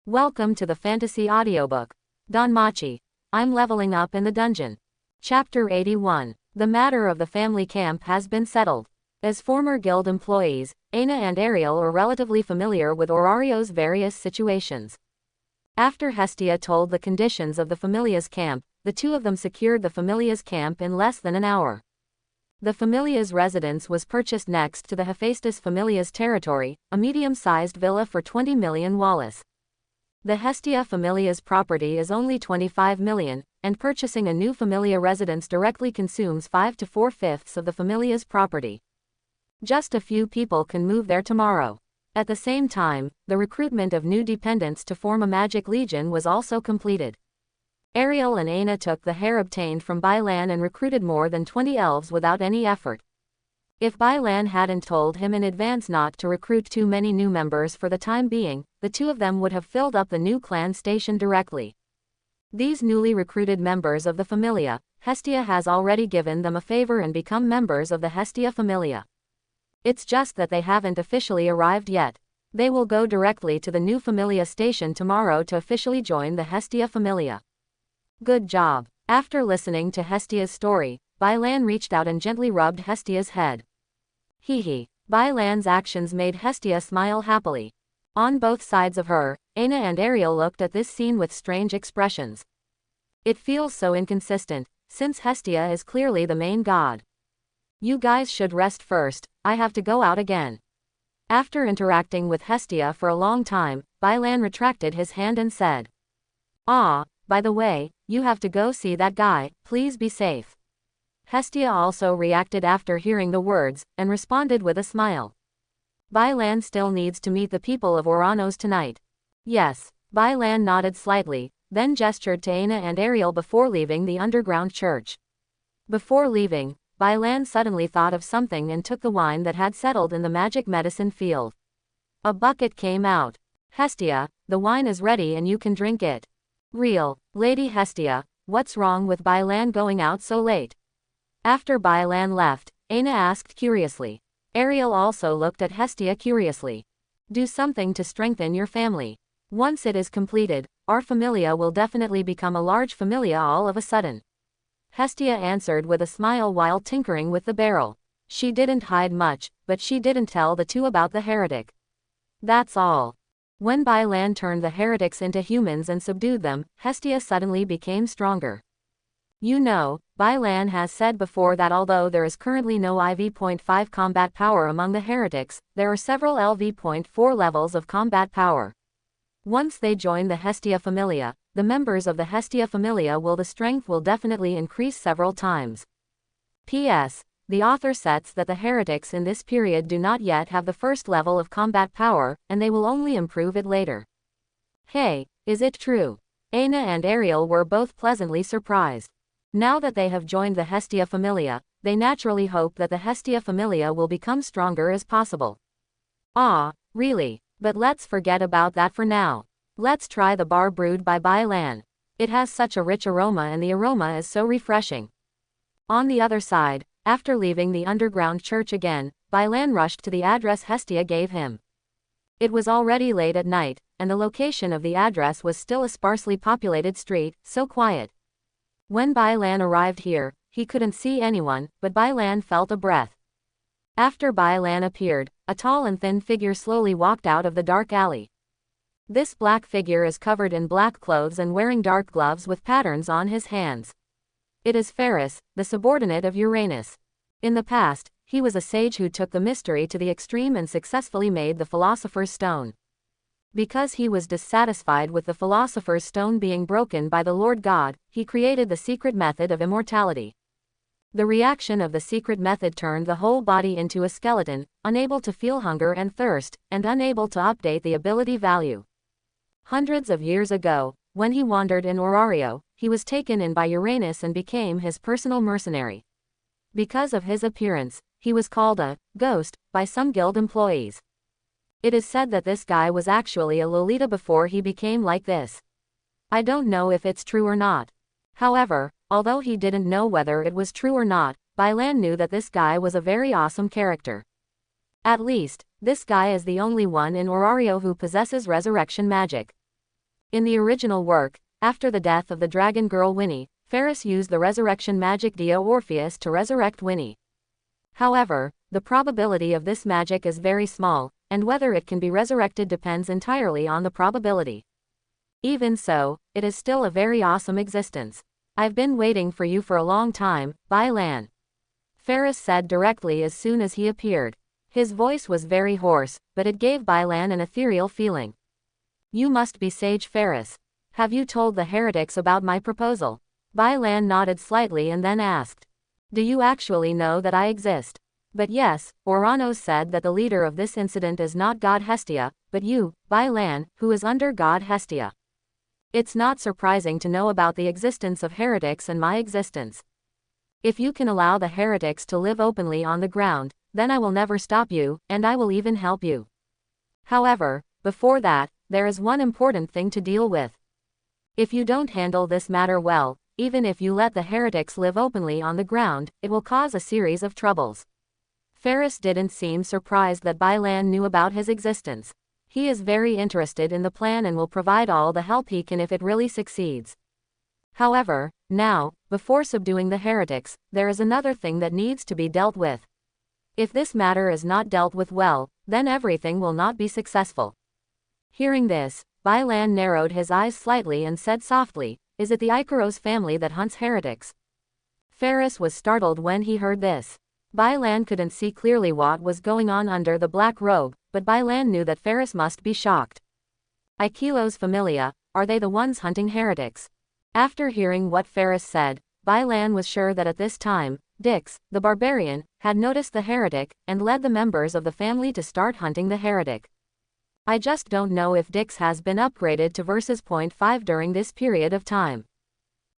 Welcome to the fantasy audiobook. Danmachi. I'm leveling up in the dungeon. Chapter 81. The matter of the family camp has been settled. As former guild employees, Aina and Ariel are relatively familiar with Orario's various situations. After Hestia told the conditions of the familia's camp, the two of them secured the familia's camp in less than an hour. The familia's residence was purchased next to the Hephaestus familia's territory, a medium-sized villa for 20 million Wallace. The Hestia familia's property is only 25 million, and purchasing a new familia residence directly consumes 5 to 4/5 of the familia's property. Just a few people can move there tomorrow. At the same time, the recruitment of new dependents to form a magic legion was also completed. Ariel and Aina took the hair obtained from Bailan and recruited more than 20 elves without any effort. If Bailan hadn't told him in advance not to recruit too many new members for the time being, the two of them would have filled up the new clan station directly. These newly recruited members of the familia, Hestia has already given them a favor and become members of the Hestia familia. It's just that they haven't officially arrived yet. They will go directly to the new familia station tomorrow to officially join the Hestia familia. Good job. After listening to Hestia's story, Bailan reached out and gently rubbed Hestia's head. Hee. Bailan's actions made Hestia smile happily. On both sides of her, Aina and Ariel looked at this scene with strange expressions. It feels so inconsistent, since Hestia is clearly the main god. You guys should rest first, I have to go out again. After interacting with Hestia for a long time, Bailan retracted his hand and said, by the way, you have to go see that guy, please be safe. Hestia also reacted after hearing the words, and responded with a smile. Bailan still needs to meet the people of Oranos tonight. Yes. Bailan nodded slightly, then gestured to Aina and Ariel before leaving the underground church. Before leaving, Bailan suddenly thought of something and took the wine that had settled in the magic medicine field. A bucket came out. Hestia, the wine is ready and you can drink it. Real, Lady Hestia, what's wrong with Bailan going out so late? After Bailan left, Aina asked curiously. Ariel also looked at Hestia curiously. Do something to strengthen your family. Once it is completed, our familia will definitely become a large familia all of a sudden. Hestia answered with a smile while tinkering with the barrel. She didn't hide much, but she didn't tell the two about the heretic. That's all. When Bailan turned the heretics into humans and subdued them, Hestia suddenly became stronger. You know, Bailan has said before that although there is currently no IV.5 combat power among the heretics, there are several LV.4 levels of combat power. Once they join the Hestia familia, the members of the Hestia familia the strength will definitely increase several times. P.S. The author sets that the heretics in this period do not yet have the first level of combat power, and they will only improve it later. Hey, is it true? Aina and Ariel were both pleasantly surprised. Now that they have joined the Hestia familia, they naturally hope that the Hestia familia will become stronger as possible. Really? But let's forget about that for now. Let's try the bar brewed by Bailan. It has such a rich aroma and the aroma is so refreshing. On the other side, after leaving the underground church again, Bailan rushed to the address Hestia gave him. It was already late at night, and the location of the address was still a sparsely populated street, so quiet. When Bailan arrived here, he couldn't see anyone, but Bailan felt a breath. After Bailan appeared, a tall and thin figure slowly walked out of the dark alley. This black figure is covered in black clothes and wearing dark gloves with patterns on his hands. It is Ferris, the subordinate of Uranus. In the past, he was a sage who took the mystery to the extreme and successfully made the Philosopher's Stone. Because he was dissatisfied with the Philosopher's Stone being broken by the Lord God, he created the secret method of immortality. The reaction of the secret method turned the whole body into a skeleton, unable to feel hunger and thirst, and unable to update the ability value. Hundreds of years ago, when he wandered in Orario, he was taken in by Uranus and became his personal mercenary. Because of his appearance, he was called a ghost by some guild employees. It is said that this guy was actually a Lolita before he became like this. I don't know if it's true or not. However, although he didn't know whether it was true or not, Bailan knew that this guy was a very awesome character. At least, this guy is the only one in Orario who possesses resurrection magic. In the original work, after the death of the dragon girl Winnie, Ferris used the resurrection magic Dio Orpheus to resurrect Winnie. However, the probability of this magic is very small, and whether it can be resurrected depends entirely on the probability. Even so, it is still a very awesome existence. I've been waiting for you for a long time, Bai Lan. Ferris said directly as soon as he appeared. His voice was very hoarse, but it gave Bai Lan an ethereal feeling. You must be Sage Ferris. Have you told the heretics about my proposal? Bai Lan nodded slightly and then asked. Do you actually know that I exist? But yes, Oranos said that the leader of this incident is not God Hestia, but you, Bai Lan, who is under God Hestia. It's not surprising to know about the existence of heretics and my existence. If you can allow the heretics to live openly on the ground, then I will never stop you, and I will even help you. However, before that, there is one important thing to deal with. If you don't handle this matter well, even if you let the heretics live openly on the ground, it will cause a series of troubles. Ferris didn't seem surprised that Bai Lan knew about his existence. He is very interested in the plan and will provide all the help he can if it really succeeds. However, now, before subduing the heretics, there is another thing that needs to be dealt with. If this matter is not dealt with well, then everything will not be successful. Hearing this, Bai Lan narrowed his eyes slightly and said softly, Is it the Icaros family that hunts heretics? Ferris was startled when he heard this. Bai Lan couldn't see clearly what was going on under the black robe, but Bai Lan knew that Ferris must be shocked. Ikilos familia, are they the ones hunting heretics? After hearing what Ferris said, Bai Lan was sure that at this time, Dix, the barbarian, had noticed the heretic, and led the members of the family to start hunting the heretic. I just don't know if Dix has been upgraded to versus 0.5 during this period of time.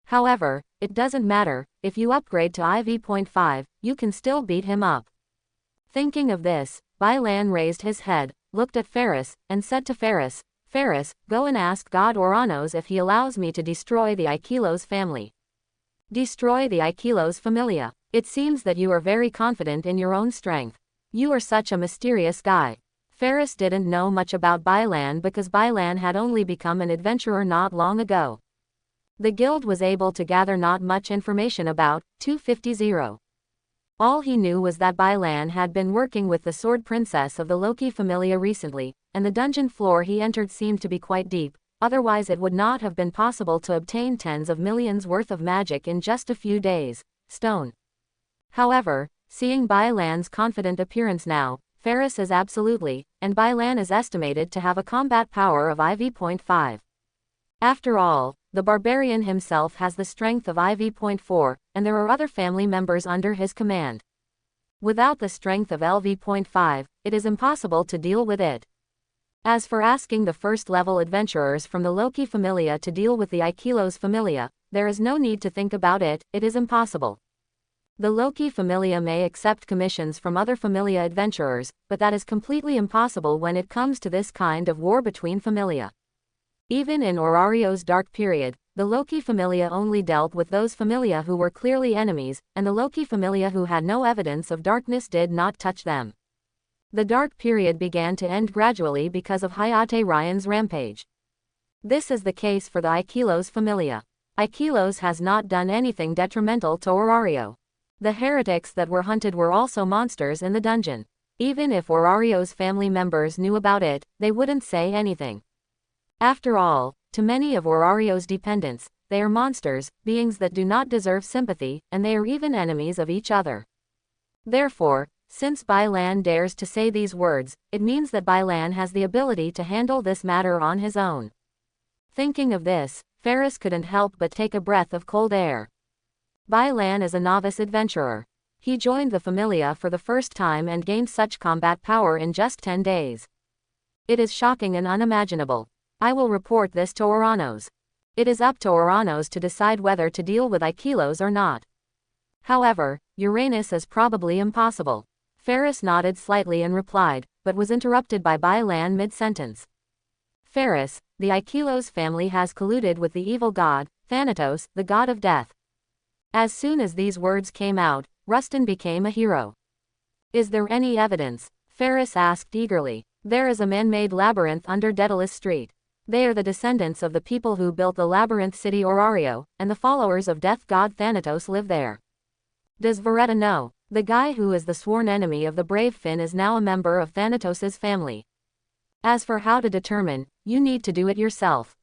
However, it doesn't matter, if you upgrade to IV.5, you can still beat him up. Thinking of this, Bai Lan raised his head, looked at Ferris, and said to Ferris, Ferris, go and ask God Oranos if he allows me to destroy the Ikilos family. Destroy the Ikilos familia. It seems that you are very confident in your own strength. You are such a mysterious guy. Ferris didn't know much about Bai Lan because Bai Lan had only become an adventurer not long ago. The guild was able to gather not much information about 250. All he knew was that Bai Lan had been working with the sword princess of the Loki familia recently, and the dungeon floor he entered seemed to be quite deep, otherwise it would not have been possible to obtain tens of millions worth of magic in just a few days. Stone. However, seeing Bai Lan's confident appearance now, Ferris is absolutely, and Bai Lan is estimated to have a combat power of IV.5. After all, the barbarian himself has the strength of IV.4, and there are other family members under his command. Without the strength of LV.5, it is impossible to deal with it. As for asking the first-level adventurers from the Loki familia to deal with the Ikilos familia, there is no need to think about it, it is impossible. The Loki familia may accept commissions from other familia adventurers, but that is completely impossible when it comes to this kind of war between familia. Even in Orario's dark period, the Loki familia only dealt with those familia who were clearly enemies, and the Loki familia who had no evidence of darkness did not touch them. The dark period began to end gradually because of Hayate Ryan's rampage. This is the case for the Ikilos familia. Ikilos has not done anything detrimental to Orario. The heretics that were hunted were also monsters in the dungeon. Even if Orario's family members knew about it, they wouldn't say anything. After all, to many of Orario's dependents, they are monsters, beings that do not deserve sympathy, and they are even enemies of each other. Therefore, since Bai Lan dares to say these words, it means that Bai Lan has the ability to handle this matter on his own. Thinking of this, Ferris couldn't help but take a breath of cold air. Bai Lan is a novice adventurer. He joined the familia for the first time and gained such combat power in just 10 days. It is shocking and unimaginable. I will report this to Oranos. It is up to Oranos to decide whether to deal with Ikilos or not. However, Uranus is probably impossible. Ferris nodded slightly and replied, but was interrupted by Bai Lan mid-sentence. Ferris, the Ikilos family has colluded with the evil god, Thanatos, the god of death. As soon as these words came out, Rustin became a hero. Is there any evidence? Ferris asked eagerly. There is a man-made labyrinth under Daedalus Street. They are the descendants of the people who built the labyrinth city Orario, and the followers of death god Thanatos live there. Does Veretta know? The guy who is the sworn enemy of the brave Finn is now a member of Thanatos's family. As for how to determine, you need to do it yourself.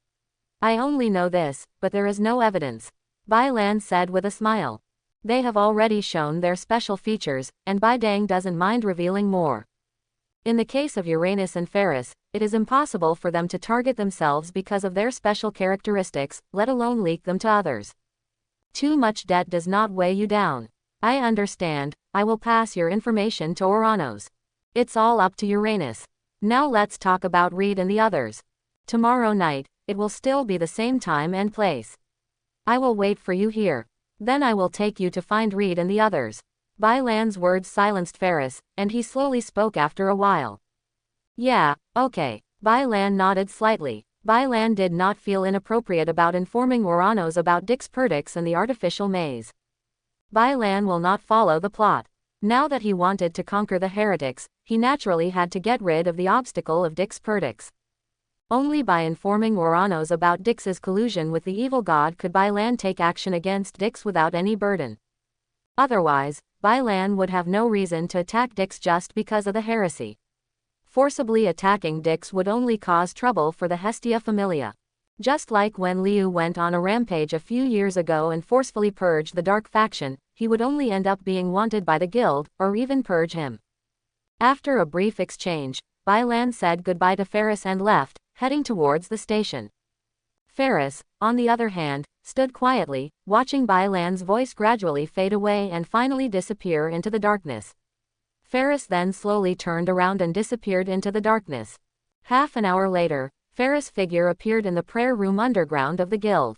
I only know this, but there is no evidence. Bai Lan said with a smile. They have already shown their special features, and Bai Dang doesn't mind revealing more. In the case of Uranus and Ferris, it is impossible for them to target themselves because of their special characteristics, let alone leak them to others. Too much debt does not weigh you down. I understand, I will pass your information to Oranos. It's all up to Uranus. Now let's talk about Reed and the others. Tomorrow night, it will still be the same time and place. I will wait for you here. Then I will take you to find Reed and the others. Bai Lan's words silenced Ferris, and he slowly spoke after a while. Yeah, okay. Bai Lan nodded slightly. Bai Lan did not feel inappropriate about informing Oranos about Dix Perdix and the artificial maze. Bai Lan will not follow the plot. Now that he wanted to conquer the heretics, he naturally had to get rid of the obstacle of Dix Perdix. Only by informing Oranos about Dix's collusion with the evil god could Bai Lan take action against Dix without any burden. Otherwise, Bai Lan would have no reason to attack Dix just because of the heresy. Forcibly attacking Dix would only cause trouble for the Hestia familia. Just like when Liu went on a rampage a few years ago and forcefully purged the dark faction, he would only end up being wanted by the guild, or even purge him. After a brief exchange, Bai Lan said goodbye to Ferris and left, heading towards the station. Ferris, on the other hand, stood quietly, watching Bai Lan's voice gradually fade away and finally disappear into the darkness. Ferris then slowly turned around and disappeared into the darkness. Half an hour later, Ferris' figure appeared in the prayer room underground of the guild.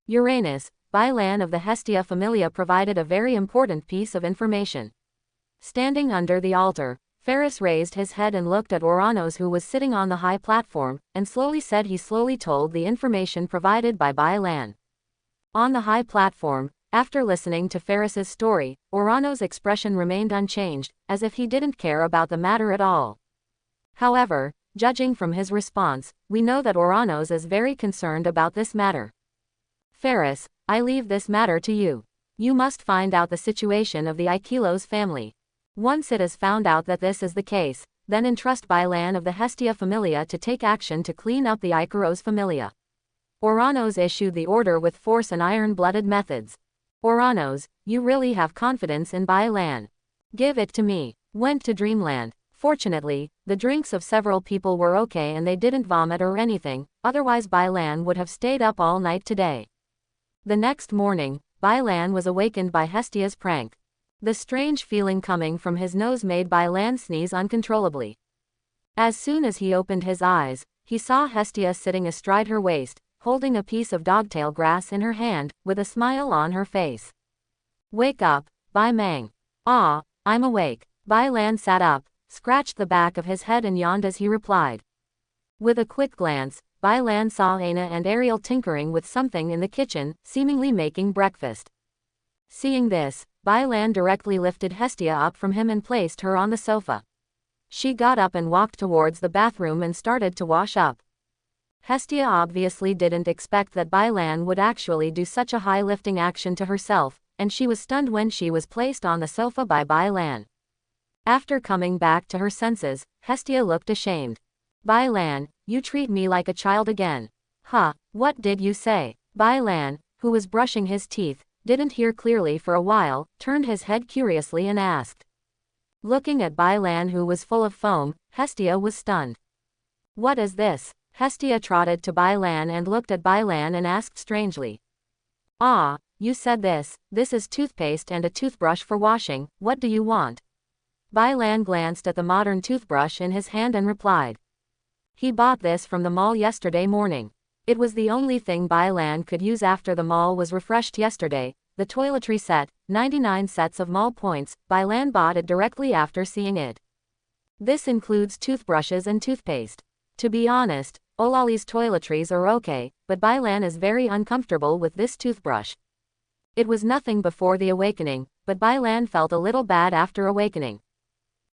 Uranus, Bai Lan of the Hestia familia provided a very important piece of information. Standing under the altar, Ferris raised his head and looked at Oranos, who was sitting on the high platform, and slowly said he slowly told the information provided by Bai Lan. On the high platform, after listening to Ferris's story, Oranos' expression remained unchanged, as if he didn't care about the matter at all. However, judging from his response, we know that Oranos is very concerned about this matter. Ferris, I leave this matter to you. You must find out the situation of the Ikilos family. Once it is found out that this is the case, then entrust Bai Lan of the Hestia familia to take action to clean up the Icaros familia. Oranos issued the order with force and iron-blooded methods. Oranos, you really have confidence in Bai Lan. Give it to me. Went to Dreamland. Fortunately, the drinks of several people were okay and they didn't vomit or anything, otherwise Bai Lan would have stayed up all night today. The next morning, Bai Lan was awakened by Hestia's prank. The strange feeling coming from his nose made Bai Lan sneeze uncontrollably. As soon as he opened his eyes, he saw Hestia sitting astride her waist, holding a piece of dogtail grass in her hand, with a smile on her face. Wake up, Bai Mang. Ah, I'm awake. Bai Lan sat up, scratched the back of his head and yawned as he replied. With a quick glance, Bai Lan saw Aina and Ariel tinkering with something in the kitchen, seemingly making breakfast. Seeing this, Bai Lan directly lifted Hestia up from him and placed her on the sofa. She got up and walked towards the bathroom and started to wash up. Hestia obviously didn't expect that Bai Lan would actually do such a high lifting action to herself, and she was stunned when she was placed on the sofa by Bai Lan. After coming back to her senses, Hestia looked ashamed. Bai Lan, you treat me like a child again. Huh, what did you say? Bai Lan, who was brushing his teeth, didn't hear clearly for a while, turned his head curiously and asked. Looking at Bai Lan, who was full of foam, Hestia was stunned. What is this? Hestia trotted to Bai Lan and looked at Bai Lan and asked strangely. Ah, you said this is toothpaste and a toothbrush for washing, what do you want? Bai Lan glanced at the modern toothbrush in his hand and replied. He bought this from the mall yesterday morning. It was the only thing Bai Lan could use after the mall was refreshed yesterday. The toiletry set, 99 sets of mall points, Bai Lan bought it directly after seeing it. This includes toothbrushes and toothpaste. To be honest, Olali's toiletries are okay, but Bai Lan is very uncomfortable with this toothbrush. It was nothing before the awakening, but Bai Lan felt a little bad after awakening.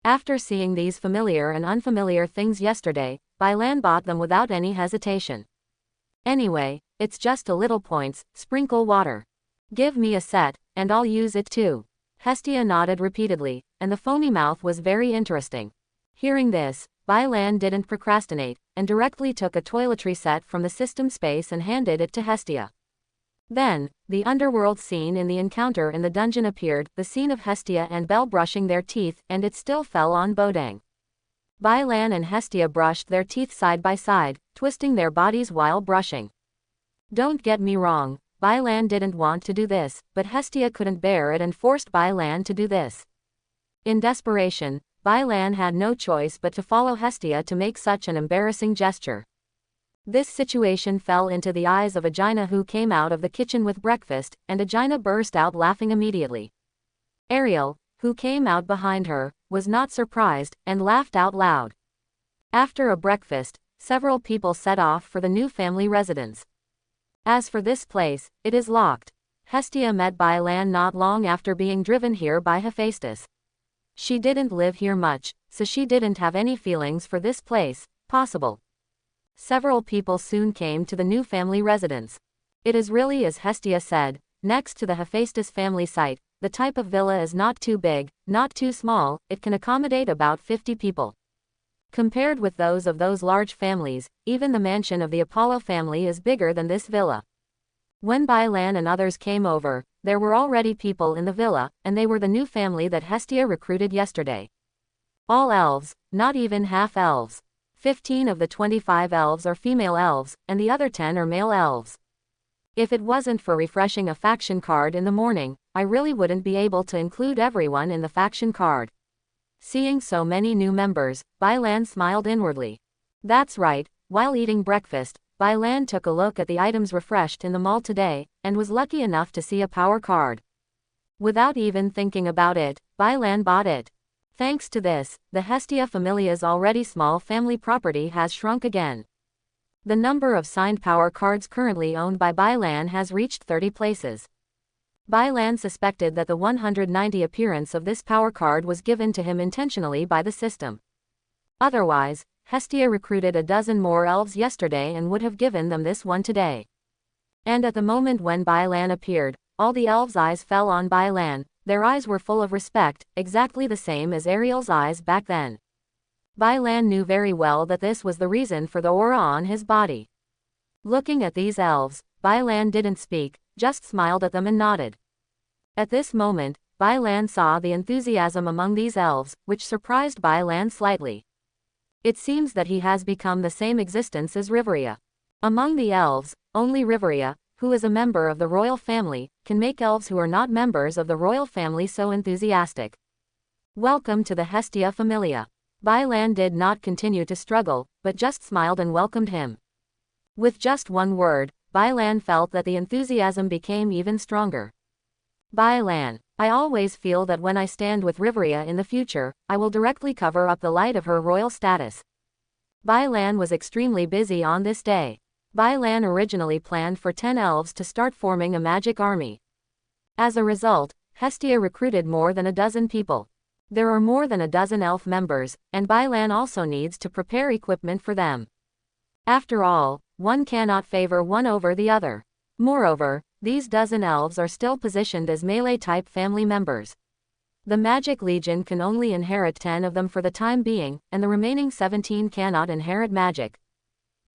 After seeing these familiar and unfamiliar things yesterday, Bailan bought them without any hesitation. Anyway, it's just a little points, sprinkle water. Give me a set, and I'll use it too. Hestia nodded repeatedly, and the foamy mouth was very interesting. Hearing this, Bailan didn't procrastinate, and directly took a toiletry set from the system space and handed it to Hestia. Then, the underworld scene in the encounter in the dungeon appeared, the scene of Hestia and Belle brushing their teeth, and it still fell on Bodang. Bailan and Hestia brushed their teeth side by side, twisting their bodies while brushing. Don't get me wrong, Bailan didn't want to do this, but Hestia couldn't bear it and forced Bailan to do this. In desperation, Bailan had no choice but to follow Hestia to make such an embarrassing gesture. This situation fell into the eyes of Aegina, who came out of the kitchen with breakfast, and Aegina burst out laughing immediately. Ariel, who came out behind her, was not surprised, and laughed out loud. After a breakfast, several people set off for the new family residence. As for this place, it is locked. Hestia met Bailan not long after being driven here by Hephaestus. She didn't live here much, so she didn't have any feelings for this place, possible. Several people soon came to the new family residence. It is really as Hestia said, next to the Hephaestus family site, the type of villa is not too big, not too small, it can accommodate about 50 people. Compared with those of those large families, even the mansion of the Apollo family is bigger than this villa. When Bailan and others came over, there were already people in the villa, and they were the new family that Hestia recruited yesterday. All elves, not even half elves. 15 of the 25 elves are female elves, and the other 10 are male elves. If it wasn't for refreshing a faction card in the morning, I really wouldn't be able to include everyone in the faction card. Seeing so many new members, Bailan smiled inwardly. That's right, while eating breakfast, Bailan took a look at the items refreshed in the mall today, and was lucky enough to see a power card. Without even thinking about it, Bailan bought it. Thanks to this, the Hestia familia's already small family property has shrunk again. The number of signed power cards currently owned by Bailan has reached 30 places. Bailan suspected that the 190 appearance of this power card was given to him intentionally by the system. Otherwise, Hestia recruited a dozen more elves yesterday and would have given them this one today. And at the moment when Bailan appeared, all the elves' eyes fell on Bailan. Their eyes were full of respect, exactly the same as Ariel's eyes back then. Bailan knew very well that this was the reason for the aura on his body. Looking at these elves, Bailan didn't speak, just smiled at them and nodded. At this moment, Bailan saw the enthusiasm among these elves, which surprised Bailan slightly. It seems that he has become the same existence as Riveria. Among the elves, only Riveria, who is a member of the royal family, can make elves who are not members of the royal family so enthusiastic. Welcome to the Hestia familia. Bailan did not continue to struggle, but just smiled and welcomed him. With just one word, Bailan felt that the enthusiasm became even stronger. Bailan, I always feel that when I stand with Riveria in the future, I will directly cover up the light of her royal status. Bailan was extremely busy on this day. Bailan originally planned for 10 elves to start forming a magic army. As a result, Hestia recruited more than a dozen people. There are more than a dozen elf members, and Bailan also needs to prepare equipment for them. After all, one cannot favor one over the other. Moreover, these dozen elves are still positioned as melee-type family members. The Magic Legion can only inherit 10 of them for the time being, and the remaining 17 cannot inherit magic.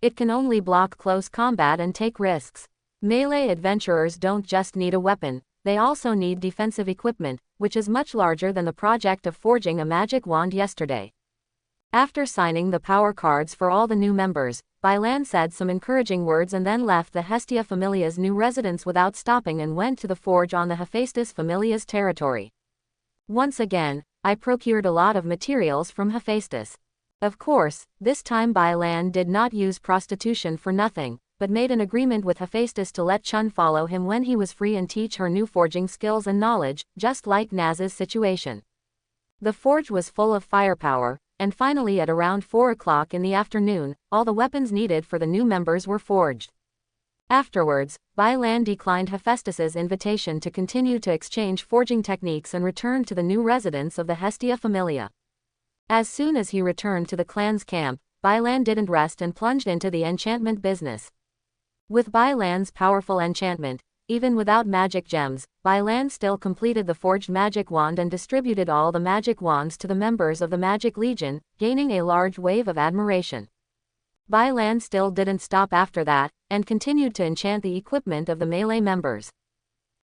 It can only block close combat and take risks. Melee adventurers don't just need a weapon, they also need defensive equipment, which is much larger than the project of forging a magic wand yesterday. After signing the power cards for all the new members, Bailan said some encouraging words and then left the Hestia familia's new residence without stopping and went to the forge on the Hephaestus familia's territory. Once again, I procured a lot of materials from Hephaestus. Of course, this time Bailan did not use prostitution for nothing, but made an agreement with Hephaestus to let Chun follow him when he was free and teach her new forging skills and knowledge, just like Naz's situation. The forge was full of firepower, and finally at around 4 o'clock in the afternoon, all the weapons needed for the new members were forged. Afterwards, Bailan declined Hephaestus's invitation to continue to exchange forging techniques and returned to the new residence of the Hestia familia. As soon as he returned to the clan's camp, Bai Lan didn't rest and plunged into the enchantment business. With Bai Lan's powerful enchantment, even without magic gems, Bai Lan still completed the forged magic wand and distributed all the magic wands to the members of the Magic Legion, gaining a large wave of admiration. Bai Lan still didn't stop after that, and continued to enchant the equipment of the melee members.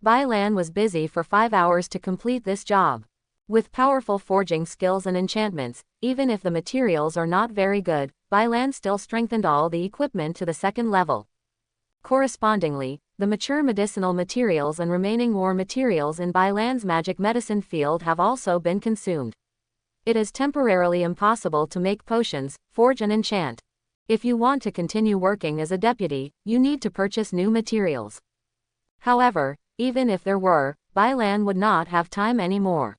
Bai Lan was busy for 5 hours to complete this job. With powerful forging skills and enchantments, even if the materials are not very good, Bai Lan still strengthened all the equipment to the second level. Correspondingly, the mature medicinal materials and remaining war materials in Bai Lan's magic medicine field have also been consumed. It is temporarily impossible to make potions, forge and enchant. If you want to continue working as a deputy, you need to purchase new materials. However, even if there were, Bai Lan would not have time anymore.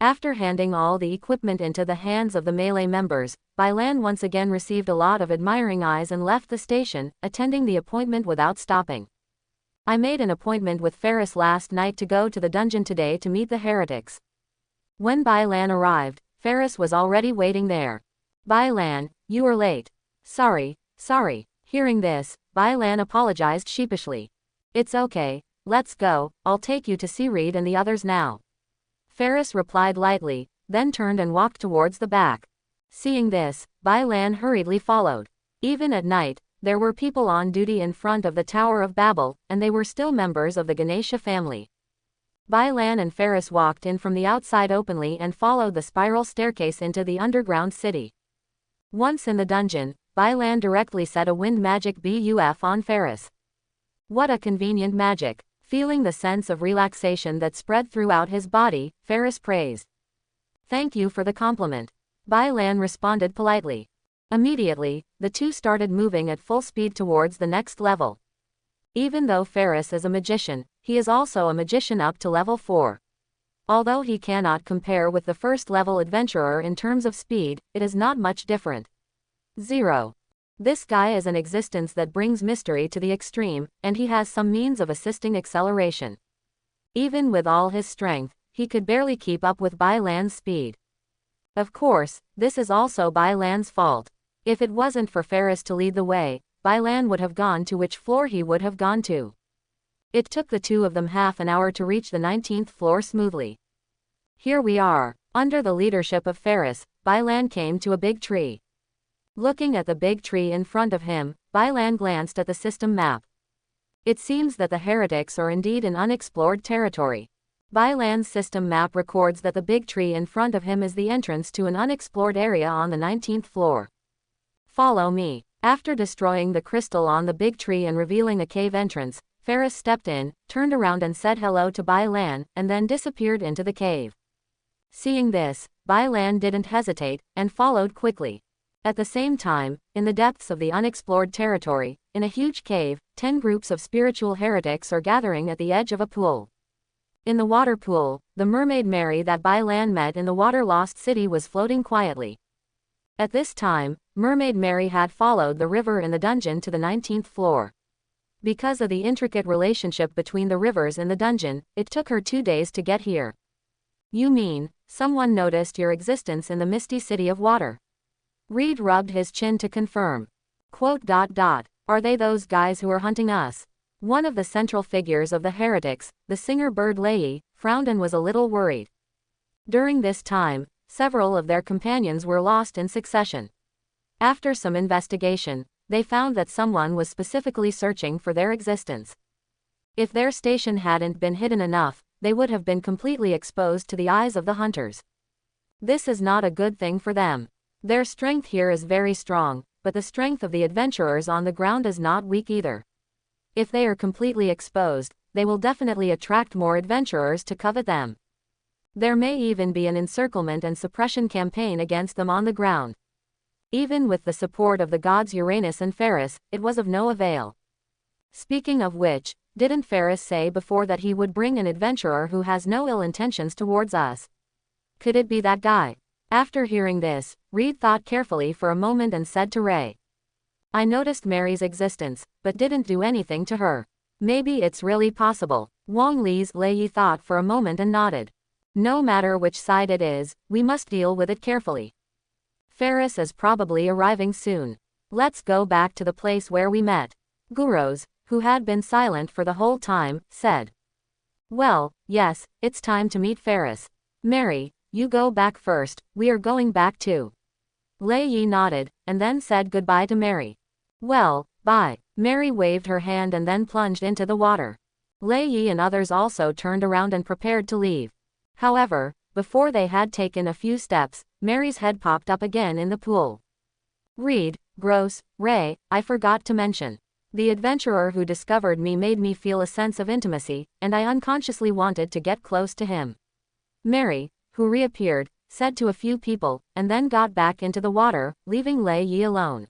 After handing all the equipment into the hands of the melee members, Bai Lan once again received a lot of admiring eyes and left the station, attending the appointment without stopping. I made an appointment with Ferris last night to go to the dungeon today to meet the heretics. When Bai Lan arrived, Ferris was already waiting there. Bai Lan, you are late. Sorry. Hearing this, Bai Lan apologized sheepishly. It's okay, let's go, I'll take you to see Reed and the others now. Ferris replied lightly, then turned and walked towards the back. Seeing this, Bai Lan hurriedly followed. Even at night, there were people on duty in front of the Tower of Babel, and they were still members of the Ganesha family. Bai Lan and Ferris walked in from the outside openly and followed the spiral staircase into the underground city. Once in the dungeon, Bai Lan directly set a wind magic buff on Ferris. What a convenient magic. Feeling the sense of relaxation that spread throughout his body, Ferris praised. Thank you for the compliment. Bai Lan responded politely. Immediately, the two started moving at full speed towards the next level. Even though Ferris is a magician, he is also a magician up to level 4. Although he cannot compare with the first level adventurer in terms of speed, it is not much different. 0. This guy is an existence that brings mystery to the extreme, and he has some means of assisting acceleration. Even with all his strength, he could barely keep up with Bai Lan's speed. Of course, this is also Bai Lan's fault. If it wasn't for Ferris to lead the way, Bai Lan would have gone to which floor he would have gone to. It took the two of them half an hour to reach the 19th floor smoothly. Here we are. Under the leadership of Ferris, Bai Lan came to a big tree. Looking at the big tree in front of him, Bai Lan glanced at the system map. It seems that the heretics are indeed in unexplored territory. Bai Lan's system map records that the big tree in front of him is the entrance to an unexplored area on the 19th floor. Follow me. After destroying the crystal on the big tree and revealing a cave entrance, Ferris stepped in, turned around and said hello to Bai Lan, and then disappeared into the cave. Seeing this, Bai Lan didn't hesitate, and followed quickly. At the same time, in the depths of the unexplored territory, in a huge cave, 10 groups of spiritual heretics are gathering at the edge of a pool. In the water pool, the mermaid Mary that Bai Lan met in the water-lost city was floating quietly. At this time, Mermaid Mary had followed the river in the dungeon to the 19th floor. Because of the intricate relationship between the rivers in the dungeon, it took her 2 days to get here. You mean, someone noticed your existence in the misty city of water? Reed rubbed his chin to confirm. Are they those guys who are hunting us? One of the central figures of the heretics, the singer bird Lei, frowned and was a little worried. During this time, several of their companions were lost in succession. After some investigation, they found that someone was specifically searching for their existence. If their station hadn't been hidden enough, they would have been completely exposed to the eyes of the hunters. This is not a good thing for them. Their strength here is very strong, but the strength of the adventurers on the ground is not weak either. If they are completely exposed, they will definitely attract more adventurers to covet them. There may even be an encirclement and suppression campaign against them on the ground. Even with the support of the gods Uranus and Ferris, it was of no avail. Speaking of which, didn't Ferris say before that he would bring an adventurer who has no ill intentions towards us? Could it be that guy? After hearing this, Reed thought carefully for a moment and said to Ray. I noticed Mary's existence, but didn't do anything to her. Maybe it's really possible. Wang Li's Lei thought for a moment and nodded. No matter which side it is, we must deal with it carefully. Ferris is probably arriving soon. Let's go back to the place where we met. Guros, who had been silent for the whole time, said. Well, yes, it's time to meet Ferris. Mary, you go back first, we are going back too. Lei Yi nodded, and then said goodbye to Mary. Well, bye. Mary waved her hand and then plunged into the water. Lei Yi and others also turned around and prepared to leave. However, before they had taken a few steps, Mary's head popped up again in the pool. Reed, Gross, Ray, I forgot to mention. The adventurer who discovered me made me feel a sense of intimacy, and I unconsciously wanted to get close to him. Mary, who reappeared, said to a few people, and then got back into the water, leaving Lei Yi alone.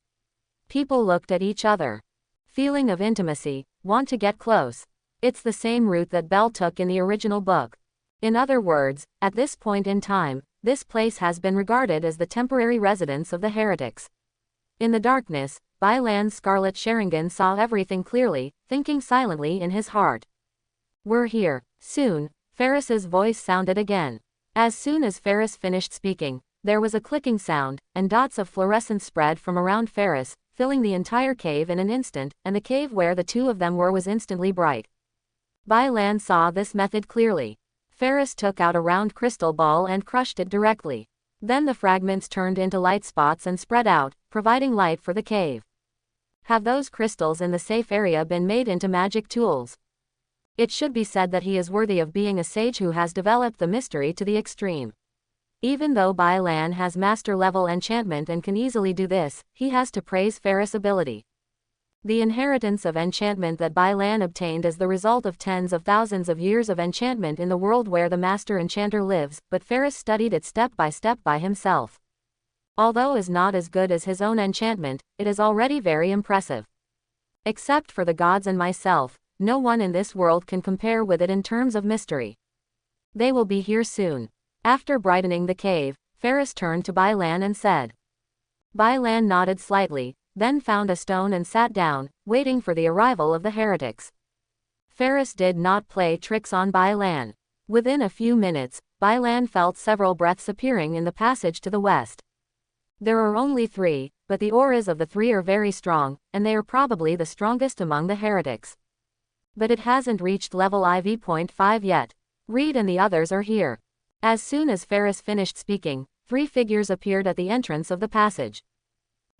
People looked at each other. Feeling of intimacy, want to get close. It's the same route that Belle took in the original book. In other words, at this point in time, this place has been regarded as the temporary residence of the Heretics. In the darkness, Bai Lan's Scarlet Sharingan saw everything clearly, thinking silently in his heart. We're here. Soon, Ferris's voice sounded again. As soon as Ferris finished speaking, there was a clicking sound, and dots of fluorescence spread from around Ferris, filling the entire cave in an instant, and the cave where the two of them were was instantly bright. Bai Lan saw this method clearly. Ferris took out a round crystal ball and crushed it directly. Then the fragments turned into light spots and spread out, providing light for the cave. Have those crystals in the safe area been made into magic tools? It should be said that he is worthy of being a sage who has developed the mystery to the extreme. Even though Bai Lan has master-level enchantment and can easily do this, he has to praise Ferris' ability. The inheritance of enchantment that Bai Lan obtained is the result of tens of thousands of years of enchantment in the world where the master enchanter lives, but Ferris studied it step by himself. Although is not as good as his own enchantment, it is already very impressive. Except for the gods and myself, no one in this world can compare with it in terms of mystery. They will be here soon. After brightening the cave, Ferris turned to Bai Lan and said. Bai Lan nodded slightly, then found a stone and sat down, waiting for the arrival of the Heretics. Ferris did not play tricks on Bai Lan. Within a few minutes, Bai Lan felt several breaths appearing in the passage to the west. There are only 3, but the auras of the 3 are very strong, and they are probably the strongest among the Heretics. But it hasn't reached level IV.5 yet. Reed and the others are here. As soon as Ferris finished speaking, 3 figures appeared at the entrance of the passage.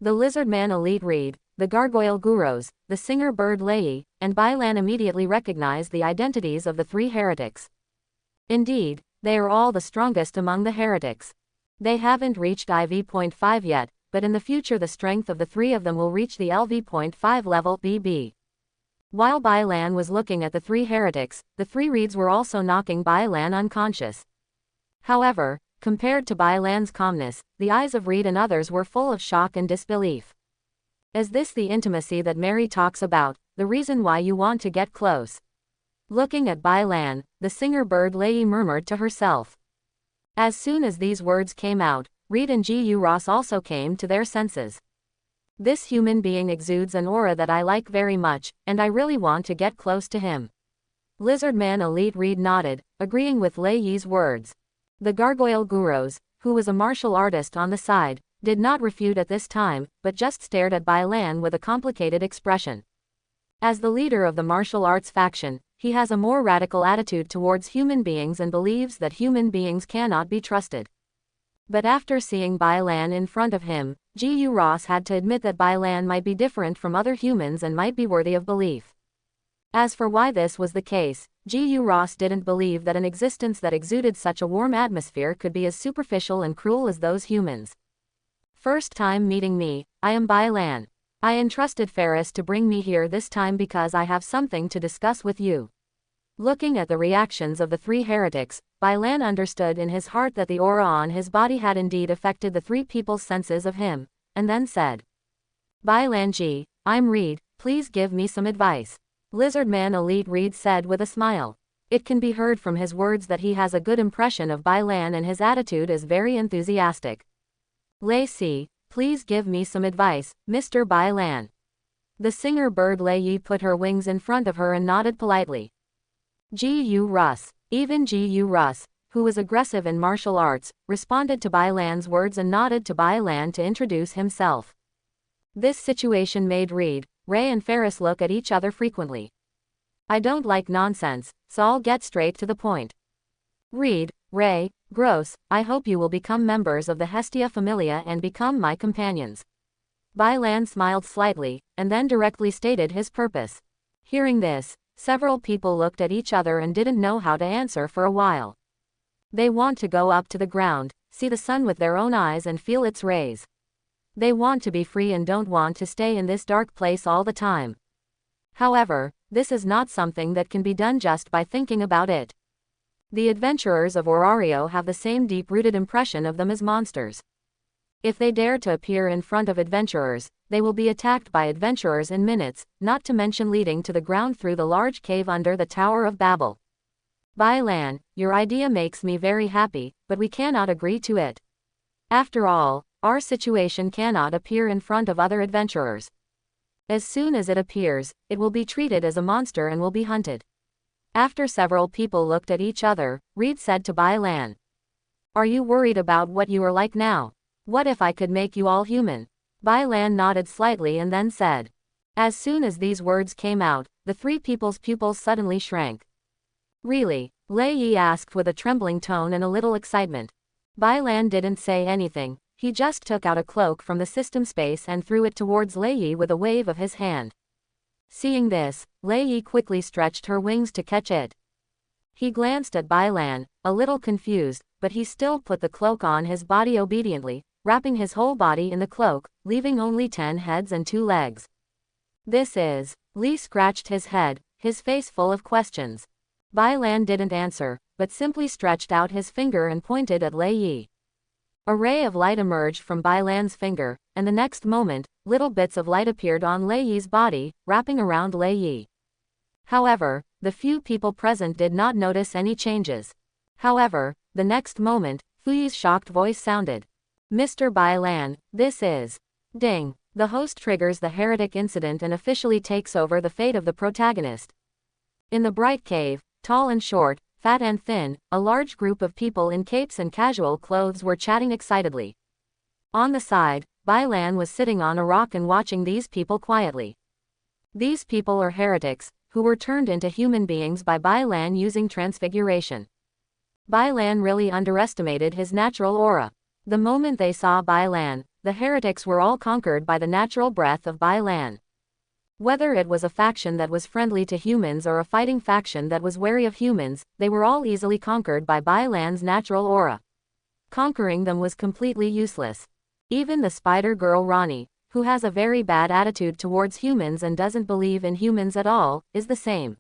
The lizard man Elite Reed, the gargoyle Guros, the singer bird Lei Yi, and Bai Lan immediately recognized the identities of the 3 Heretics. Indeed, they are all the strongest among the Heretics. They haven't reached IV.5 yet, but in the future the strength of the 3 of them will reach the LV.5 level BB. While Bai Lan was looking at the 3 Heretics, the 3 Reeds were also knocking Bai Lan unconscious. However, compared to Bai Lan's calmness, the eyes of Reed and others were full of shock and disbelief. Is this the intimacy that Mary talks about, the reason why you want to get close? Looking at Bai Lan, the singer bird Lei Yi murmured to herself. As soon as these words came out, Reed and Gu Ross also came to their senses. This human being exudes an aura that I like very much, and I really want to get close to him. Lizard Man Elite Reed nodded, agreeing with Lei Yi's words. The gargoyle Guros, who was a martial artist on the side, did not refute at this time, but just stared at Bai Lan with a complicated expression. As the leader of the martial arts faction, he has a more radical attitude towards human beings and believes that human beings cannot be trusted. But after seeing Bai Lan in front of him, Gu Ross had to admit that Bai Lan might be different from other humans and might be worthy of belief. As for why this was the case, Gu Ross didn't believe that an existence that exuded such a warm atmosphere could be as superficial and cruel as those humans. First time meeting me, I am Bai Lan. I entrusted Ferris to bring me here this time because I have something to discuss with you. Looking at the reactions of the 3 Heretics, Bai Lan understood in his heart that the aura on his body had indeed affected the 3 people's senses of him, and then said. Bai Lan Ji, I'm Reed, please give me some advice. Lizard Man Elite Reed said with a smile. It can be heard from his words that he has a good impression of Bai Lan and his attitude is very enthusiastic. Lei Si, please give me some advice, Mr. Bai Lan. The singer bird Lei Yi put her wings in front of her and nodded politely. Gu Russ. Even Gu Russ, who was aggressive in martial arts, responded to Bai Lan's words and nodded to Bai Lan to introduce himself. This situation made Reed, Ray and Ferris look at each other frequently. I don't like nonsense, so I'll get straight to the point. Reed, Ray, Gross, I hope you will become members of the Hestia familia and become my companions. Bai Lan smiled slightly, and then directly stated his purpose. Hearing this, several people looked at each other and didn't know how to answer for a while. They want to go up to the ground, see the sun with their own eyes and feel its rays. They want to be free and don't want to stay in this dark place all the time. However, this is not something that can be done just by thinking about it. The adventurers of Orario have the same deep-rooted impression of them as monsters. If they dare to appear in front of adventurers, they will be attacked by adventurers in minutes, not to mention leading to the ground through the large cave under the Tower of Babel. Bai Lan, your idea makes me very happy, but we cannot agree to it. After all, our situation cannot appear in front of other adventurers. As soon as it appears, it will be treated as a monster and will be hunted. After several people looked at each other, Reed said to Bai Lan, "Are you worried about what you are like now? What if I could make you all human?" Bai Lan nodded slightly and then said. As soon as these words came out, the three people's pupils suddenly shrank. Really? Lei Yi asked with a trembling tone and a little excitement. Bai Lan didn't say anything, he just took out a cloak from the system space and threw it towards Lei Yi with a wave of his hand. Seeing this, Lei Yi quickly stretched her wings to catch it. He glanced at Bai Lan, a little confused, but he still put the cloak on his body obediently, wrapping his whole body in the cloak, leaving only 10 heads and 2 legs. This is... Li scratched his head, his face full of questions. Bai Lan didn't answer, but simply stretched out his finger and pointed at Lei Yi. A ray of light emerged from Bai Lan's finger, and the next moment, little bits of light appeared on Lei Yi's body, wrapping around Lei Yi. However, the few people present did not notice any changes. However, the next moment, Fuyi's shocked voice sounded. Mr. Bai Lan, this is... Ding. The host triggers the heretic incident and officially takes over the fate of the protagonist. In the bright cave, tall and short, fat and thin, a large group of people in capes and casual clothes were chatting excitedly. On the side, Bai Lan was sitting on a rock and watching these people quietly. These people are heretics, who were turned into human beings by Bai Lan using transfiguration. Bai Lan really underestimated his natural aura. The moment they saw Bai Lan, the heretics were all conquered by the natural breath of Bai Lan. Whether it was a faction that was friendly to humans or a fighting faction that was wary of humans, they were all easily conquered by Bai Lan's natural aura. Conquering them was completely useless. Even the spider girl Ronnie, who has a very bad attitude towards humans and doesn't believe in humans at all, is the same.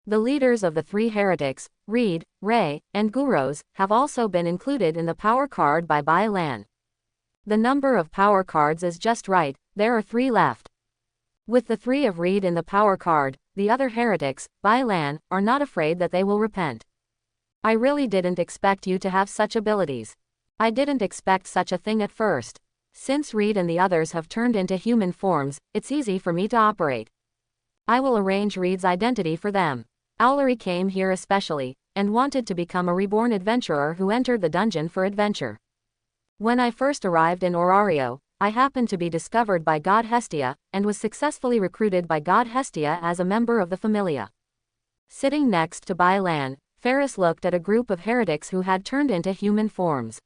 The leaders of the 3 heretics, Reed, Ray, and Gurus, have also been included in the power card by Bai Lan. The number of power cards is just right, there are 3 left. With the 3 of Reed in the power card, the other heretics, Bai Lan, are not afraid that they will repent. I really didn't expect you to have such abilities. I didn't expect such a thing at first. Since Reed and the others have turned into human forms, it's easy for me to operate. I will arrange Reed's identity for them. Owlery came here especially, and wanted to become a reborn adventurer who entered the dungeon for adventure. When I first arrived in Orario, I happened to be discovered by God Hestia, and was successfully recruited by God Hestia as a member of the familia. Sitting next to Bai Lan, Ferris looked at a group of heretics who had turned into human forms.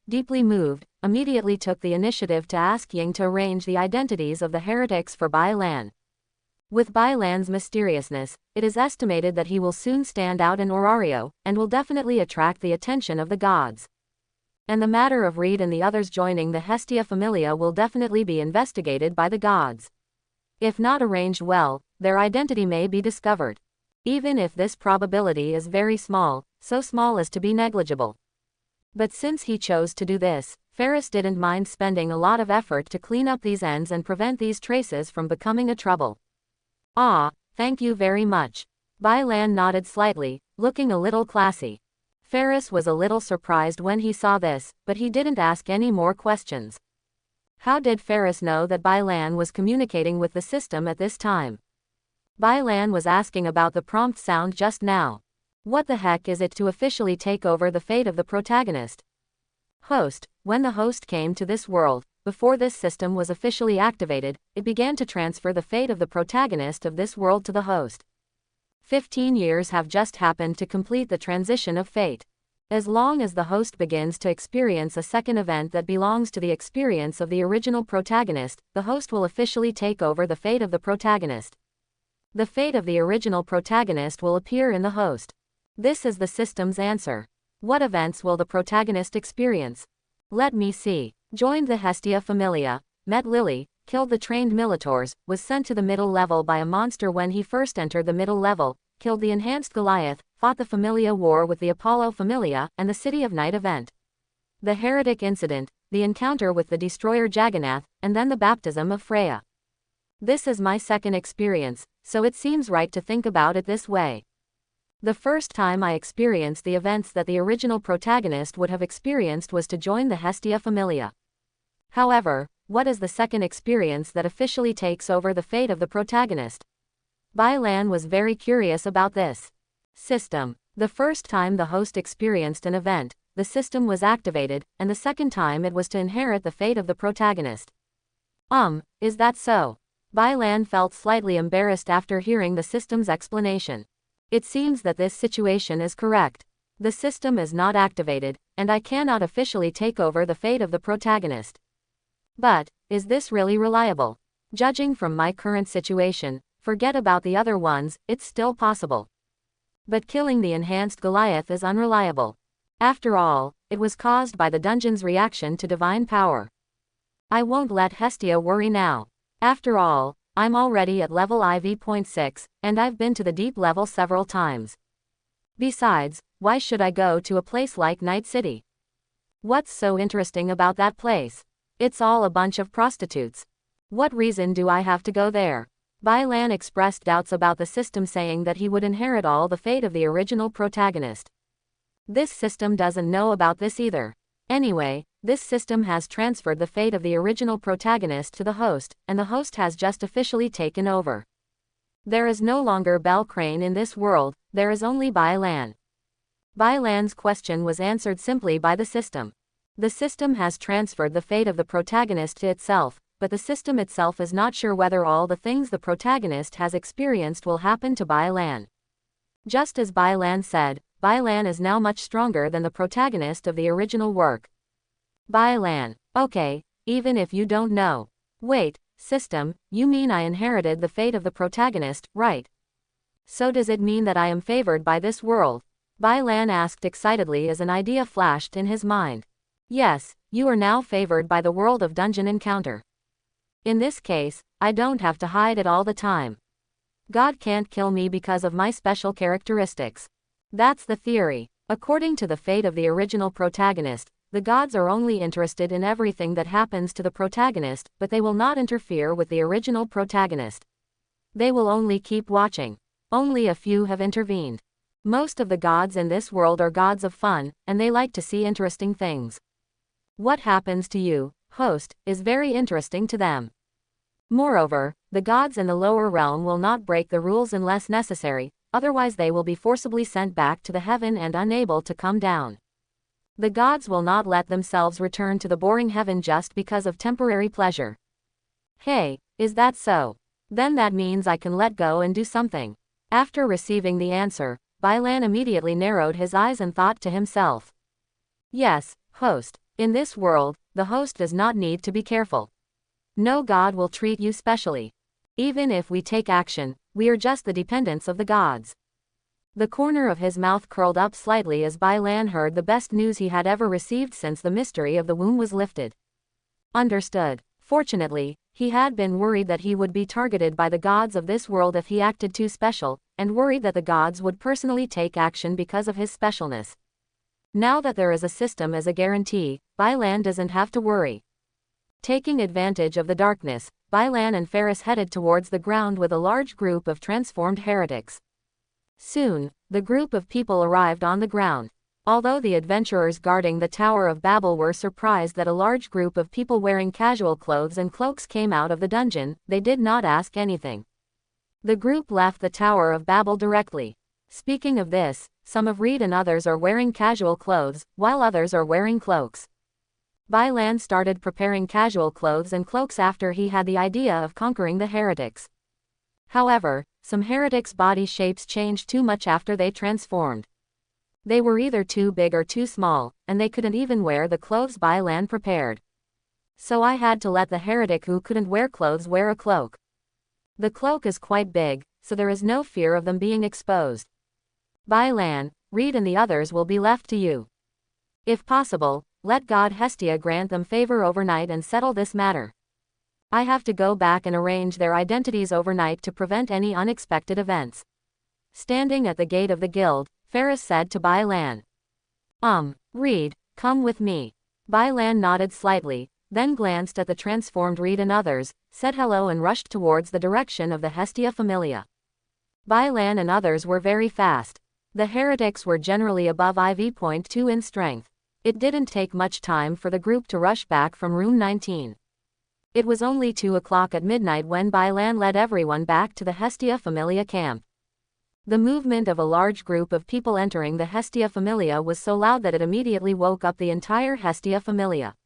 Deeply moved, immediately took the initiative to ask Ying to arrange the identities of the heretics for Bai Lan. With Bai Lan's mysteriousness, it is estimated that he will soon stand out in Orario, and will definitely attract the attention of the gods. And the matter of Reed and the others joining the Hestia familia will definitely be investigated by the gods. If not arranged well, their identity may be discovered. Even if this probability is very small, so small as to be negligible. But since he chose to do this, Ferris didn't mind spending a lot of effort to clean up these ends and prevent these traces from becoming a trouble. Ah, thank you very much. Bai Lan nodded slightly, looking a little classy. Ferris was a little surprised when he saw this, but he didn't ask any more questions. How did Ferris know that Bai Lan was communicating with the system at this time? Bai Lan was asking about the prompt sound just now. What the heck is it to officially take over the fate of the protagonist? Host. When the host came to this world, before this system was officially activated, it began to transfer the fate of the protagonist of this world to the host. 15 years have just happened to complete the transition of fate. As long as the host begins to experience a second event that belongs to the experience of the original protagonist, the host will officially take over the fate of the protagonist. The fate of the original protagonist will appear in the host. This is the system's answer. What events will the protagonist experience? Let me see. Joined the Hestia familia, met Lily, killed the trained Militors, was sent to the middle level by a monster when he first entered the middle level, killed the enhanced Goliath, fought the Familia war with the Apollo familia and the City of Night event. The Heretic incident, the encounter with the destroyer Jagannath, and then the baptism of Freya. This is my second experience, so it seems right to think about it this way. The first time I experienced the events that the original protagonist would have experienced was to join the Hestia familia. However, what is the second experience that officially takes over the fate of the protagonist? Bai Lan was very curious about this system. The first time the host experienced an event, the system was activated, and the second time it was to inherit the fate of the protagonist. Is that so? Bai Lan felt slightly embarrassed after hearing the system's explanation. It seems that this situation is correct. The system is not activated, and I cannot officially take over the fate of the protagonist. But, is this really reliable? Judging from my current situation, forget about the other ones, it's still possible. But killing the enhanced Goliath is unreliable. After all, it was caused by the dungeon's reaction to divine power. I won't let Hestia worry now. After all, I'm already at level IV.6, and I've been to the deep level several times. Besides, why should I go to a place like Night City? What's so interesting about that place? It's all a bunch of prostitutes. What reason do I have to go there? Bai Lan expressed doubts about the system, saying that he would inherit all the fate of the original protagonist. This system doesn't know about this either. Anyway, this system has transferred the fate of the original protagonist to the host, and the host has just officially taken over. There is no longer Belle Crane in this world, there is only Bai Lan. Bai Lan's question was answered simply by the system. The system has transferred the fate of the protagonist to itself, but the system itself is not sure whether all the things the protagonist has experienced will happen to Bai Lan. Just as Bai Lan said, Bai Lan is now much stronger than the protagonist of the original work. Bai Lan. Okay, even if you don't know. Wait, system, you mean I inherited the fate of the protagonist, right? So does it mean that I am favored by this world? Bai Lan asked excitedly as an idea flashed in his mind. Yes, you are now favored by the world of dungeon encounter. In this case, I don't have to hide it all the time. God can't kill me because of my special characteristics. That's the theory. According to the fate of the original protagonist, the gods are only interested in everything that happens to the protagonist, but they will not interfere with the original protagonist. They will only keep watching. Only a few have intervened. Most of the gods in this world are gods of fun, and they like to see interesting things. What happens to you, host, is very interesting to them. Moreover, the gods in the lower realm will not break the rules unless necessary, otherwise they will be forcibly sent back to the heaven and unable to come down. The gods will not let themselves return to the boring heaven just because of temporary pleasure. Hey, is that so? Then that means I can let go and do something. After receiving the answer, Bai Lan immediately narrowed his eyes and thought to himself. Yes, host. In this world, the host does not need to be careful. No god will treat you specially. Even if we take action, we are just the dependents of the gods. The corner of his mouth curled up slightly as Bai Lan heard the best news he had ever received since the mystery of the womb was lifted. Understood. Fortunately, he had been worried that he would be targeted by the gods of this world if he acted too special, and worried that the gods would personally take action because of his specialness. Now that there is a system as a guarantee, Bai Lan doesn't have to worry. Taking advantage of the darkness, Bai Lan and Ferris headed towards the ground with a large group of transformed heretics. Soon, the group of people arrived on the ground. Although the adventurers guarding the Tower of Babel were surprised that a large group of people wearing casual clothes and cloaks came out of the dungeon, they did not ask anything. The group left the Tower of Babel directly. Speaking of this, some of Reed and others are wearing casual clothes, while others are wearing cloaks. Bai Lan started preparing casual clothes and cloaks after he had the idea of conquering the heretics. However, some heretics' body shapes changed too much after they transformed. They were either too big or too small, and they couldn't even wear the clothes Bai Lan prepared. So I had to let the heretic who couldn't wear clothes wear a cloak. The cloak is quite big, so there is no fear of them being exposed. Bai Lan, Reed and the others will be left to you. If possible, let God Hestia grant them favor overnight and settle this matter. I have to go back and arrange their identities overnight to prevent any unexpected events. Standing at the gate of the guild, Ferris said to Bai Lan. Reed, come with me. Bai Lan nodded slightly, then glanced at the transformed Reed and others, said hello and rushed towards the direction of the Hestia familia. Bai Lan and others were very fast. The heretics were generally above IV.2 in strength. It didn't take much time for the group to rush back from room 19. It was only 2 o'clock at midnight when Bai Lan led everyone back to the Hestia familia camp. The movement of a large group of people entering the Hestia familia was so loud that it immediately woke up the entire Hestia familia.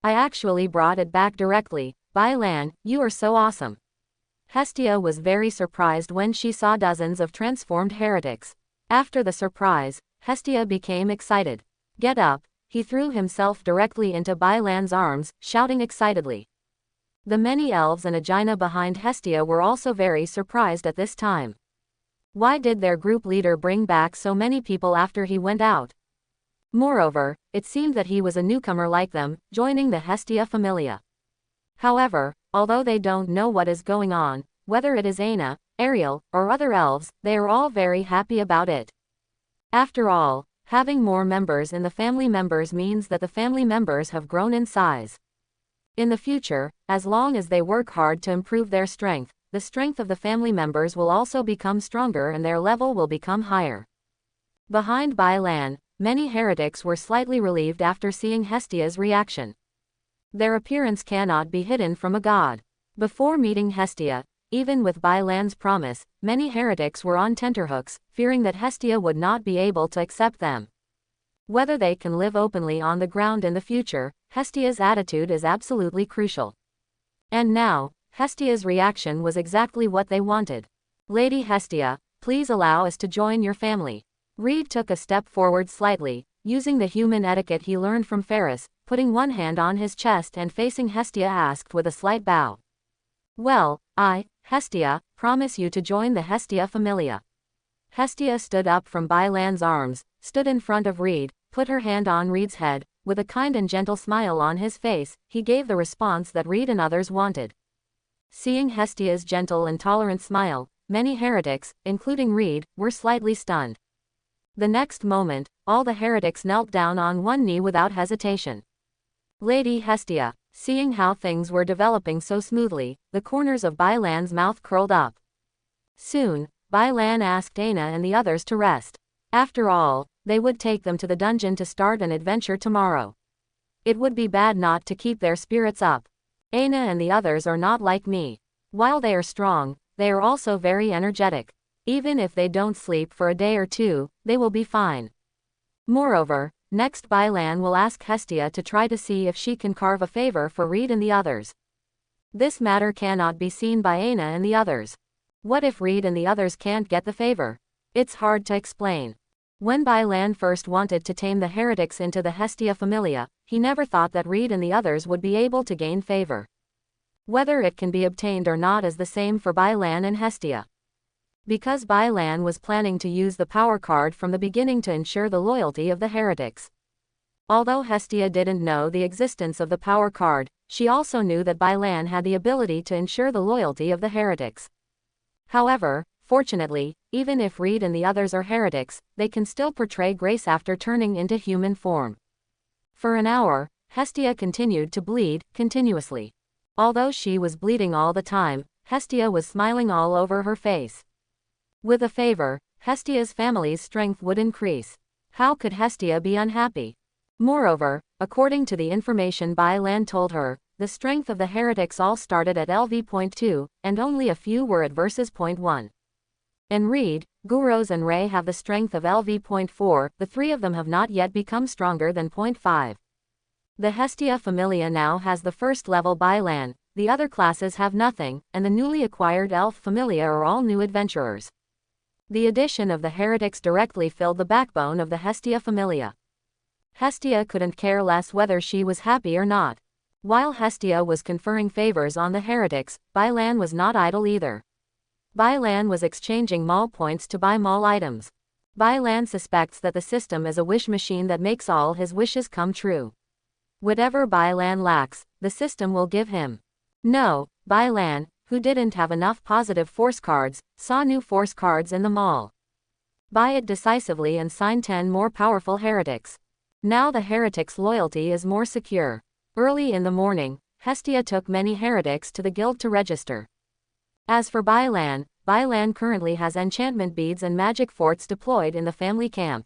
I actually brought it back directly. Bai Lan, you are so awesome. Hestia was very surprised when she saw dozens of transformed heretics. After the surprise, Hestia became excited. Get up, he threw himself directly into Bai Lan's arms, shouting excitedly. The many elves and Aegina behind Hestia were also very surprised at this time. Why did their group leader bring back so many people after he went out? Moreover, it seemed that he was a newcomer like them, joining the Hestia familia. However, although they don't know what is going on, whether it is Aina, Ariel, or other elves, they are all very happy about it. After all, having more members in the family members means that the family members have grown in size. In the future, as long as they work hard to improve their strength, the strength of the family members will also become stronger and their level will become higher. Behind Bai Lan, many heretics were slightly relieved after seeing Hestia's reaction. Their appearance cannot be hidden from a god. Before meeting Hestia, even with Bai Lan's promise, many heretics were on tenterhooks, fearing that Hestia would not be able to accept them. Whether they can live openly on the ground in the future, Hestia's attitude is absolutely crucial. And now, Hestia's reaction was exactly what they wanted. Lady Hestia, please allow us to join your family. Reed took a step forward slightly, using the human etiquette he learned from Ferris, putting one hand on his chest and facing Hestia asked with a slight bow. Well, I, Hestia, promise you to join the Hestia familia. Hestia stood up from Bai Lan's arms, stood in front of Reed, put her hand on Reed's head, with a kind and gentle smile on his face, he gave the response that Reed and others wanted. Seeing Hestia's gentle and tolerant smile, many heretics, including Reed, were slightly stunned. The next moment, all the heretics knelt down on one knee without hesitation. Lady Hestia, seeing how things were developing so smoothly, the corners of Bai Lan's mouth curled up. Soon, Bai Lan asked Aina and the others to rest. After all, they would take them to the dungeon to start an adventure tomorrow. It would be bad not to keep their spirits up. Aina and the others are not like me. While they are strong, they are also very energetic. Even if they don't sleep for a day or two, they will be fine. Moreover, next Bai Lan will ask Hestia to try to see if she can carve a favor for Reed and the others. This matter cannot be seen by Aina and the others. What if Reed and the others can't get the favor? It's hard to explain. When Bai Lan first wanted to tame the heretics into the Hestia familia, he never thought that Reed and the others would be able to gain favor. Whether it can be obtained or not is the same for Bai Lan and Hestia. Because Bai Lan was planning to use the power card from the beginning to ensure the loyalty of the heretics. Although Hestia didn't know the existence of the power card, she also knew that Bai Lan had the ability to ensure the loyalty of the heretics. However, fortunately, even if Reed and the others are heretics, they can still portray grace after turning into human form. For an hour, Hestia continued to bleed, continuously. Although she was bleeding all the time, Hestia was smiling all over her face. With a favor, Hestia's family's strength would increase. How could Hestia be unhappy? Moreover, according to the information Bai Lan told her, the strength of the heretics all started at LV.2, and only a few were at versus .1. And Reed, Guros and Ray have the strength of LV.4, the three of them have not yet become stronger than .5. The Hestia familia now has the first level Bailan, the other classes have nothing, and the newly acquired elf familia are all new adventurers. The addition of the Heretics directly filled the backbone of the Hestia familia. Hestia couldn't care less whether she was happy or not. While Hestia was conferring favors on the Heretics, Bailan was not idle either. Bailan was exchanging mall points to buy mall items. Bailan suspects that the system is a wish machine that makes all his wishes come true. Whatever Bailan lacks, the system will give him. No, Bailan, who didn't have enough positive force cards, saw new force cards in the mall. Buy it decisively and sign 10 more powerful Heretics. Now the Heretics' loyalty is more secure. Early in the morning, Hestia took many Heretics to the guild to register. As for Bailan, Bailan currently has enchantment beads and magic forts deployed in the family camp.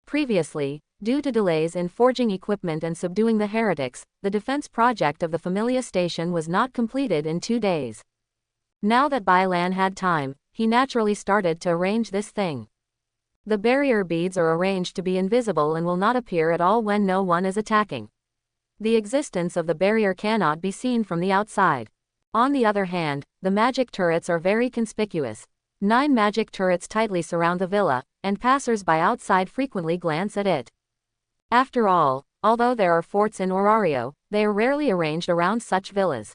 Previously, due to delays in forging equipment and subduing the Heretics, the defense project of the Familia Station was not completed in 2 days. Now that Bailan had time, he naturally started to arrange this thing. The barrier beads are arranged to be invisible and will not appear at all when no one is attacking. The existence of the barrier cannot be seen from the outside. On the other hand, the magic turrets are very conspicuous. 9 magic turrets tightly surround the villa, and passers-by outside frequently glance at it. After all, although there are forts in Orario, they are rarely arranged around such villas.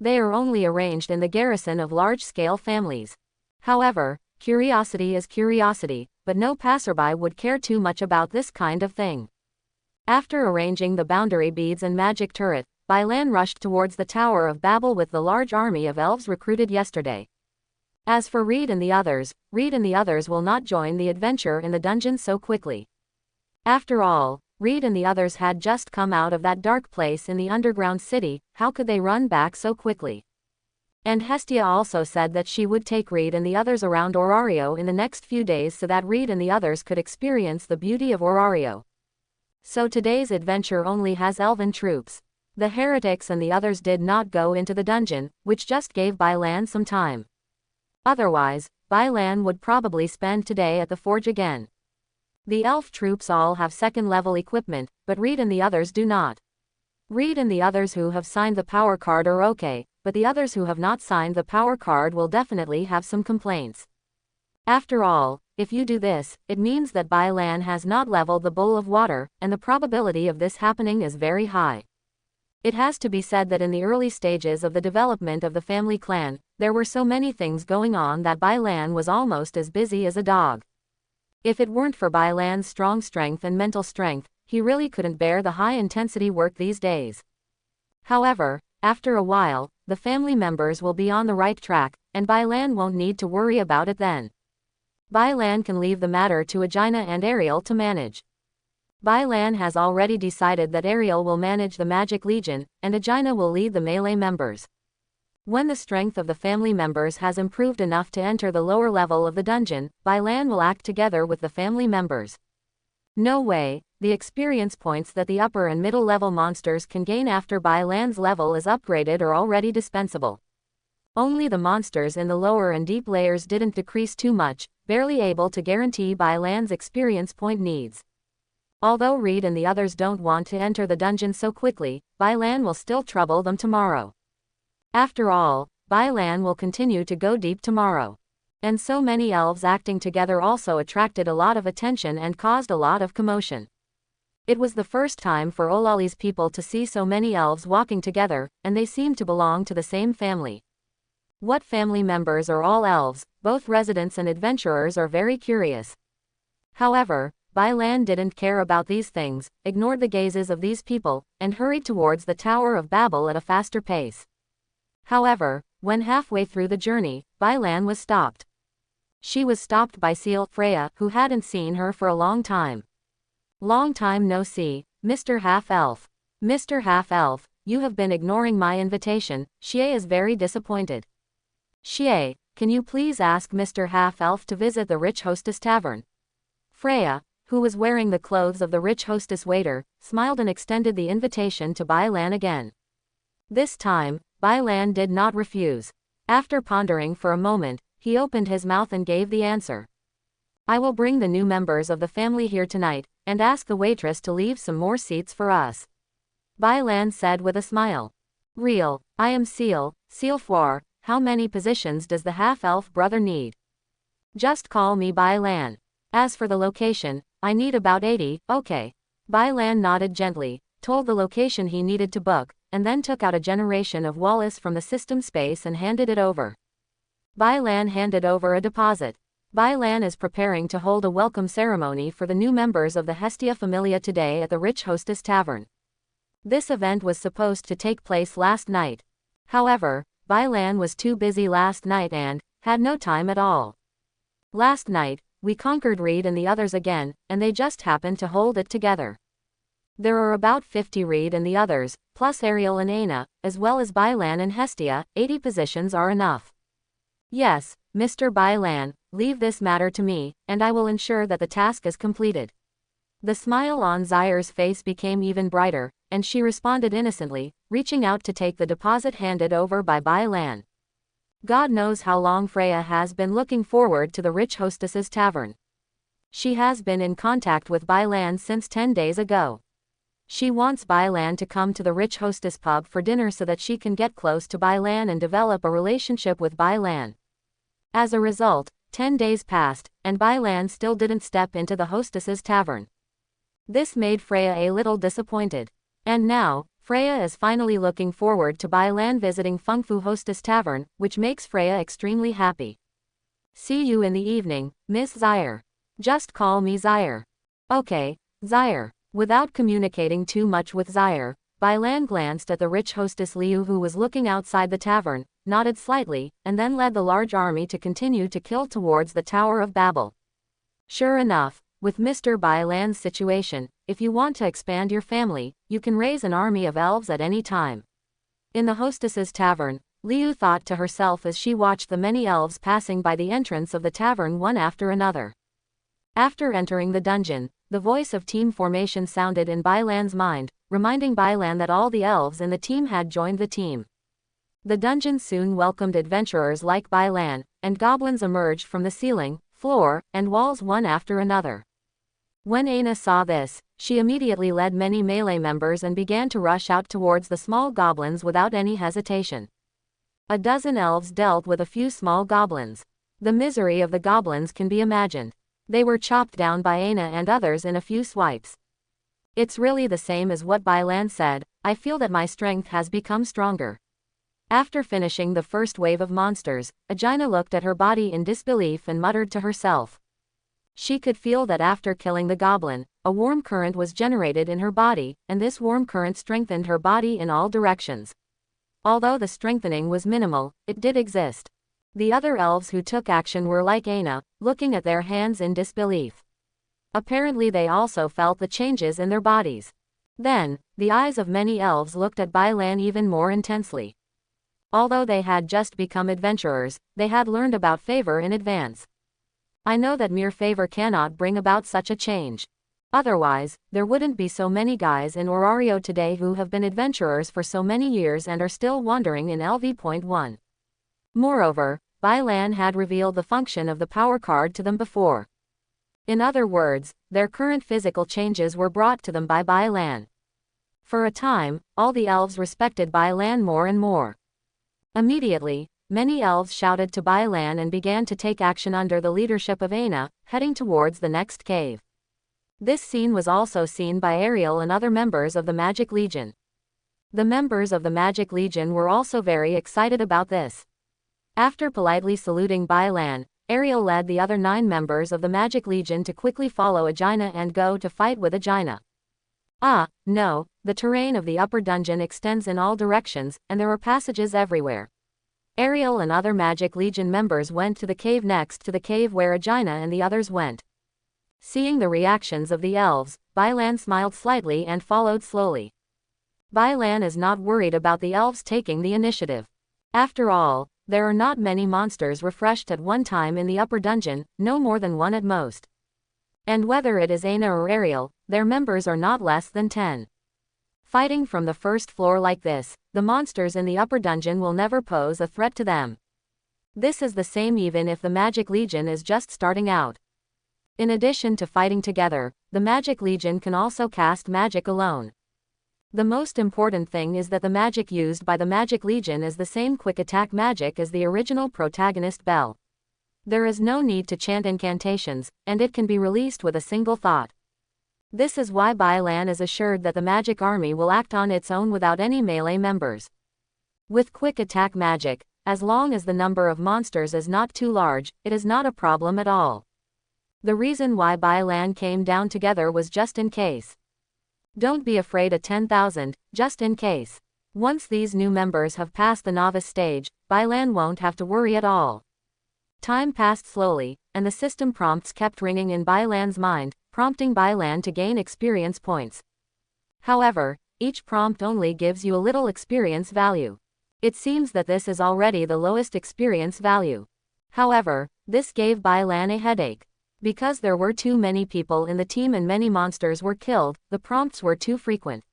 They are only arranged in the garrison of large-scale families. However, curiosity is curiosity, but no passerby would care too much about this kind of thing. After arranging the boundary beads and magic turret, Bailan rushed towards the Tower of Babel with the large army of elves recruited yesterday. As for Reed and the others will not join the adventure in the dungeon so quickly. After all, Reed and the others had just come out of that dark place in the underground city, how could they run back so quickly? And Hestia also said that she would take Reed and the others around Orario in the next few days so that Reed and the others could experience the beauty of Orario. So today's adventure only has elven troops. The Heretics and the others did not go into the dungeon, which just gave Bailan some time. Otherwise, Bailan would probably spend today at the forge again. The elf troops all have second-level equipment, but Reed and the others do not. Reed and the others who have signed the power card are okay, but the others who have not signed the power card will definitely have some complaints. After all, if you do this, it means that Bailan has not leveled the bowl of water, and the probability of this happening is very high. It has to be said that in the early stages of the development of the family clan, there were so many things going on that Bailan was almost as busy as a dog. If it weren't for Bailan's strong strength and mental strength, he really couldn't bear the high-intensity work these days. However, after a while, the family members will be on the right track, and Bailan won't need to worry about it then. Bailan can leave the matter to Aegina and Ariel to manage. Bailan has already decided that Ariel will manage the Magic Legion, and Aegina will lead the melee members. When the strength of the family members has improved enough to enter the lower level of the dungeon, Bailan will act together with the family members. No way, the experience points that the upper and middle level monsters can gain after Bailan's level is upgraded are already dispensable. Only the monsters in the lower and deep layers didn't decrease too much, barely able to guarantee Bailan's experience point needs. Although Reed and the others don't want to enter the dungeon so quickly, Bailan will still trouble them tomorrow. After all, Bailan will continue to go deep tomorrow. And so many elves acting together also attracted a lot of attention and caused a lot of commotion. It was the first time for Olali's people to see so many elves walking together, and they seemed to belong to the same family. What family members are all elves? Both residents and adventurers are very curious. However, Bailan didn't care about these things, ignored the gazes of these people, and hurried towards the Tower of Babel at a faster pace. However, when halfway through the journey, Bailan was stopped. She was stopped by Seal Freya, who hadn't seen her for a long time. Long time no see, Mr. Half-Elf. Mr. Half-Elf, you have been ignoring my invitation. Xie is very disappointed. Xie, can you please ask Mr. Half-Elf to visit the Rich Hostess Tavern? Freya, who was wearing the clothes of the rich hostess waiter, smiled and extended the invitation to Bailan again. This time, Bailan did not refuse. After pondering for a moment, he opened his mouth and gave the answer. I will bring the new members of the family here tonight, and ask the waitress to leave some more seats for us. Bai Lan said with a smile. Real, I am Seal Four. How many positions does the half-elf brother need? Just call me Bai Lan. As for the location, I need about 80, okay. Bai Lan nodded gently, told the location he needed to book, and then took out a generation of Wallace from the system space and handed it over. Bai Lan handed over a deposit. Bai Lan is preparing to hold a welcome ceremony for the new members of the Hestia familia today at the Rich Hostess Tavern. This event was supposed to take place last night. However, Bai Lan was too busy last night and had no time at all. Last night, we conquered Reed and the others again, and they just happened to hold it together. There are about 50 Reed and the others, plus Ariel and Aina, as well as Bai Lan and Hestia. 80 positions are enough. Yes, Mr. Bai Lan, leave this matter to me, and I will ensure that the task is completed. The smile on Zaire's face became even brighter, and she responded innocently, reaching out to take the deposit handed over by Bai Lan. God knows how long Freya has been looking forward to the Rich Hostess's Tavern. She has been in contact with Bai Lan since 10 days ago. She wants Bai Lan to come to the Rich Hostess pub for dinner so that she can get close to Bai Lan and develop a relationship with Bai Lan. As a result, 10 days passed, and Bai Lan still didn't step into the hostess's tavern. This made Freya a little disappointed. And now, Freya is finally looking forward to Bai Lan visiting Feng Fu Hostess Tavern, which makes Freya extremely happy. See you in the evening, Miss Zaire. Just call me Zaire. Okay, Zaire. Without communicating too much with Zaire, Bai Lan glanced at the rich hostess Liu who was looking outside the tavern, nodded slightly, and then led the large army to continue to kill towards the Tower of Babel. Sure enough, with Mr. Bai Lan's situation, if you want to expand your family, you can raise an army of elves at any time. In the hostess's tavern, Liu thought to herself as she watched the many elves passing by the entrance of the tavern one after another. After entering the dungeon, the voice of team formation sounded in Bai Lan's mind, reminding Bai Lan that all the elves in the team had joined the team. The dungeon soon welcomed adventurers like Bai Lan, and goblins emerged from the ceiling, floor, and walls one after another. When Aina saw this, she immediately led many melee members and began to rush out towards the small goblins without any hesitation. A dozen elves dealt with a few small goblins. The misery of the goblins can be imagined. They were chopped down by Aina and others in a few swipes. It's really the same as what Bai Lan said, I feel that my strength has become stronger. After finishing the first wave of monsters, Aegina looked at her body in disbelief and muttered to herself. She could feel that after killing the goblin, a warm current was generated in her body, and this warm current strengthened her body in all directions. Although the strengthening was minimal, it did exist. The other elves who took action were like Aina, looking at their hands in disbelief. Apparently they also felt the changes in their bodies. Then, the eyes of many elves looked at Bai Lan even more intensely. Although they had just become adventurers, they had learned about favor in advance. I know that mere favor cannot bring about such a change. Otherwise, there wouldn't be so many guys in Orario today who have been adventurers for so many years and are still wandering in LV.1. Moreover, Bai Lan had revealed the function of the power card to them before. In other words, their current physical changes were brought to them by Bai Lan. For a time, all the elves respected Bai Lan more and more. Immediately, many elves shouted to Bai Lan and began to take action under the leadership of Aina, heading towards the next cave. This scene was also seen by Ariel and other members of the Magic Legion. The members of the Magic Legion were also very excited about this. After politely saluting Bai Lan, Ariel led the other 9 members of the Magic Legion to quickly follow Aegina and go to fight with Aegina. No, the terrain of the upper dungeon extends in all directions, and there are passages everywhere. Ariel and other Magic Legion members went to the cave next to the cave where Aegina and the others went. Seeing the reactions of the elves, Bai Lan smiled slightly and followed slowly. Bai Lan is not worried about the elves taking the initiative. After all, there are not many monsters refreshed at one time in the upper dungeon, no more than 1 at most. And whether it is Aina or Ariel, their members are not less than 10. Fighting from the first floor like this, the monsters in the upper dungeon will never pose a threat to them. This is the same even if the Magic Legion is just starting out. In addition to fighting together, the Magic Legion can also cast magic alone. The most important thing is that the magic used by the Magic Legion is the same quick attack magic as the original protagonist Bell. There is no need to chant incantations, and it can be released with a single thought. This is why Bai Lan is assured that the magic army will act on its own without any melee members. With quick attack magic, as long as the number of monsters is not too large, it is not a problem at all. The reason why Bai Lan came down together was just in case. Don't be afraid of 10,000, just in case. Once these new members have passed the novice stage, Bai Lan won't have to worry at all. Time passed slowly, and the system prompts kept ringing in Bai Lan's mind, prompting Bai Lan to gain experience points. However, each prompt only gives you a little experience value. It seems that this is already the lowest experience value. However, this gave Bai Lan a headache. Because there were too many people in the team and many monsters were killed, the prompts were too frequent.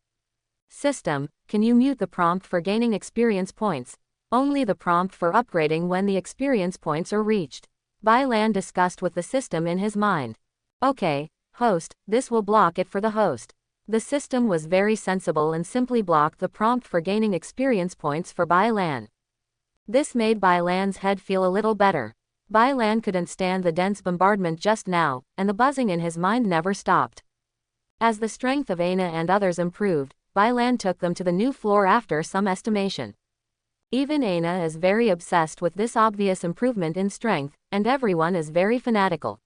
System, can you mute the prompt for gaining experience points? Only the prompt for upgrading when the experience points are reached. Bai Lan discussed with the system in his mind. Okay, host, this will block it for the host. The system was very sensible and simply blocked the prompt for gaining experience points for Bai Lan. This made Bai Lan's head feel a little better. Bai Lan couldn't stand the dense bombardment just now, and the buzzing in his mind never stopped. As the strength of Aina and others improved, Bai Lan took them to the new floor after some estimation. Even Aina is very obsessed with this obvious improvement in strength, and everyone is very fanatical.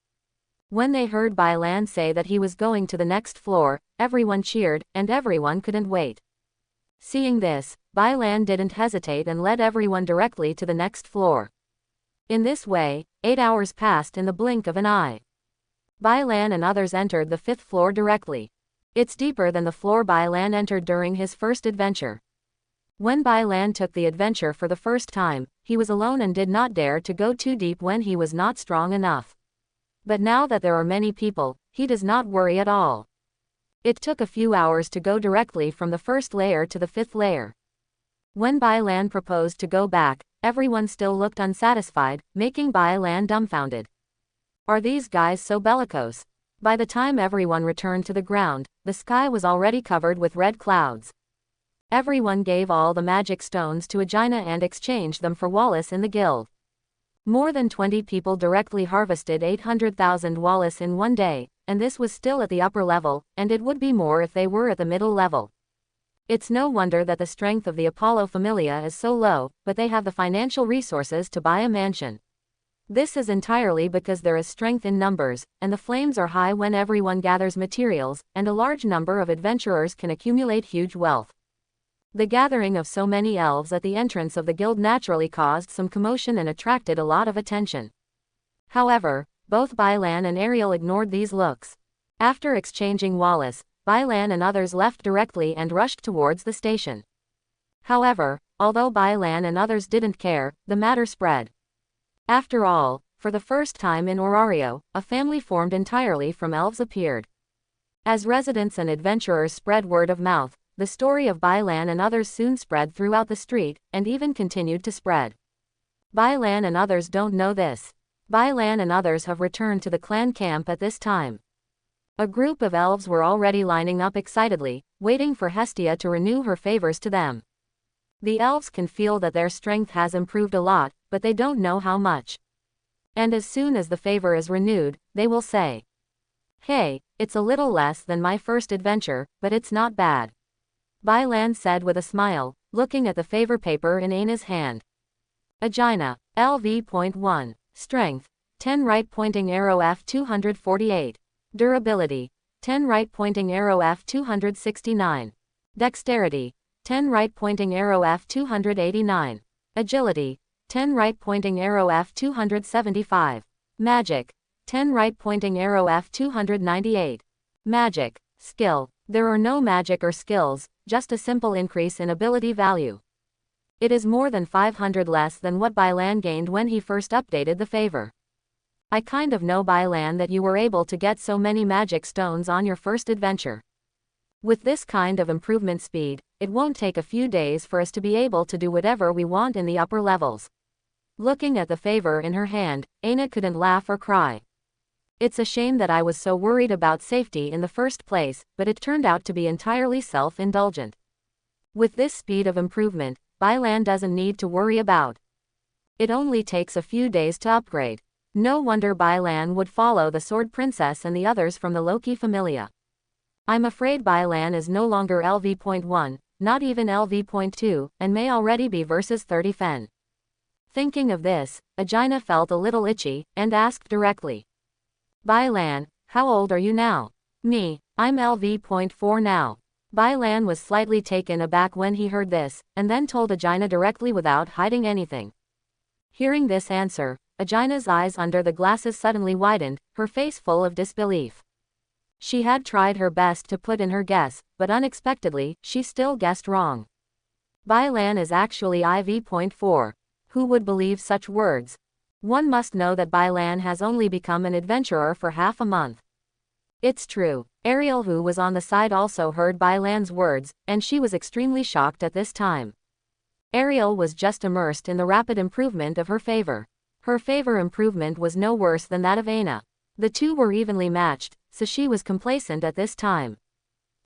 When they heard Bai Lan say that he was going to the next floor, everyone cheered, and everyone couldn't wait. Seeing this, Bai Lan didn't hesitate and led everyone directly to the next floor. In this way, 8 hours passed in the blink of an eye. Bai Lan and others entered the 5th floor directly. It's deeper than the floor Bai Lan entered during his first adventure. When Bai Lan took the adventure for the first time, he was alone and did not dare to go too deep when he was not strong enough. But now that there are many people, he does not worry at all. It took a few hours to go directly from the 1st layer to the 5th layer. When Bai Lan proposed to go back, everyone still looked unsatisfied, making Bai Lan dumbfounded. Are these guys so bellicose? By the time everyone returned to the ground, the sky was already covered with red clouds. Everyone gave all the magic stones to Aegina and exchanged them for Wallace in the guild. More than 20 people directly harvested 800,000 Wallace in one day, and this was still at the upper level, and it would be more if they were at the middle level. It's no wonder that the strength of the Apollo familia is so low, but they have the financial resources to buy a mansion. This is entirely because there is strength in numbers, and the flames are high when everyone gathers materials, and a large number of adventurers can accumulate huge wealth. The gathering of so many elves at the entrance of the guild naturally caused some commotion and attracted a lot of attention. However, both Bai Lan and Ariel ignored these looks. After exchanging Wallace, Bai Lan and others left directly and rushed towards the station. However, although Bai Lan and others didn't care, the matter spread. After all, for the first time in Orario, a family formed entirely from elves appeared. As residents and adventurers spread word of mouth, the story of Bai Lan and others soon spread throughout the street, and even continued to spread. Bai Lan and others don't know this. Bai Lan and others have returned to the clan camp at this time. A group of elves were already lining up excitedly, waiting for Hestia to renew her favors to them. The elves can feel that their strength has improved a lot, but they don't know how much. And as soon as the favor is renewed, they will say, "Hey, it's a little less than my first adventure, but it's not bad," Bai Lan said with a smile, looking at the favor paper in Aina's hand. Aegina, LV.1. Strength, 10 right pointing arrow F248. Durability, 10 right pointing arrow F269. Dexterity, 10 right pointing arrow F289. Agility, 10 right pointing arrow F275. Magic, 10 right pointing arrow F298. Magic, skill. There are no magic or skills, just a simple increase in ability value. It is more than 500 less than what Bai Lan gained when he first updated the favor. I kind of know Bai Lan that you were able to get so many magic stones on your first adventure. With this kind of improvement speed, it won't take a few days for us to be able to do whatever we want in the upper levels. Looking at the favor in her hand, Aina couldn't laugh or cry. It's a shame that I was so worried about safety in the first place, but it turned out to be entirely self-indulgent. With this speed of improvement, Bailan doesn't need to worry about. It only takes a few days to upgrade. No wonder Bailan would follow the Sword Princess and the others from the Loki familia. I'm afraid Bailan is no longer LV.1, not even LV.2, and may already be versus 30 Fen. Thinking of this, Agina felt a little itchy, and asked directly. Bailan, how old are you now? Me, I'm LV.4 now. Bailan was slightly taken aback when he heard this, and then told Agina directly without hiding anything. Hearing this answer, Agina's eyes under the glasses suddenly widened, her face full of disbelief. She had tried her best to put in her guess, but unexpectedly, she still guessed wrong. Bailan is actually IV.4. Who would believe such words? One must know that Bailan has only become an adventurer for half a month. It's true. Ariel, who was on the side, also heard Bailan's words, and she was extremely shocked at this time. Ariel was just immersed in the rapid improvement of her favor. Her favor improvement was no worse than that of Aina. The two were evenly matched, so she was complacent at this time.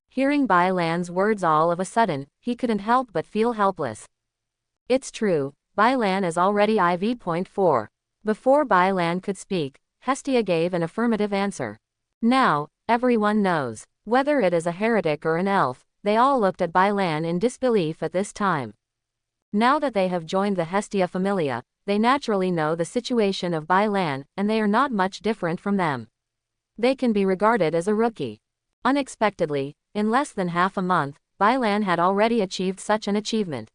Hearing Bailan's words all of a sudden, he couldn't help but feel helpless. It's true, Bailan is already IV.4. Before Bailan could speak, Hestia gave an affirmative answer. Now, everyone knows. Whether it is a heretic or an elf, they all looked at Bailan in disbelief at this time. Now that they have joined the Hestia familia, they naturally know the situation of Bailan, and they are not much different from them. They can be regarded as a rookie. Unexpectedly, in less than half a month, Bailan had already achieved such an achievement.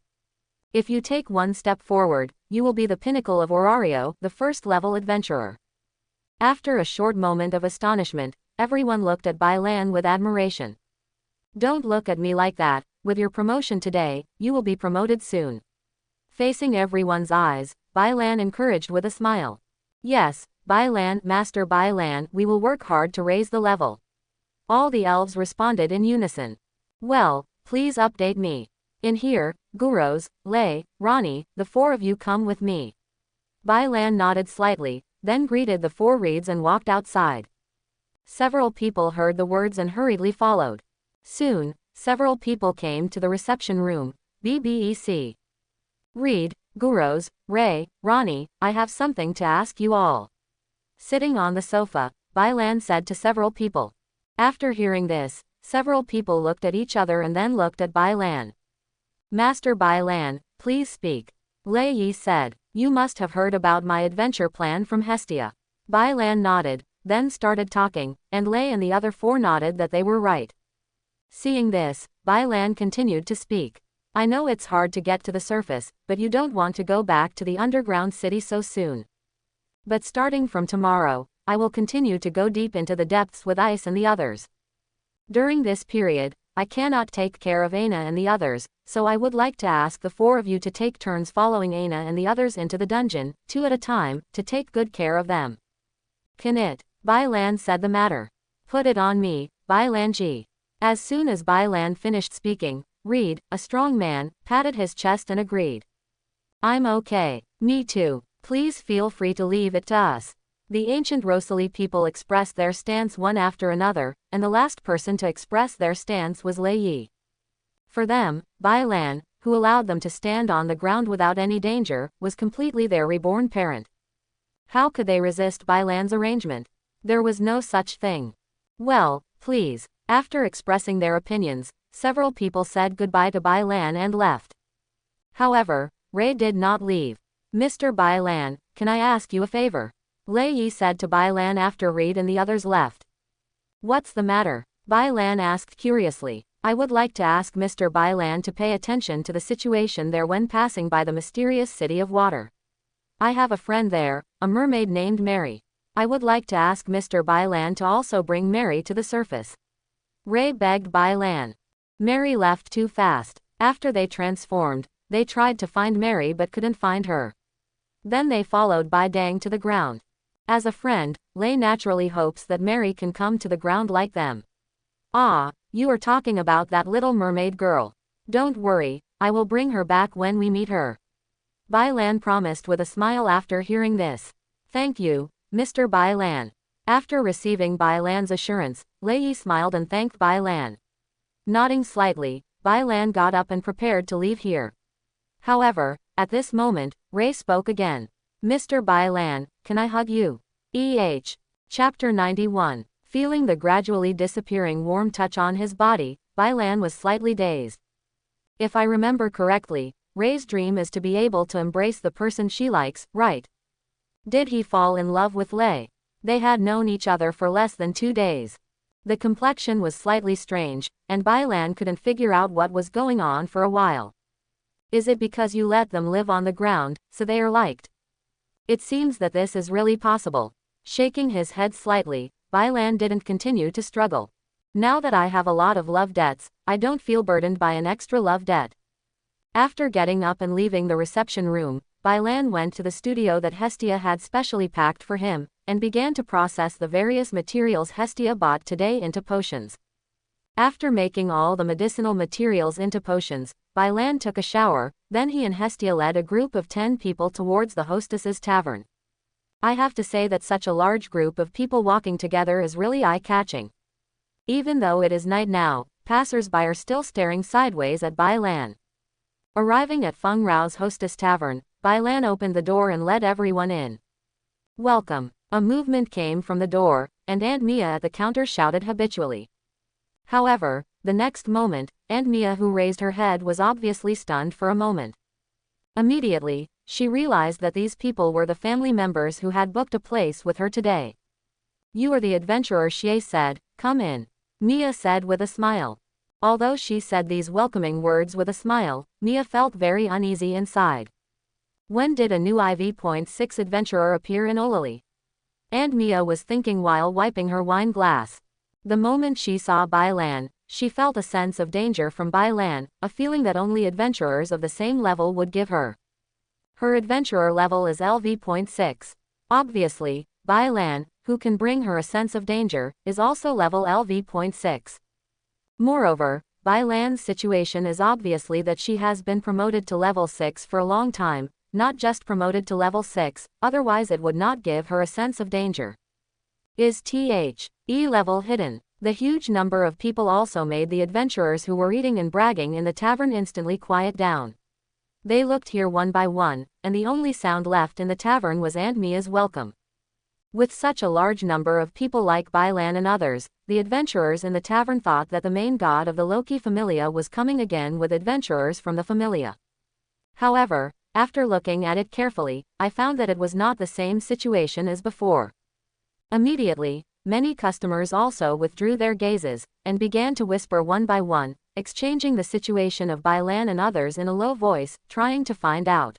If you take one step forward, you will be the pinnacle of Orario, the first-level adventurer. After a short moment of astonishment, everyone looked at Bailan with admiration. Don't look at me like that, with your promotion today, you will be promoted soon. Facing everyone's eyes, Bailan encouraged with a smile. Yes, Bailan, Master Bailan, we will work hard to raise the level. All the elves responded in unison. Well, please update me. In here, Guros, Lei, Rani, the four of you come with me. Bailan nodded slightly, then greeted the four reeds and walked outside. Several people heard the words and hurriedly followed. Soon, several people came to the reception room. BBEC. Reed, Guros, Ray, Rani, I have something to ask you all. Sitting on the sofa, Bailan said to several people. After hearing this, several people looked at each other and then looked at Bailan. Master Bailan, please speak. Lei Yi said, you must have heard about my adventure plan from Hestia. Bailan nodded, then started talking, and Lei and the other four nodded that they were right. Seeing this, Bailan continued to speak. I know it's hard to get to the surface, but you don't want to go back to the underground city so soon. But starting from tomorrow, I will continue to go deep into the depths with Ice and the others. During this period, I cannot take care of Aina and the others, so I would like to ask the four of you to take turns following Aina and the others into the dungeon, 2 at a time, to take good care of them. Can it? Bailan said the matter. Put it on me, Bailan Ji. As soon as Bailan finished speaking, Reed, a strong man, patted his chest and agreed. I'm okay. Me too. Please feel free to leave it to us. The ancient Rosalie people expressed their stance one after another, and the last person to express their stance was Lei Yi. For them, Bailan, who allowed them to stand on the ground without any danger, was completely their reborn parent. How could they resist Bailan's arrangement? There was no such thing. Well, please. After expressing their opinions, several people said goodbye to Bailan and left. However, Ray did not leave. Mr. Bailan, can I ask you a favor? Lei Yi said to Bailan after Reed and the others left. What's the matter? Bailan asked curiously. I would like to ask Mr. Bailan to pay attention to the situation there when passing by the mysterious city of water. I have a friend there, a mermaid named Mary. I would like to ask Mr. Bailan to also bring Mary to the surface. Ray begged Bailan. Mary left too fast. After they transformed, they tried to find Mary but couldn't find her. Then they followed Bai Dang to the ground. As a friend, Lei naturally hopes that Mary can come to the ground like them. Ah, you are talking about that little mermaid girl. Don't worry, I will bring her back when we meet her. Bai Lan promised with a smile after hearing this. Thank you, Mr. Bai Lan. After receiving Bai Lan's assurance, Lei Yi smiled and thanked Bai Lan. Nodding slightly, Bai Lan got up and prepared to leave here. However, at this moment, Ray spoke again. Mr. Bai Lan, can I hug you? Chapter 91. Feeling the gradually disappearing warm touch on his body, Bai Lan was slightly dazed. If I remember correctly, Ray's dream is to be able to embrace the person she likes, right? Did he fall in love with Lei? They had known each other for less than 2 days. The complexion was slightly strange, and Bai Lan couldn't figure out what was going on for a while. Is it because you let them live on the ground, so they are liked? It seems that this is really possible. Shaking his head slightly, Bai Lan didn't continue to struggle. Now that I have a lot of love debts, I don't feel burdened by an extra love debt. After getting up and leaving the reception room, Bai Lan went to the studio that Hestia had specially packed for him, and began to process the various materials Hestia bought today into potions. After making all the medicinal materials into potions, Bai Lan took a shower, then he and Hestia led a group of 10 people towards the hostess's tavern. I have to say that such a large group of people walking together is really eye-catching. Even though it is night now, passers-by are still staring sideways at Bai Lan. Arriving at Feng Rao's hostess tavern, Bai Lan opened the door and let everyone in. Welcome. A movement came from the door, and Aunt Mia at the counter shouted habitually. However, the next moment, Aunt Mia, who raised her head, was obviously stunned for a moment. Immediately, she realized that these people were the family members who had booked a place with her today. You are the adventurer, Xie said. Come in. Mia said with a smile. Although she said these welcoming words with a smile, Mia felt very uneasy inside. When did a new IV.6 adventurer appear in Olali? Aunt Mia was thinking while wiping her wine glass. The moment she saw Bai Lan, she felt a sense of danger from Bai Lan, a feeling that only adventurers of the same level would give her. Her adventurer level is LV.6. Obviously, Bai Lan, who can bring her a sense of danger, is also level LV.6. Moreover, Bai Lan's situation is obviously that she has been promoted to level 6 for a long time, not just promoted to level 6, otherwise it would not give her a sense of danger. Is THE level hidden? The huge number of people also made the adventurers who were eating and bragging in the tavern instantly quiet down. They looked here one by one, and the only sound left in the tavern was Aunt Mia's welcome. With such a large number of people like Bai Lan and others, the adventurers in the tavern thought that the main god of the Loki familia was coming again with adventurers from the familia. However, after looking at it carefully, I found that it was not the same situation as before. Immediately, many customers also withdrew their gazes, and began to whisper one by one, exchanging the situation of Bai Lan and others in a low voice, trying to find out.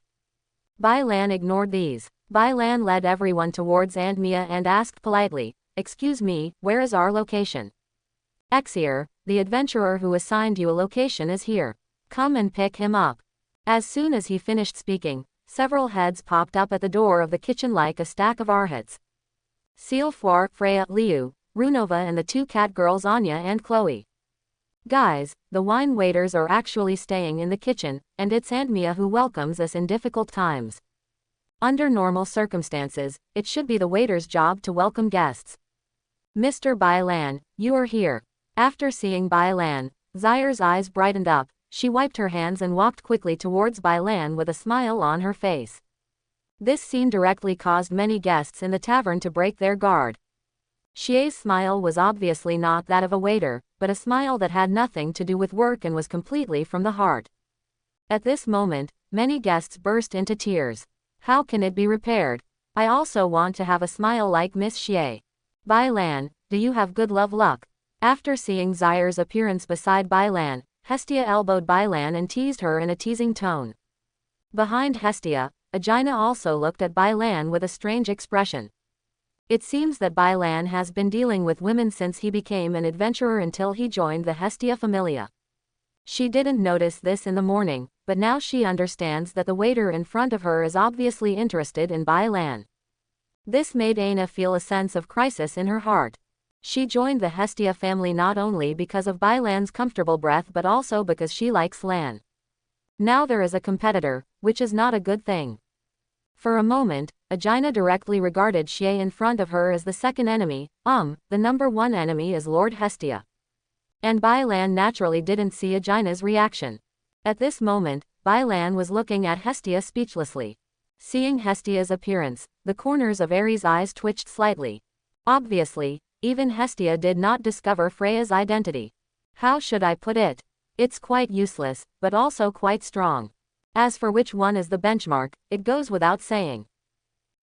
Bai Lan ignored these. Bai Lan led everyone towards Aunt Mia and asked politely, "Excuse me, where is our location?" "Exir, the adventurer who assigned you a location is here. Come and pick him up." As soon as he finished speaking, several heads popped up at the door of the kitchen like a stack of arhats. Seal Four, Freya, Liu, Runova and the 2 cat girls Anya and Chloe. Guys, the wine waiters are actually staying in the kitchen, and it's Aunt Mia who welcomes us in difficult times. Under normal circumstances, it should be the waiter's job to welcome guests. Mr. Bai Lan, you are here. After seeing Bai Lan, Zaire's eyes brightened up. She wiped her hands and walked quickly towards Bai Lan with a smile on her face. This scene directly caused many guests in the tavern to break their guard. Xie's smile was obviously not that of a waiter, but a smile that had nothing to do with work and was completely from the heart. At this moment, many guests burst into tears. How can it be repaired? I also want to have a smile like Miss Xie. Bai Lan, do you have good love luck? After seeing Zaire's appearance beside Bai Lan, Hestia elbowed Bai Lan and teased her in a teasing tone. Behind Hestia, Agina also looked at Bai Lan with a strange expression. It seems that Bai Lan has been dealing with women since he became an adventurer until he joined the Hestia familia. She didn't notice this in the morning, but now she understands that the waiter in front of her is obviously interested in Bai Lan. This made Aina feel a sense of crisis in her heart. She joined the Hestia family not only because of Bai Lan's comfortable breath but also because she likes Lan. Now there is a competitor, which is not a good thing. For a moment, Aegina directly regarded Xie in front of her as the second enemy. The number one enemy is Lord Hestia. And Bai Lan naturally didn't see Aegina's reaction. At this moment, Bai Lan was looking at Hestia speechlessly. Seeing Hestia's appearance, the corners of Ares' eyes twitched slightly. Obviously, even Hestia did not discover Freya's identity. How should I put it? It's quite useless, but also quite strong. As for which one is the benchmark, it goes without saying.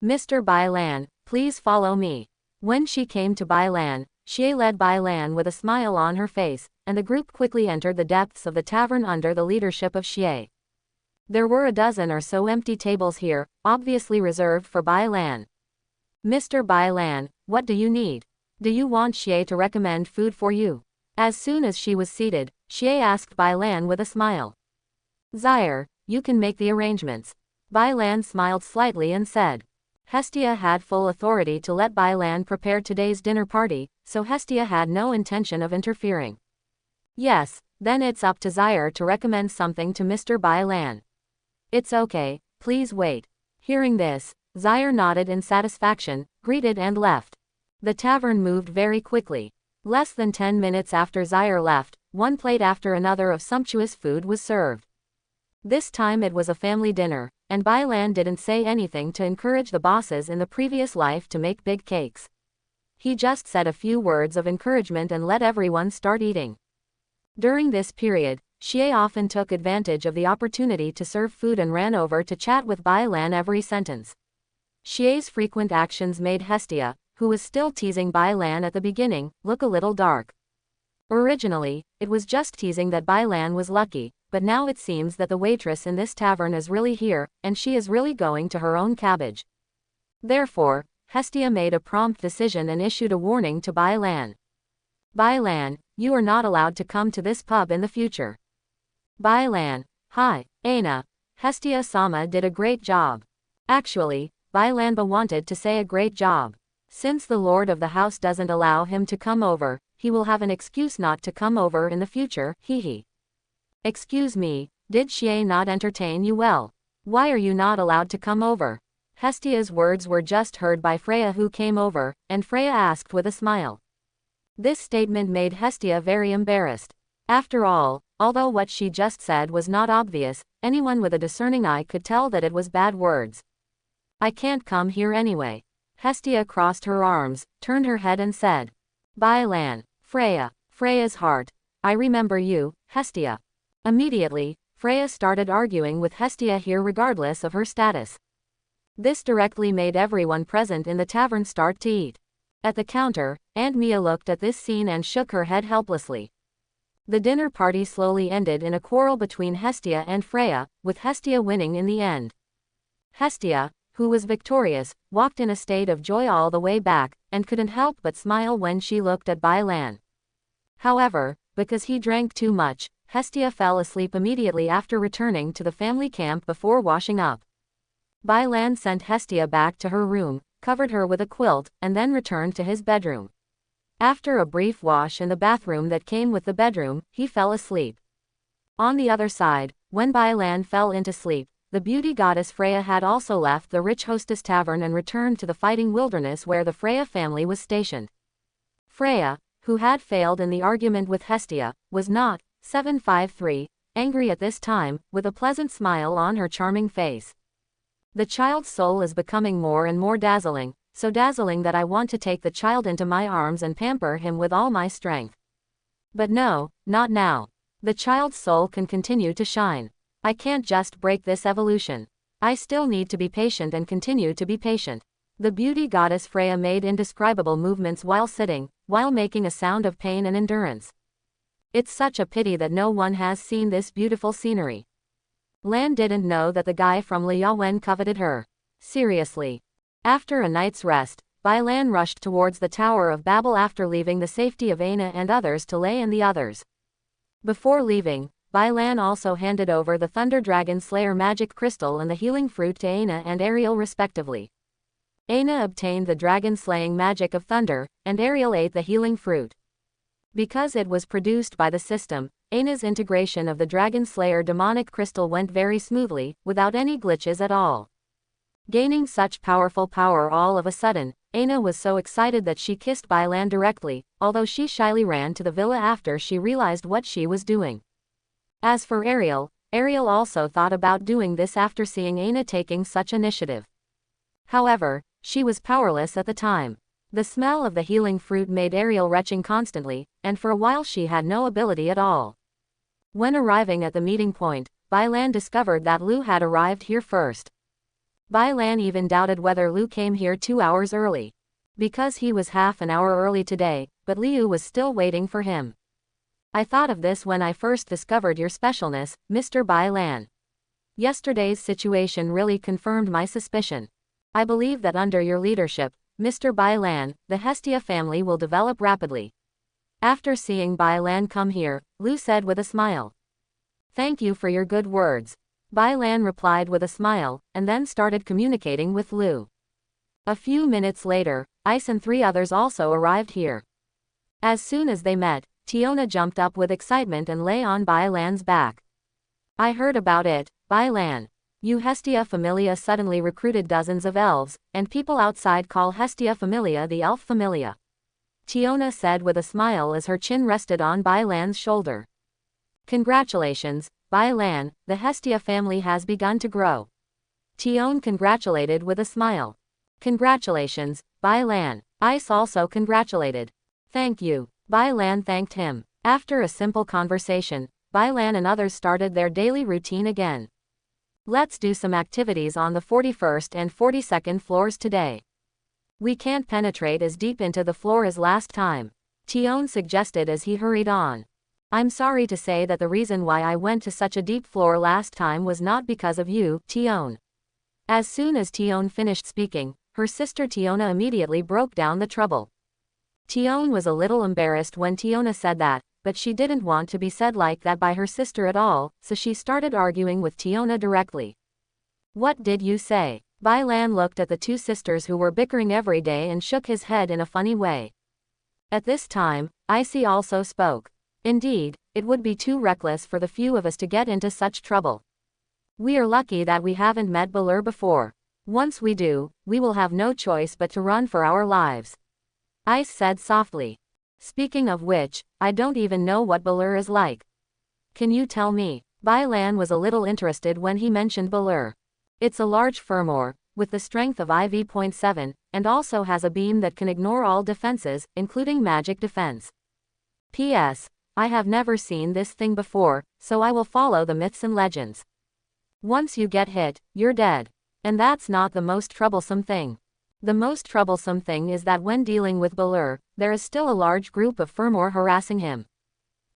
Mr. Bai Lan, please follow me. When she came to Bai Lan, Xie led Bai Lan with a smile on her face, and the group quickly entered the depths of the tavern under the leadership of Xie. There were a dozen or so empty tables here, obviously reserved for Bai Lan. Mr. Bai Lan, what do you need? Do you want Xie to recommend food for you? As soon as she was seated, Xie asked Bai Lan with a smile. Sire, you can make the arrangements. Bai Lan smiled slightly and said. Hestia had full authority to let Bai Lan prepare today's dinner party, so Hestia had no intention of interfering. Yes, then it's up to Sire to recommend something to Mr. Bai Lan. It's okay, please wait. Hearing this, Sire nodded in satisfaction, greeted and left. The tavern moved very quickly. Less than 10 minutes after Sire left, one plate after another of sumptuous food was served. This time it was a family dinner, and Bai Lan didn't say anything to encourage the bosses in the previous life to make big cakes. He just said a few words of encouragement and let everyone start eating. During this period, Xie often took advantage of the opportunity to serve food and ran over to chat with Bai Lan every sentence. Xie's frequent actions made Hestia, who was still teasing Bai Lan at the beginning, look a little dark. Originally, it was just teasing that Bai Lan was lucky, but now it seems that the waitress in this tavern is really here, and she is really going to her own cabbage. Therefore, Hestia made a prompt decision and issued a warning to Bai Lan. Bai Lan, you are not allowed to come to this pub in the future. Bai Lan, hi, Aina. Hestia-sama did a great job. Actually, Bai Lan wanted to say a great job. Since the lord of the house doesn't allow him to come over, he will have an excuse not to come over in the future, hee. Excuse me, did Xie not entertain you well? Why are you not allowed to come over? Hestia's words were just heard by Freya, who came over, and Freya asked with a smile. This statement made Hestia very embarrassed. After all, although what she just said was not obvious, anyone with a discerning eye could tell that it was bad words. I can't come here anyway. Hestia crossed her arms, turned her head and said. Bai Lan, Freya's heart. I remember you, Hestia. Immediately, Freya started arguing with Hestia here regardless of her status. This directly made everyone present in the tavern start to eat. At the counter, Aunt Mia looked at this scene and shook her head helplessly. The dinner party slowly ended in a quarrel between Hestia and Freya, with Hestia winning in the end. Hestia, who was victorious, walked in a state of joy all the way back, and couldn't help but smile when she looked at Bai Lan. However, because he drank too much, Hestia fell asleep immediately after returning to the family camp before washing up. Bai Lan sent Hestia back to her room, covered her with a quilt, and then returned to his bedroom. After a brief wash in the bathroom that came with the bedroom, he fell asleep. On the other side, when Bai Lan fell into sleep, the beauty goddess Freya had also left the rich hostess tavern and returned to the fighting wilderness where the Freya family was stationed. Freya, who had failed in the argument with Hestia, was not, 753, angry at this time, with a pleasant smile on her charming face. The child's soul is becoming more and more dazzling, so dazzling that I want to take the child into my arms and pamper him with all my strength. But no, not now. The child's soul can continue to shine. I can't just break this evolution. I still need to be patient and continue to be patient. The beauty goddess Freya made indescribable movements while sitting, while making a sound of pain and endurance. It's such a pity that no one has seen this beautiful scenery. Lan didn't know that the guy from Liaowen coveted her. Seriously. After a night's rest, Bai Lan rushed towards the Tower of Babel after leaving the safety of Aina and others to Lei and the others. Before leaving, Bai Lan also handed over the Thunder Dragon Slayer magic crystal and the healing fruit to Aina and Ariel respectively. Aina obtained the dragon-slaying magic of thunder, and Ariel ate the healing fruit. Because it was produced by the system, Aina's integration of the Dragon Slayer demonic crystal went very smoothly, without any glitches at all. Gaining such powerful power all of a sudden, Aina was so excited that she kissed Bailan directly, although she shyly ran to the villa after she realized what she was doing. As for Ariel also thought about doing this after seeing Aina taking such initiative. However, she was powerless at the time. The smell of the healing fruit made Ariel retching constantly, and for a while she had no ability at all. When arriving at the meeting point, Bailan discovered that Lu had arrived here first. Bailan even doubted whether Lu came here 2 hours early. Because he was half an hour early today, but Liu was still waiting for him. I thought of this when I first discovered your specialness, Mr. Bailan. Yesterday's situation really confirmed my suspicion. I believe that under your leadership, Mr. Bailan, the Hestia family will develop rapidly. After seeing Bailan come here, Lu said with a smile. Thank you for your good words. Bailan replied with a smile, and then started communicating with Lu. A few minutes later, Ice and 3 others also arrived here. As soon as they met, Tiona jumped up with excitement and lay on Bailan's back. I heard about it, Bailan. You Hestia familia suddenly recruited dozens of elves, and people outside call Hestia familia the elf familia. Tiona said with a smile as her chin rested on Bailan's shoulder. Congratulations, Bailan, the Hestia family has begun to grow. Tion congratulated with a smile. Congratulations, Bailan. Ice also congratulated. Thank you. Bailan thanked him. After a simple conversation, Bailan and others started their daily routine again. Let's do some activities on the 41st and 42nd floors today. We can't penetrate as deep into the floor as last time, Tion suggested as he hurried on. I'm sorry to say that the reason why I went to such a deep floor last time was not because of you, Tion. As soon as Tion finished speaking, her sister Tiona immediately broke down the trouble. Tion was a little embarrassed when Tiona said that, but she didn't want to be said like that by her sister at all, so she started arguing with Tiona directly. What did you say? Bailan looked at the 2 sisters who were bickering every day and shook his head in a funny way. At this time, Icy also spoke. Indeed, it would be too reckless for the few of us to get into such trouble. We are lucky that we haven't met Balur before. Once we do, we will have no choice but to run for our lives. Ice said softly. Speaking of which, I don't even know what Balur is like. Can you tell me? Bailan was a little interested when he mentioned Balur. It's a large Furmor, with the strength of IV.7, and also has a beam that can ignore all defenses, including magic defense. P.S. I have never seen this thing before, so I will follow the myths and legends. Once you get hit, you're dead. And that's not the most troublesome thing. The most troublesome thing is that when dealing with Balur, there is still a large group of Furmor harassing him.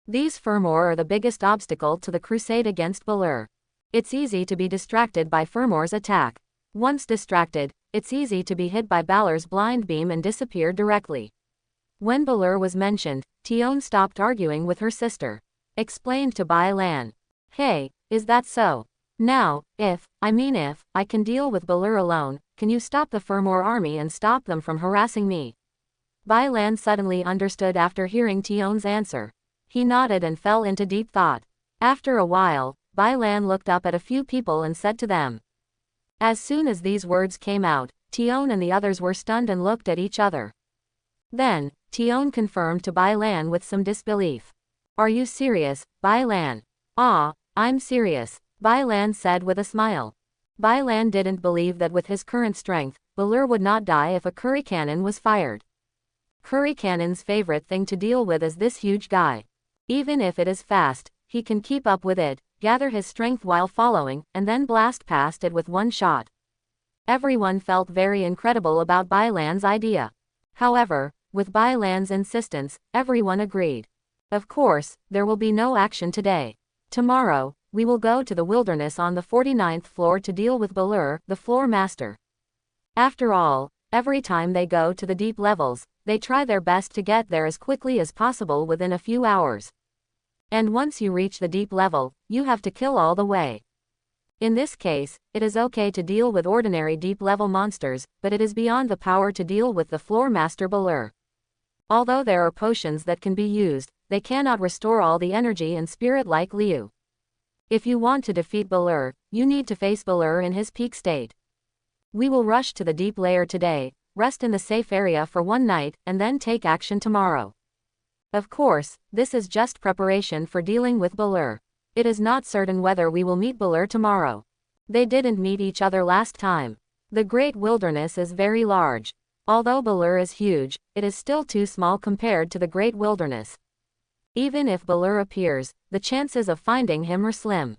These Furmor are the biggest obstacle to the crusade against Balur. It's easy to be distracted by Furmor's attack. Once distracted, it's easy to be hit by Balur's blind beam and disappear directly. When Balur was mentioned, Tion stopped arguing with her sister. Explained to Bailan. Hey, is that so? Now, if I can deal with Balur alone, can you stop the Furmor army and stop them from harassing me? Bailan suddenly understood after hearing Tion's answer. He nodded and fell into deep thought. After a while, Bailan looked up at a few people and said to them. As soon as these words came out, Tion and the others were stunned and looked at each other. Then, Tion confirmed to Bailan with some disbelief. Are you serious, Bailan? Ah, I'm serious, Bailan said with a smile. Bailan didn't believe that with his current strength, Balur would not die if a curry cannon was fired. Curry cannon's favorite thing to deal with is this huge guy. Even if it is fast, he can keep up with it, gather his strength while following, and then blast past it with one shot. Everyone felt very incredible about Bailan's idea. However, with Bailan's insistence, everyone agreed. Of course, there will be no action today. Tomorrow, we will go to the wilderness on the 49th floor to deal with Balur, the floor master. After all, every time they go to the deep levels, they try their best to get there as quickly as possible within a few hours. And once you reach the deep level, you have to kill all the way. In this case, it is okay to deal with ordinary deep-level monsters, but it is beyond the power to deal with the floor master Balur. Although there are potions that can be used, they cannot restore all the energy and spirit like Liu. If you want to defeat Balur, you need to face Balur in his peak state. We will rush to the deep layer today, rest in the safe area for one night, and then take action tomorrow. Of course, this is just preparation for dealing with Balur. It is not certain whether we will meet Balur tomorrow. They didn't meet each other last time. The Great Wilderness is very large. Although Balur is huge, it is still too small compared to the Great Wilderness. Even if Balur appears, the chances of finding him are slim.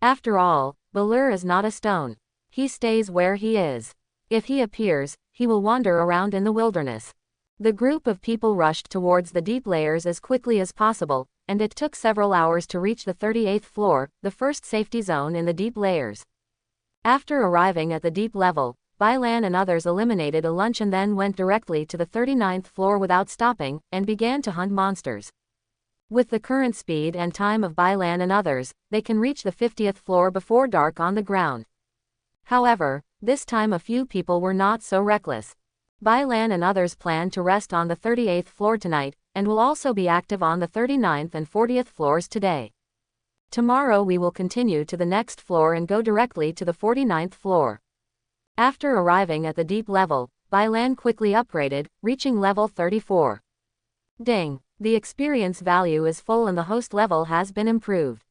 After all, Balur is not a stone. He stays where he is. If he appears, he will wander around in the wilderness. The group of people rushed towards the deep layers as quickly as possible, and it took several hours to reach the 38th floor, the first safety zone in the deep layers. After arriving at the deep level, Bailan and others eliminated a lunch and then went directly to the 39th floor without stopping, and began to hunt monsters. With the current speed and time of Bailan and others, they can reach the 50th floor before dark on the ground. However, this time a few people were not so reckless. Bailan and others plan to rest on the 38th floor tonight, and will also be active on the 39th and 40th floors today. Tomorrow we will continue to the next floor and go directly to the 49th floor. After arriving at the deep level, Bailan quickly upgraded, reaching level 34. Ding! The experience value is full and the host level has been improved.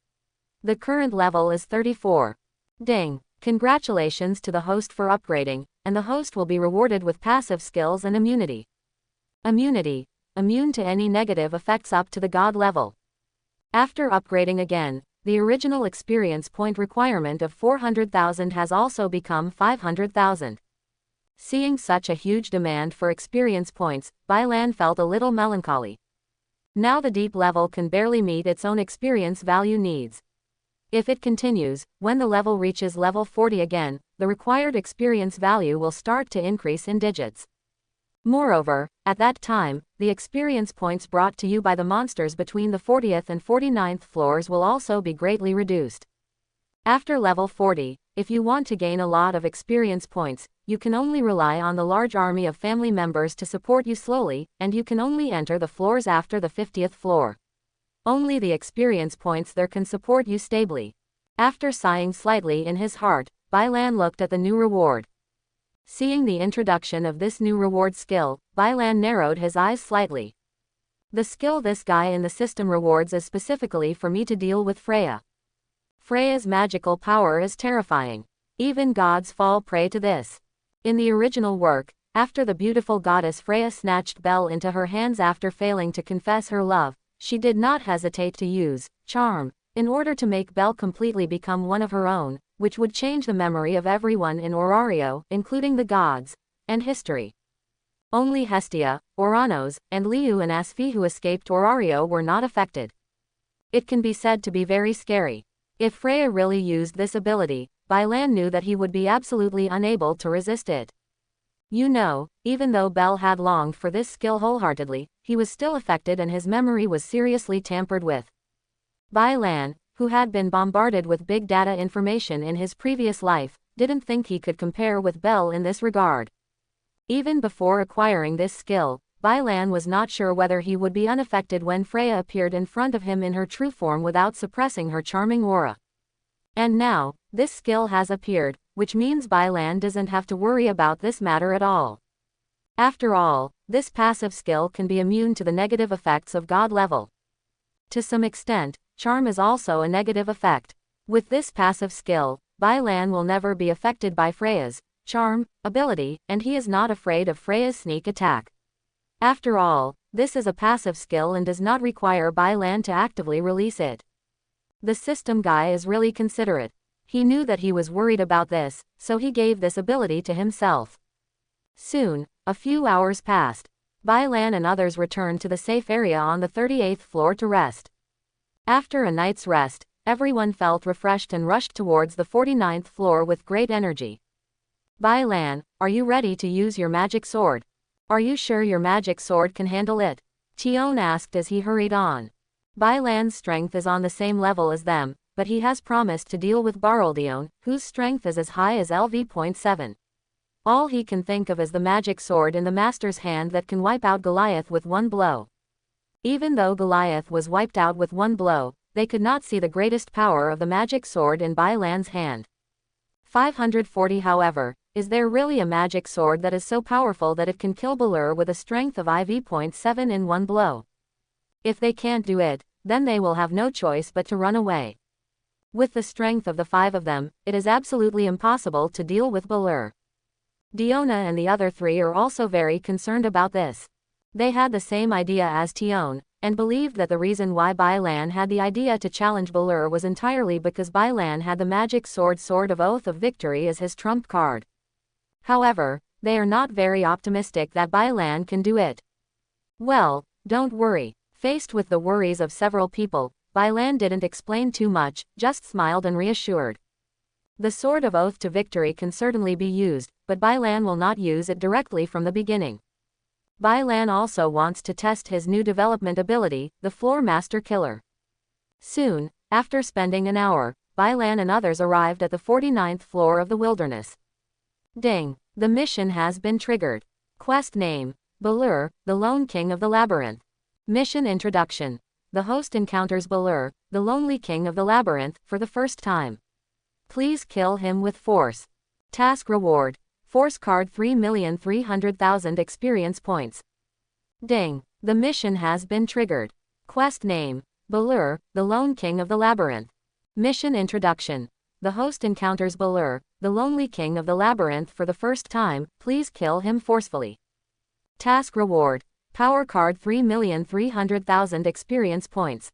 The current level is 34. Ding! Congratulations to the host for upgrading, and the host will be rewarded with passive skills and immunity. Immunity. Immune to any negative effects up to the god level. After upgrading again, the original experience point requirement of 400,000 has also become 500,000. Seeing such a huge demand for experience points, Bailan felt a little melancholy. Now the deep level can barely meet its own experience value needs. If it continues, when the level reaches level 40 again, the required experience value will start to increase in digits. Moreover, at that time, the experience points brought to you by the monsters between the 40th and 49th floors will also be greatly reduced. After level 40, if you want to gain a lot of experience points, you can only rely on the large army of family members to support you slowly, and you can only enter the floors after the 50th floor. Only the experience points there can support you stably. After sighing slightly in his heart, Bailan looked at the new reward. Seeing the introduction of this new reward skill, Bailan narrowed his eyes slightly. The skill this guy in the system rewards is specifically for me to deal with Freya. Freya's magical power is terrifying. Even gods fall prey to this. In the original work, after the beautiful goddess Freya snatched Bel into her hands after failing to confess her love, she did not hesitate to use charm in order to make Bel completely become one of her own, which would change the memory of everyone in Orario, including the gods, and history. Only Hestia, Oranos, and Liu and Asfi who escaped Orario were not affected. It can be said to be very scary. If Freya really used this ability, Bailan knew that he would be absolutely unable to resist it. You know, even though Bel had longed for this skill wholeheartedly, he was still affected and his memory was seriously tampered with. Bailan, who had been bombarded with big data information in his previous life, didn't think he could compare with Bel in this regard. Even before acquiring this skill, Bailan was not sure whether he would be unaffected when Freya appeared in front of him in her true form without suppressing her charming aura. And now, this skill has appeared, which means Bailan doesn't have to worry about this matter at all. After all, this passive skill can be immune to the negative effects of god level. To some extent, charm is also a negative effect. With this passive skill, Bailan will never be affected by Freya's charm ability, and he is not afraid of Freya's sneak attack. After all, this is a passive skill and does not require Bailan to actively release it. The system guy is really considerate. He knew that he was worried about this, so he gave this ability to himself. Soon, a few hours passed. Bailan and others returned to the safe area on the 38th floor to rest. After a night's rest, everyone felt refreshed and rushed towards the 49th floor with great energy. Bailan, are you ready to use your magic sword? Are you sure your magic sword can handle it? Tion asked as he hurried on. Bailan's strength is on the same level as them, but he has promised to deal with Baroldion, whose strength is as high as LV.7. All he can think of is the magic sword in the master's hand that can wipe out Goliath with one blow. Even though Goliath was wiped out with one blow, they could not see the greatest power of the magic sword in Bai Lan's hand. 540 However, is there really a magic sword that is so powerful that it can kill Balur with a strength of IV.7 in one blow? If they can't do it, then they will have no choice but to run away. With the strength of the 5 of them, it is absolutely impossible to deal with Balur. Diona and the other 3 are also very concerned about this. They had the same idea as Tion, and believed that the reason why Bai Lan had the idea to challenge Balur was entirely because Bai Lan had the magic Sword of Oath of Victory as his trump card. However, they are not very optimistic that Bai Lan can do it. Well, don't worry. Faced with the worries of several people, Bai Lan didn't explain too much, just smiled and reassured. The Sword of Oath to Victory can certainly be used, but Bai Lan will not use it directly from the beginning. Bai Lan also wants to test his new development ability, the Floor Master Killer. Soon, after spending an hour, Bai Lan and others arrived at the 49th floor of the wilderness. Ding! The mission has been triggered. Quest name: Balur, the Lone King of the Labyrinth. Mission introduction. The host encounters Balur, the Lonely King of the Labyrinth, for the first time. Please kill him with force. Task reward: Force card 3,300,000 experience points. Ding! The mission has been triggered. Quest name: Balur, the Lone King of the Labyrinth. Mission introduction. The host encounters Balur, the Lonely King of the Labyrinth for the first time. Please kill him forcefully. Task reward: Power card 3,300,000 experience points.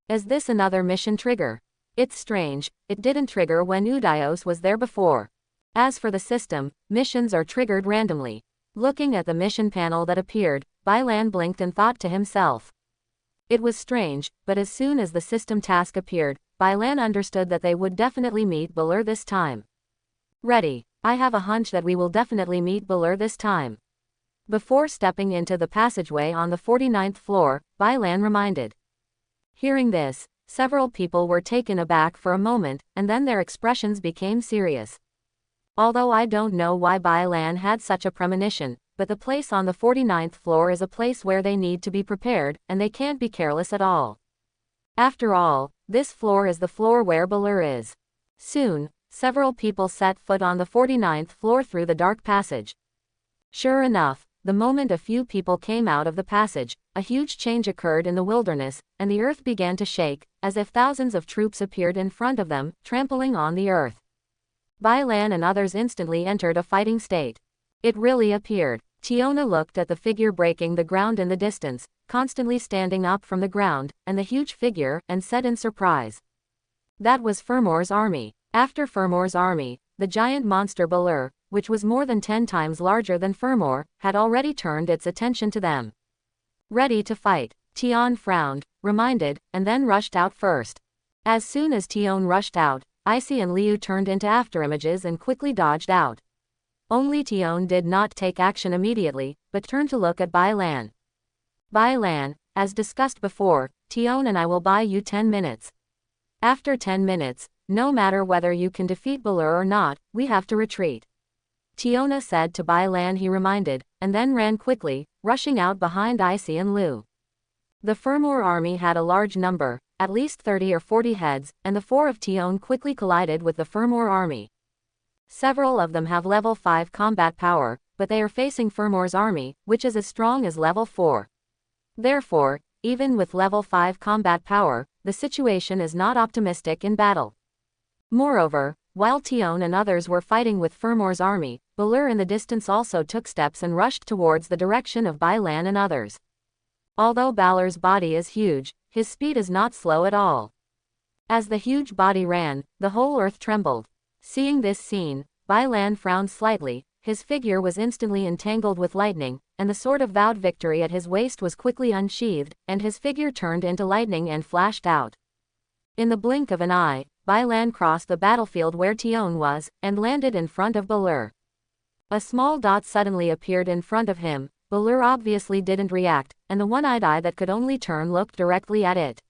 Is this another mission trigger? It's strange, it didn't trigger when Udios was there before. As for the system, missions are triggered randomly. Looking at the mission panel that appeared, Bai Lan blinked and thought to himself. It was strange, but as soon as the system task appeared, Bai Lan understood that they would definitely meet Balur this time. Ready. I have a hunch that we will definitely meet Balur this time. Before stepping into the passageway on the 49th floor, Bai Lan reminded. Hearing this, several people were taken aback for a moment, and then their expressions became serious. Although I don't know why Bai Lan had such a premonition, but the place on the 49th floor is a place where they need to be prepared, and they can't be careless at all. After all, this floor is the floor where Balur is. Soon, several people set foot on the 49th floor through the dark passage. Sure enough, the moment a few people came out of the passage, a huge change occurred in the wilderness, and the earth began to shake, as if thousands of troops appeared in front of them, trampling on the earth. Bai Lan and others instantly entered a fighting state. It really appeared. Tiona looked at the figure breaking the ground in the distance, constantly standing up from the ground, and the huge figure, and said in surprise. That was Furmor's army. After Furmor's army, the giant monster Balur, which was more than 10 times larger than Furmor, had already turned its attention to them. Ready to fight. Tion frowned, reminded, and then rushed out first. As soon as Tion rushed out, Icy and Liu turned into afterimages and quickly dodged out. Only Tion did not take action immediately, but turned to look at Bai Lan. Bai Lan, as discussed before, Tion and I will buy you 10 minutes. After 10 minutes, no matter whether you can defeat Balur or not, we have to retreat. Tiona said to Bai Lan, he reminded, and then ran quickly, rushing out behind Icy and Liu. The Furmor army had a large number, at least 30 or 40 heads, and the 4 of Tion quickly collided with the Furmor army. Several of them have level 5 combat power, but they are facing Furmor's army, which is as strong as level 4. Therefore, even with level 5 combat power, the situation is not optimistic in battle. Moreover, while Tion and others were fighting with Furmor's army, Balur in the distance also took steps and rushed towards the direction of Bai Lan and others. Although Balur's body is huge, his speed is not slow at all. As the huge body ran, the whole earth trembled. Seeing this scene, Bai Lan frowned slightly, his figure was instantly entangled with lightning, and the sword of vowed victory at his waist was quickly unsheathed, and his figure turned into lightning and flashed out. In the blink of an eye, Bai Lan crossed the battlefield where Tion was, and landed in front of Balur. A small dot suddenly appeared in front of him. Balur obviously didn't react, and the one-eyed eye that could only turn looked directly at it.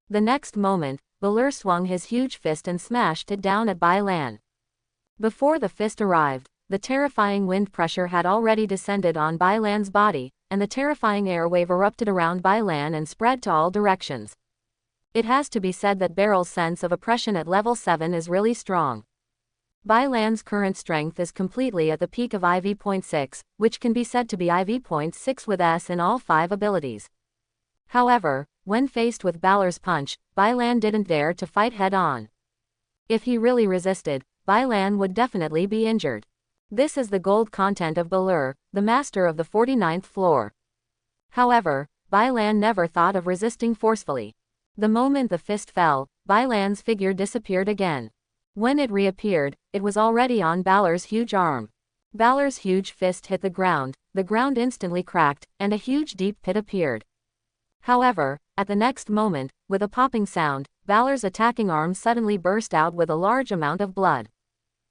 The next moment, Balur swung his huge fist and smashed it down at Bai Lan. Before the fist arrived, the terrifying wind pressure had already descended on Bai Lan's body, and the terrifying air wave erupted around Bailan and spread to all directions. It has to be said that Beryl's sense of oppression at level 7 is really strong. Bailan's current strength is completely at the peak of IV.6, which can be said to be IV.6 with S in all 5 abilities. However, when faced with Balor's punch, Bailan didn't dare to fight head-on. If he really resisted, Bailan would definitely be injured. This is the gold content of Balor, the master of the 49th floor. However, Bailan never thought of resisting forcefully. The moment the fist fell, Bailan's figure disappeared again. When it reappeared, it was already on Balor's huge arm. Balor's huge fist hit the ground instantly cracked, and a huge deep pit appeared. However, at the next moment, with a popping sound, Balor's attacking arm suddenly burst out with a large amount of blood.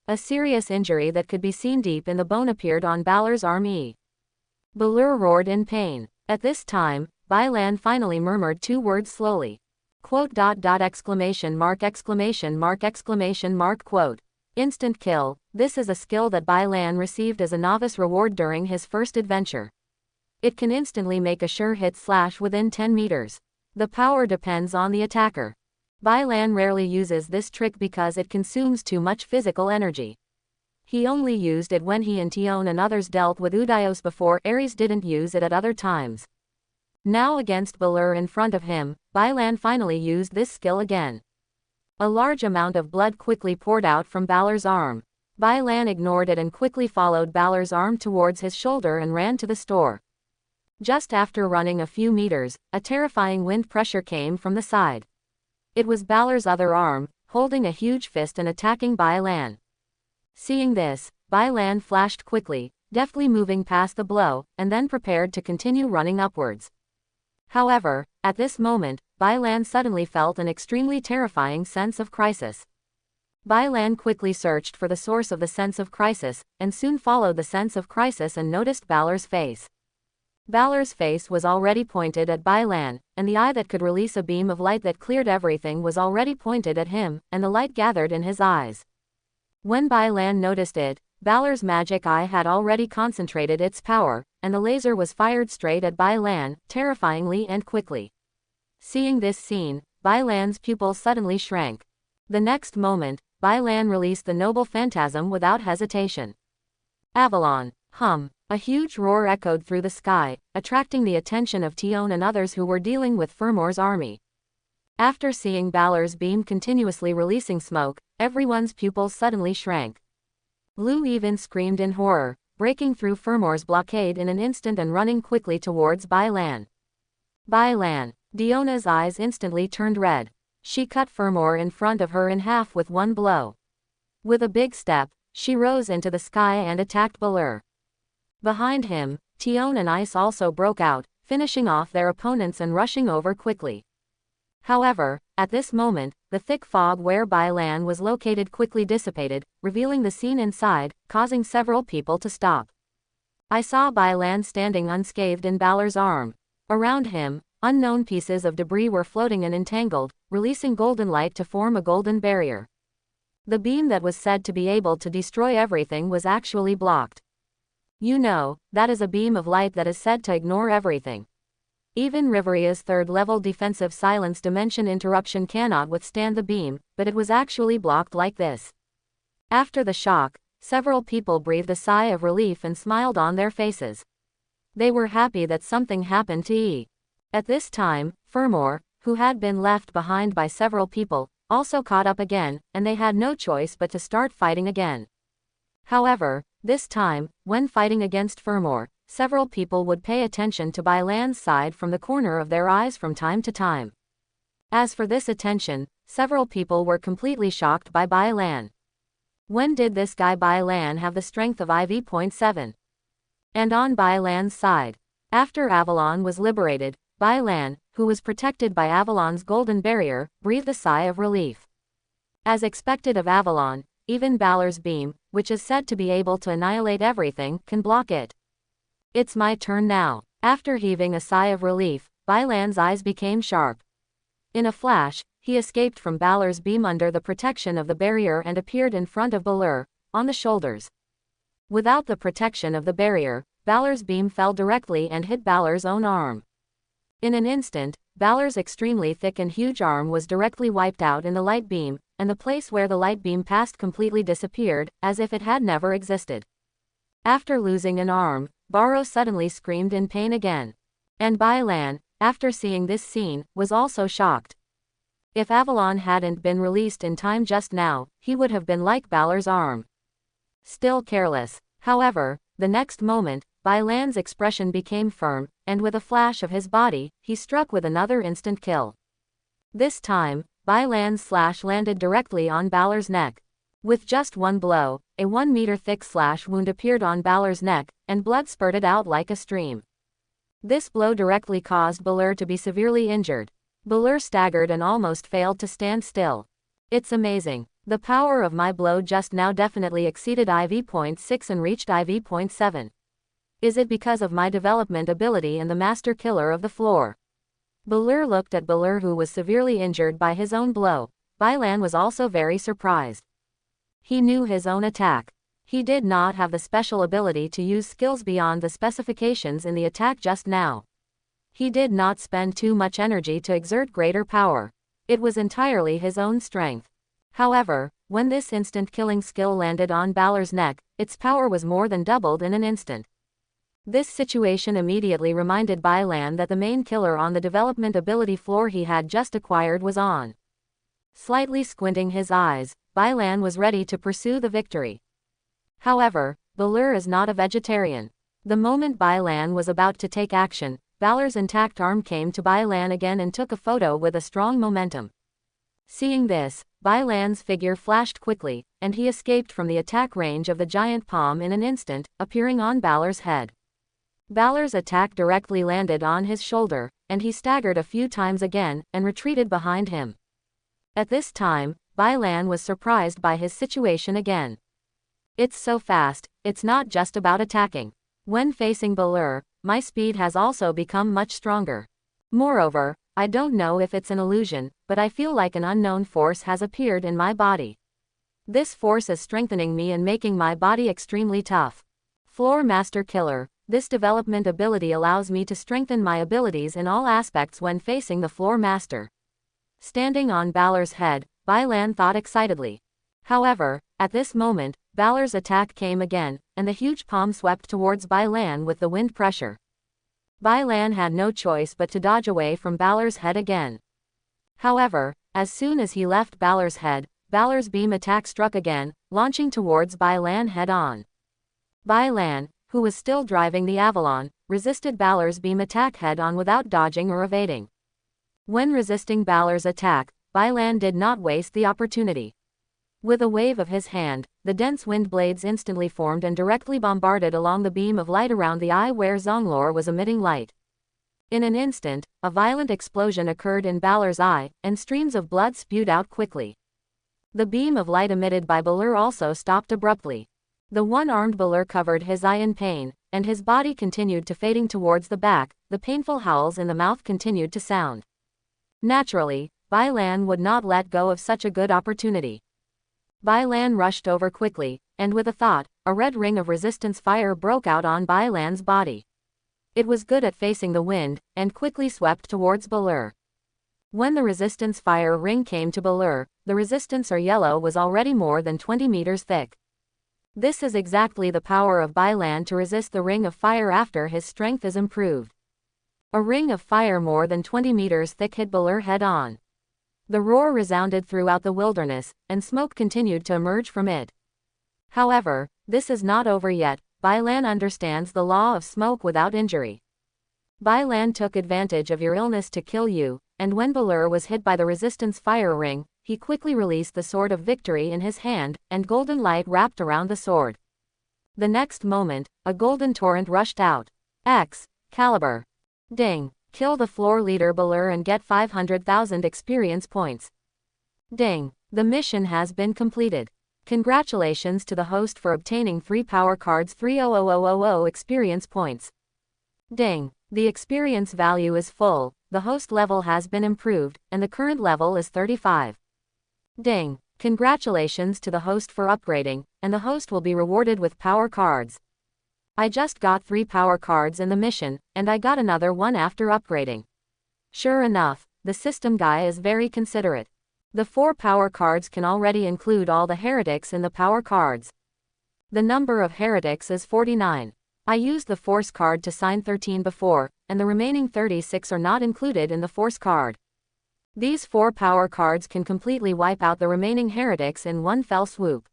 A serious injury that could be seen deep in the bone appeared on Balor's arm. Balor roared in pain. At this time, Bailan finally murmured 2 words slowly. Quote, exclamation mark. Quote. Instant kill. This is a skill that Bailan received as a novice reward during his first adventure. It can instantly make a sure hit slash within 10 meters. The power depends on the attacker. Bailan rarely uses this trick because it consumes too much physical energy. He only used it when he and Tion and others dealt with Udios before. Ares didn't use it at other times. Now against Balor in front of him, Bailan finally used this skill again. A large amount of blood quickly poured out from Balor's arm. Bailan ignored it and quickly followed Balor's arm towards his shoulder and ran to the store. Just after running a few meters, a terrifying wind pressure came from the side. It was Balor's other arm, holding a huge fist and attacking Bailan. Seeing this, Bailan flashed quickly, deftly moving past the blow, and then prepared to continue running upwards. However, at this moment, Bailan suddenly felt an extremely terrifying sense of crisis. Bailan quickly searched for the source of the sense of crisis, and soon followed the sense of crisis and noticed Balor's face. Balor's face was already pointed at Bailan, and the eye that could release a beam of light that cleared everything was already pointed at him, and the light gathered in his eyes. When Bailan noticed it, Balor's magic eye had already concentrated its power, and the laser was fired straight at Bailan, terrifyingly and quickly. Seeing this scene, Bailan's pupils suddenly shrank. The next moment, Bailan released the noble phantasm without hesitation. Avalon. Hum. A huge roar echoed through the sky, attracting the attention of Tion and others who were dealing with Furmor's army. After seeing Balor's beam continuously releasing smoke, everyone's pupils suddenly shrank. Lu even screamed in horror, breaking through Furmor's blockade in an instant and running quickly towards Bailan. Bailan. Diona's eyes instantly turned red. She cut Furmor in front of her in half with one blow. With a big step, she rose into the sky and attacked Balor. Behind him, Tion and Ice also broke out, finishing off their opponents and rushing over quickly. However, at this moment, the thick fog where Bailan was located quickly dissipated, revealing the scene inside, causing several people to stop. I saw Bailan standing unscathed in Balor's arm. Around him, unknown pieces of debris were floating and entangled, releasing golden light to form a golden barrier. The beam that was said to be able to destroy everything was actually blocked. You know, that is a beam of light that is said to ignore everything. Even Riveria's 3rd-level defensive silence dimension interruption cannot withstand the beam, but it was actually blocked like this. After the shock, several people breathed a sigh of relief and smiled on their faces. They were happy that something happened to E. At this time, Furmor, who had been left behind by several people, also caught up again, and they had no choice but to start fighting again. However, this time, when fighting against Furmor, several people would pay attention to Bailan's side from the corner of their eyes from time to time. As for this attention, several people were completely shocked by Bailan. When did this guy Bailan have the strength of IV.7? And on Bailan's side, after Avalon was liberated, Bailan, who was protected by Avalon's golden barrier, breathed a sigh of relief. As expected of Avalon, even Balor's beam, which is said to be able to annihilate everything, can block it. It's my turn now. After heaving a sigh of relief, Bailan's eyes became sharp. In a flash, he escaped from Balor's beam under the protection of the barrier and appeared in front of Balor, on the shoulders. Without the protection of the barrier, Balor's beam fell directly and hit Balor's own arm. In an instant, Balor's extremely thick and huge arm was directly wiped out in the light beam, and the place where the light beam passed completely disappeared, as if it had never existed. After losing an arm, Balor suddenly screamed in pain again. And Bailan, after seeing this scene, was also shocked. If Avalon hadn't been released in time just now, he would have been like Balor's arm. Still careless. However, the next moment, Bailan's expression became firm, and with a flash of his body, he struck with another instant kill. This time, Bailan's slash landed directly on Balor's neck. With just one blow, a 1-meter thick slash wound appeared on Balor's neck, and blood spurted out like a stream. This blow directly caused Balor to be severely injured. Balor staggered and almost failed to stand still. It's amazing. The power of my blow just now definitely exceeded IV.6 and reached IV.7. Is it because of my development ability and the master killer of the floor? Balor looked at Balor, who was severely injured by his own blow. Bailan was also very surprised. He knew his own attack. He did not have the special ability to use skills beyond the specifications in the attack just now. He did not spend too much energy to exert greater power. It was entirely his own strength. However, when this instant killing skill landed on Balor's neck, its power was more than doubled in an instant. This situation immediately reminded Bailan that the main killer on the development ability floor he had just acquired was on. Slightly squinting his eyes, Bailan was ready to pursue the victory. However, Balor is not a vegetarian. The moment Bailan was about to take action, Balor's intact arm came to Bailan again and took a photo with a strong momentum. Seeing this, Bailan's figure flashed quickly, and he escaped from the attack range of the giant palm in an instant, appearing on Balor's head. Balor's attack directly landed on his shoulder, and he staggered a few times again, and retreated behind him. At this time, Bailan was surprised by his situation again. It's so fast, it's not just about attacking. When facing Balor, my speed has also become much stronger. Moreover, I don't know if it's an illusion, but I feel like an unknown force has appeared in my body. This force is strengthening me and making my body extremely tough. Floor Master Killer, this development ability allows me to strengthen my abilities in all aspects when facing the Floor Master. Standing on Balor's head, Bailan thought excitedly. However, at this moment, Balor's attack came again, and the huge palm swept towards Bailan with the wind pressure. Bailan had no choice but to dodge away from Balor's head again. However, as soon as he left Balor's head, Balor's beam attack struck again, launching towards Bailan head-on. Bailan, who was still driving the Avalon, resisted Balor's beam attack head-on without dodging or evading. When resisting Balor's attack, Bailan did not waste the opportunity. With a wave of his hand, the dense wind blades instantly formed and directly bombarded along the beam of light around the eye where Zonglor was emitting light. In an instant, a violent explosion occurred in Balor's eye, and streams of blood spewed out quickly. The beam of light emitted by Balor also stopped abruptly. The one-armed Balor covered his eye in pain, and his body continued to fading towards the back. The painful howls in the mouth continued to sound. Naturally, Bailan would not let go of such a good opportunity. Bailan rushed over quickly, and with a thought, a red ring of resistance fire broke out on Bailan's body. It was good at facing the wind, and quickly swept towards Balor. When the resistance fire ring came to Balor, the resistance or yellow was already more than 20 meters thick. This is exactly the power of Bailan to resist the ring of fire after his strength is improved. A ring of fire more than 20 meters thick hit Balor head-on. The roar resounded throughout the wilderness, and smoke continued to emerge from it. However, this is not over yet. Bailan understands the law of smoke without injury. Bailan took advantage of your illness to kill you, and when Balor was hit by the resistance fire ring, he quickly released the sword of victory in his hand, and golden light wrapped around the sword. The next moment, a golden torrent rushed out. Caliber. Ding. Kill the floor leader Balor and get 500,000 experience points. Ding. The mission has been completed. Congratulations to the host for obtaining 3 power cards 300,000 experience points. Ding. The experience value is full, the host level has been improved, and the current level is 35. Ding. Congratulations to the host for upgrading, and the host will be rewarded with power cards. I just got 3 power cards in the mission, and I got another one after upgrading. Sure enough, the system guy is very considerate. The 4 power cards can already include all the heretics in the power cards. The number of heretics is 49. I used the force card to sign 13 before, and the remaining 36 are not included in the force card. These 4 power cards can completely wipe out the remaining heretics in one fell swoop.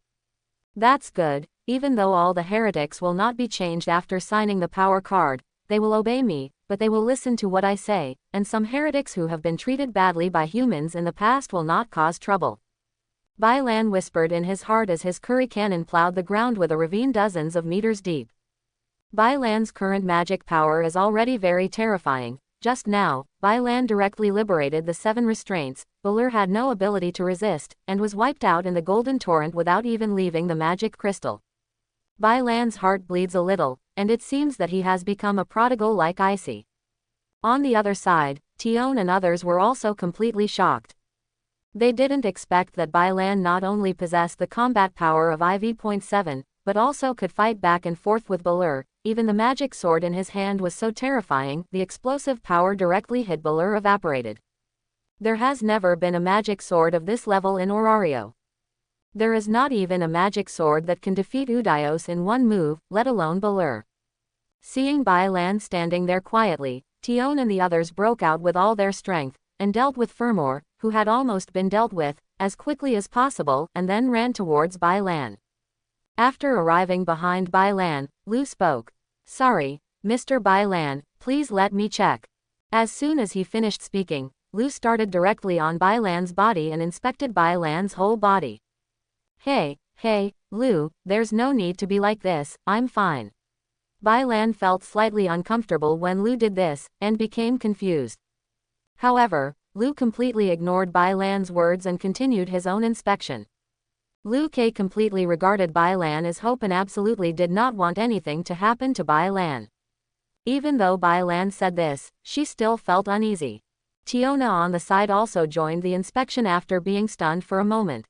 That's good. Even though all the heretics will not be changed after signing the power card, they will obey me, but they will listen to what I say, and some heretics who have been treated badly by humans in the past will not cause trouble. Bai Lan whispered in his heart as his curry cannon plowed the ground with a ravine dozens of meters deep. Bai Lan's current magic power is already very terrifying. Just now, Bai Lan directly liberated the 7 restraints. Balur had no ability to resist, and was wiped out in the golden torrent without even leaving the magic crystal. Bai Lan's heart bleeds a little, and it seems that he has become a prodigal like Icy. On the other side, Tion and others were also completely shocked. They didn't expect that Bai Lan not only possessed the combat power of IV.7, but also could fight back and forth with Balur. Even the magic sword in his hand was so terrifying, the explosive power directly hit Balur evaporated. There has never been a magic sword of this level in Orario. There is not even a magic sword that can defeat Udios in one move, let alone Balur. Seeing Bai Lan standing there quietly, Tion and the others broke out with all their strength, and dealt with Furmore, who had almost been dealt with, as quickly as possible, and then ran towards Bai Lan. After arriving behind Bai Lan, Lu spoke. Sorry, Mr. Bai Lan, please let me check. As soon as he finished speaking, Lu started directly on Bai Lan's body and inspected Bai Lan's whole body. Hey, Lu, there's no need to be like this, I'm fine. Bai Lan felt slightly uncomfortable when Lu did this, and became confused. However, Lu completely ignored Bai Lan's words and continued his own inspection. Lu Ke completely regarded Bai Lan as hope and absolutely did not want anything to happen to Bai Lan. Even though Bai Lan said this, she still felt uneasy. Tiona on the side also joined the inspection after being stunned for a moment.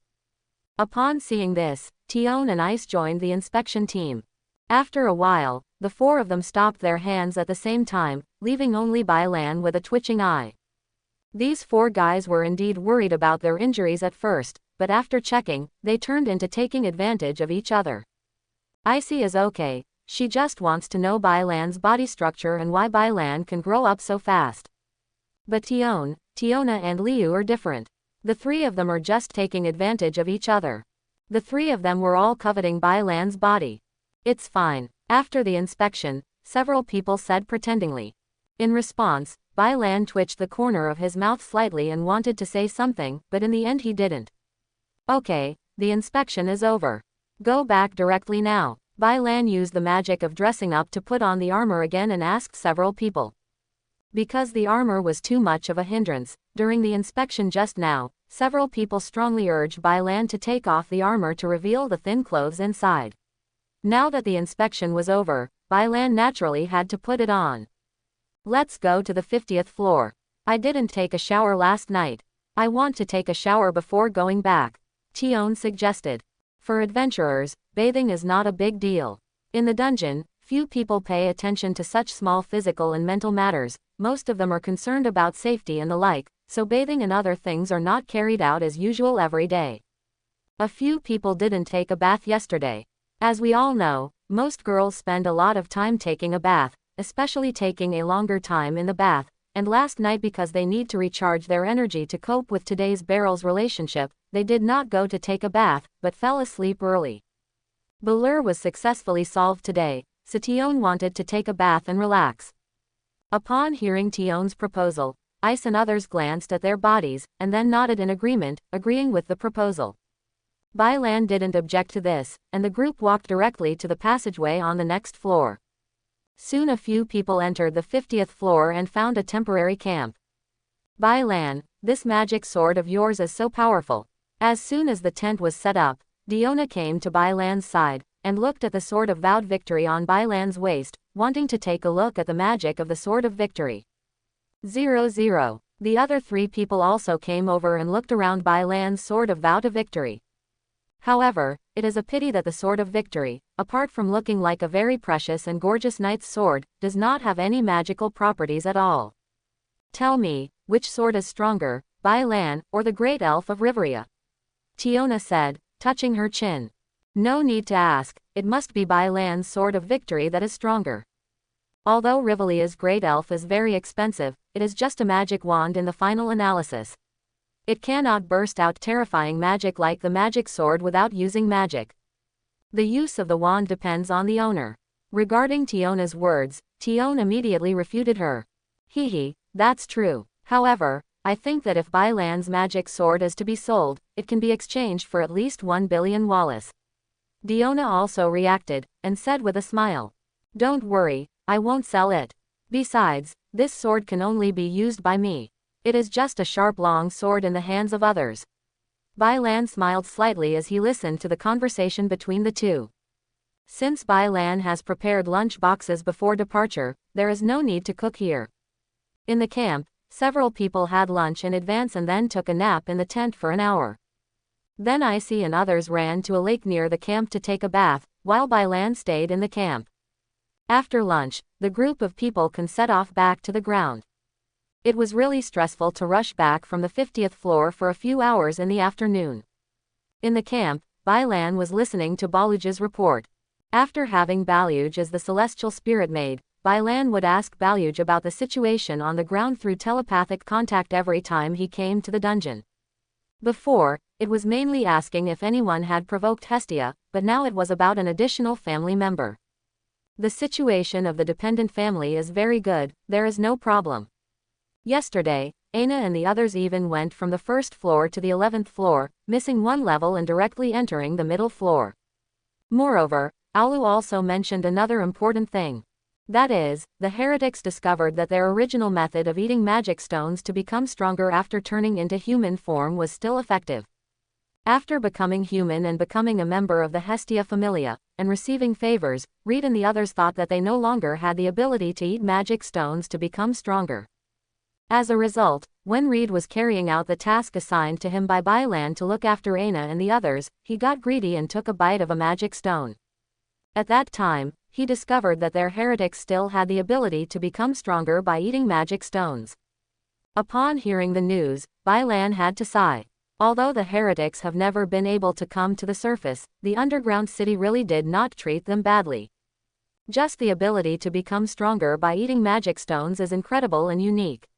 Upon seeing this, Tion and Ice joined the inspection team. After a while, the 4 of them stopped their hands at the same time, leaving only Bai Lan with a twitching eye. These 4 guys were indeed worried about their injuries at first, but after checking, they turned into taking advantage of each other. Icy is okay, she just wants to know Bai Lan's body structure and why Bai Lan can grow up so fast. But Tiona and Liu are different. The 3 of them are just taking advantage of each other. The 3 of them were all coveting Bai Lan's body. It's fine. After the inspection, several people said pretendingly. In response, Bai Lan twitched the corner of his mouth slightly and wanted to say something, but in the end he didn't. Okay, the inspection is over. Go back directly now. Bai Lan used the magic of dressing up to put on the armor again and asked several people. Because the armor was too much of a hindrance, during the inspection just now, several people strongly urged Bai Lan to take off the armor to reveal the thin clothes inside. Now that the inspection was over, Bai Lan naturally had to put it on. Let's go to the 50th floor. I didn't take a shower last night. I want to take a shower before going back, Tion suggested. For adventurers, bathing is not a big deal. In the dungeon, few people pay attention to such small physical and mental matters, most of them are concerned about safety and the like, so bathing and other things are not carried out as usual every day. A few people didn't take a bath yesterday. As we all know, most girls spend a lot of time taking a bath, especially taking a longer time in the bath, and last night because they need to recharge their energy to cope with today's Barrel's relationship, they did not go to take a bath, but fell asleep early. Balur was successfully solved today, so Tion wanted to take a bath and relax. Upon hearing Tion's proposal, Ice and others glanced at their bodies, and then nodded in agreement, agreeing with the proposal. Bai Lan didn't object to this, and the group walked directly to the passageway on the next floor. Soon a few people entered the 50th floor and found a temporary camp. Bai Lan, this magic sword of yours is so powerful. As soon as the tent was set up, Diona came to Bai Lan's side, and looked at the sword of vowed victory on Bai Lan's waist, wanting to take a look at the magic of the sword of victory. 0. The other 3 people also came over and looked around Bai Lan's sword of vow to victory. However, it is a pity that the sword of victory, apart from looking like a very precious and gorgeous knight's sword, does not have any magical properties at all. Tell me, which sword is stronger, Bai Lan, or the great elf of Riveria? Tiona said, touching her chin. No need to ask, it must be Bai Lan's sword of victory that is stronger. Although Rivelia's great elf is very expensive, it is just a magic wand in the final analysis. It cannot burst out terrifying magic like the magic sword without using magic. The use of the wand depends on the owner. Regarding Tiona's words, Tion immediately refuted her. Hehe, that's true. However, I think that if Bai Lan's magic sword is to be sold, it can be exchanged for at least 1 billion Wallace. Diona also reacted, and said with a smile. Don't worry, I won't sell it. Besides, this sword can only be used by me. It is just a sharp long sword in the hands of others. Bai Lan smiled slightly as he listened to the conversation between the two. Since Bai Lan has prepared lunch boxes before departure, there is no need to cook here. In the camp, several people had lunch in advance and then took a nap in the tent for an hour. Then Icy and others ran to a lake near the camp to take a bath, while Bai Lan stayed in the camp. After lunch, the group of people can set off back to the ground. It was really stressful to rush back from the 50th floor for a few hours in the afternoon. In the camp, Bai Lan was listening to Baluja's report. After having Baluj as the celestial spirit maid, Bai Lan would ask Baluj about the situation on the ground through telepathic contact every time he came to the dungeon. Before, it was mainly asking if anyone had provoked Hestia, but now it was about an additional family member. The situation of the dependent family is very good, there is no problem. Yesterday, Aina and the others even went from the first floor to the 11th floor, missing one level and directly entering the middle floor. Moreover, Aulu also mentioned another important thing. That is, the heretics discovered that their original method of eating magic stones to become stronger after turning into human form was still effective. After becoming human and becoming a member of the Hestia familia, and receiving favors, Reed and the others thought that they no longer had the ability to eat magic stones to become stronger. As a result, when Reed was carrying out the task assigned to him by Bai Lan to look after Aina and the others, he got greedy and took a bite of a magic stone. At that time, he discovered that their heretics still had the ability to become stronger by eating magic stones. Upon hearing the news, Bai Lan had to sigh. Although the heretics have never been able to come to the surface, the underground city really did not treat them badly. Just the ability to become stronger by eating magic stones is incredible and unique.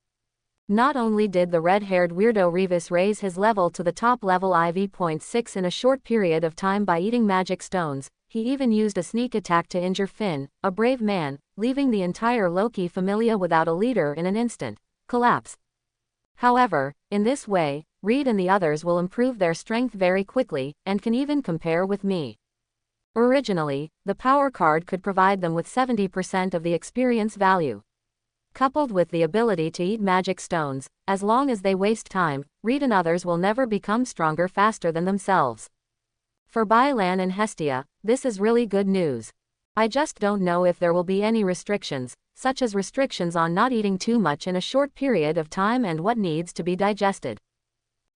Not only did the red-haired weirdo Revis raise his level to the top level IV.6 in a short period of time by eating magic stones, he even used a sneak attack to injure Finn, a brave man, leaving the entire Loki familia without a leader in an instant collapse. However, in this way, Reed and the others will improve their strength very quickly, and can even compare with me. Originally, the power card could provide them with 70% of the experience value. Coupled with the ability to eat magic stones, as long as they waste time, Reed and others will never become stronger faster than themselves. For Bai Lan and Hestia, this is really good news. I just don't know if there will be any restrictions, such as restrictions on not eating too much in a short period of time and what needs to be digested.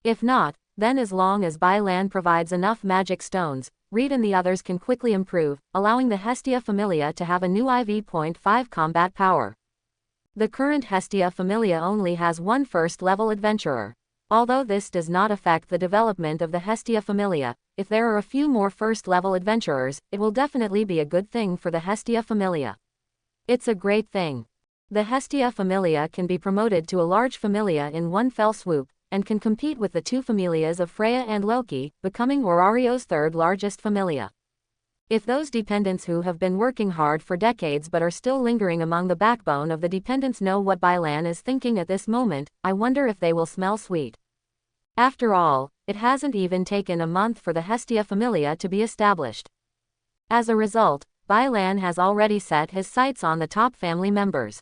If not, then as long as Bai Lan provides enough magic stones, Reed and the others can quickly improve, allowing the Hestia familia to have a new IV.5 combat power. The current Hestia familia only has one first-level adventurer. Although this does not affect the development of the Hestia familia, if there are a few more first-level adventurers, it will definitely be a good thing for the Hestia familia. It's a great thing. The Hestia familia can be promoted to a large familia in one fell swoop, and can compete with the two familias of Freya and Loki, becoming Orario's third largest familia. If those dependents who have been working hard for decades but are still lingering among the backbone of the dependents know what Bai Lan is thinking at this moment, I wonder if they will smell sweet. After all, it hasn't even taken a month for the Hestia familia to be established. As a result, Bai Lan has already set his sights on the top family members.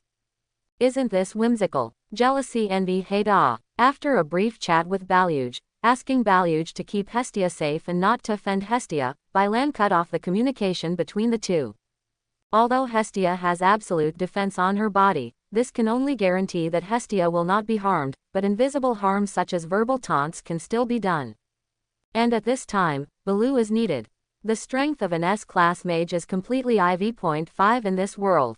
Isn't this whimsical? Jealousy, envy, hate, awe. After a brief chat with Baluj, asking Baluj to keep Hestia safe and not to offend Hestia, Bai Lan cut off the communication between the two. Although Hestia has absolute defense on her body, this can only guarantee that Hestia will not be harmed, but invisible harm such as verbal taunts can still be done. And at this time, Baloo is needed. The strength of an S-class mage is completely IV.5 in this world.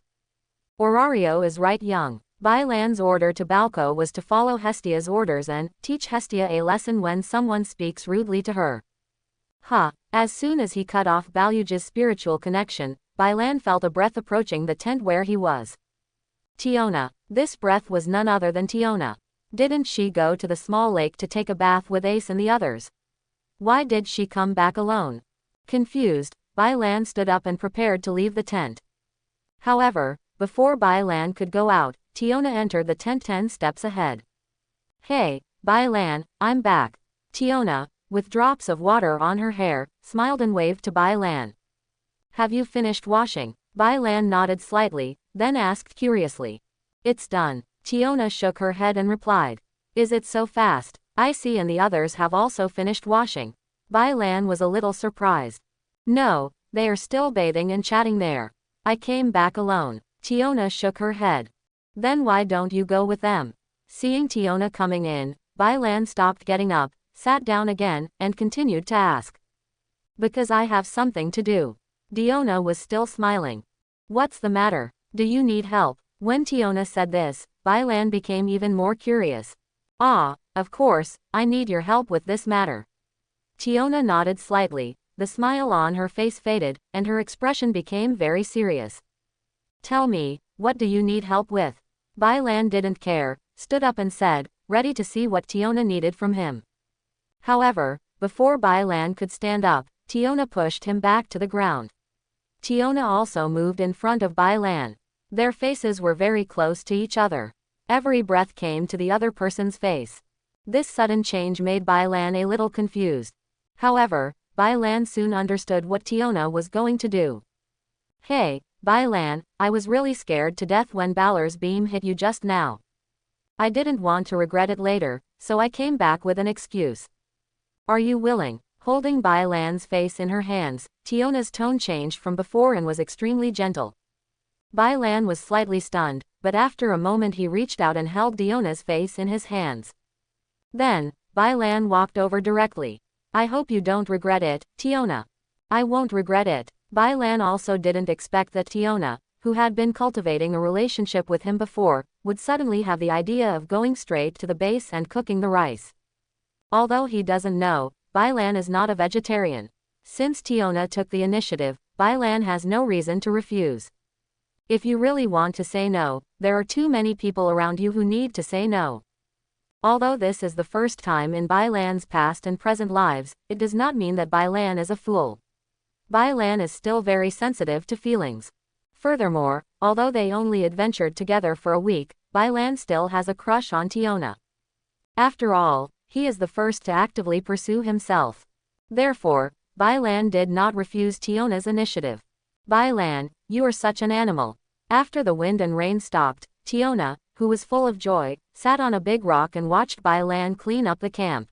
Orario is right young. Bailan's order to Balko was to follow Hestia's orders and teach Hestia a lesson when someone speaks rudely to her. As soon as he cut off Baluja's spiritual connection, Bailan felt a breath approaching the tent where he was. Tiona. This breath was none other than Tiona. Didn't she go to the small lake to take a bath with Ace and the others? Why did she come back alone? Confused, Bailan stood up and prepared to leave the tent. However, before Bailan could go out, Tiona entered the tent 10 steps ahead. Hey, Bailan, I'm back. Tiona, with drops of water on her hair, smiled and waved to Bailan. Have you finished washing? Bailan nodded slightly, then asked curiously. It's done. Tiona shook her head and replied. Is it so fast? I see and the others have also finished washing. Bailan was a little surprised. No, they are still bathing and chatting there. I came back alone. Tiona shook her head. Then why don't you go with them? Seeing Tiona coming in, Bailan stopped getting up, sat down again, and continued to ask. Because I have something to do. Tiona was still smiling. What's the matter? Do you need help? When Tiona said this, Bailan became even more curious. Of course, I need your help with this matter. Tiona nodded slightly, the smile on her face faded, and her expression became very serious. Tell me, what do you need help with? Bailan didn't care, stood up and said, ready to see what Tiona needed from him. However, before Bailan could stand up, Tiona pushed him back to the ground. Tiona also moved in front of Bailan. Their faces were very close to each other. Every breath came to the other person's face. This sudden change made Bailan a little confused. However, Bailan soon understood what Tiona was going to do. Hey, Bailan, I was really scared to death when Balor's beam hit you just now. I didn't want to regret it later, so I came back with an excuse. Are you willing? Holding Bailan's face in her hands, Tiona's tone changed from before and was extremely gentle. Bailan was slightly stunned, but after a moment he reached out and held Tiona's face in his hands. Then, Bailan walked over directly. I hope you don't regret it, Tiona. I won't regret it. Bailan also didn't expect that Tiona, who had been cultivating a relationship with him before, would suddenly have the idea of going straight to the base and cooking the rice. Although he doesn't know, Bailan is not a vegetarian. Since Tiona took the initiative, Bailan has no reason to refuse. If you really want to say no, there are too many people around you who need to say no. Although this is the first time in Bailan's past and present lives, it does not mean that Bailan is a fool. Bailan is still very sensitive to feelings. Furthermore, although they only adventured together for a week, Bailan still has a crush on Tiona. After all, he is the first to actively pursue himself. Therefore, Bailan did not refuse Tiona's initiative. Bailan, you are such an animal. After the wind and rain stopped, Tiona, who was full of joy, sat on a big rock and watched Bailan clean up the camp.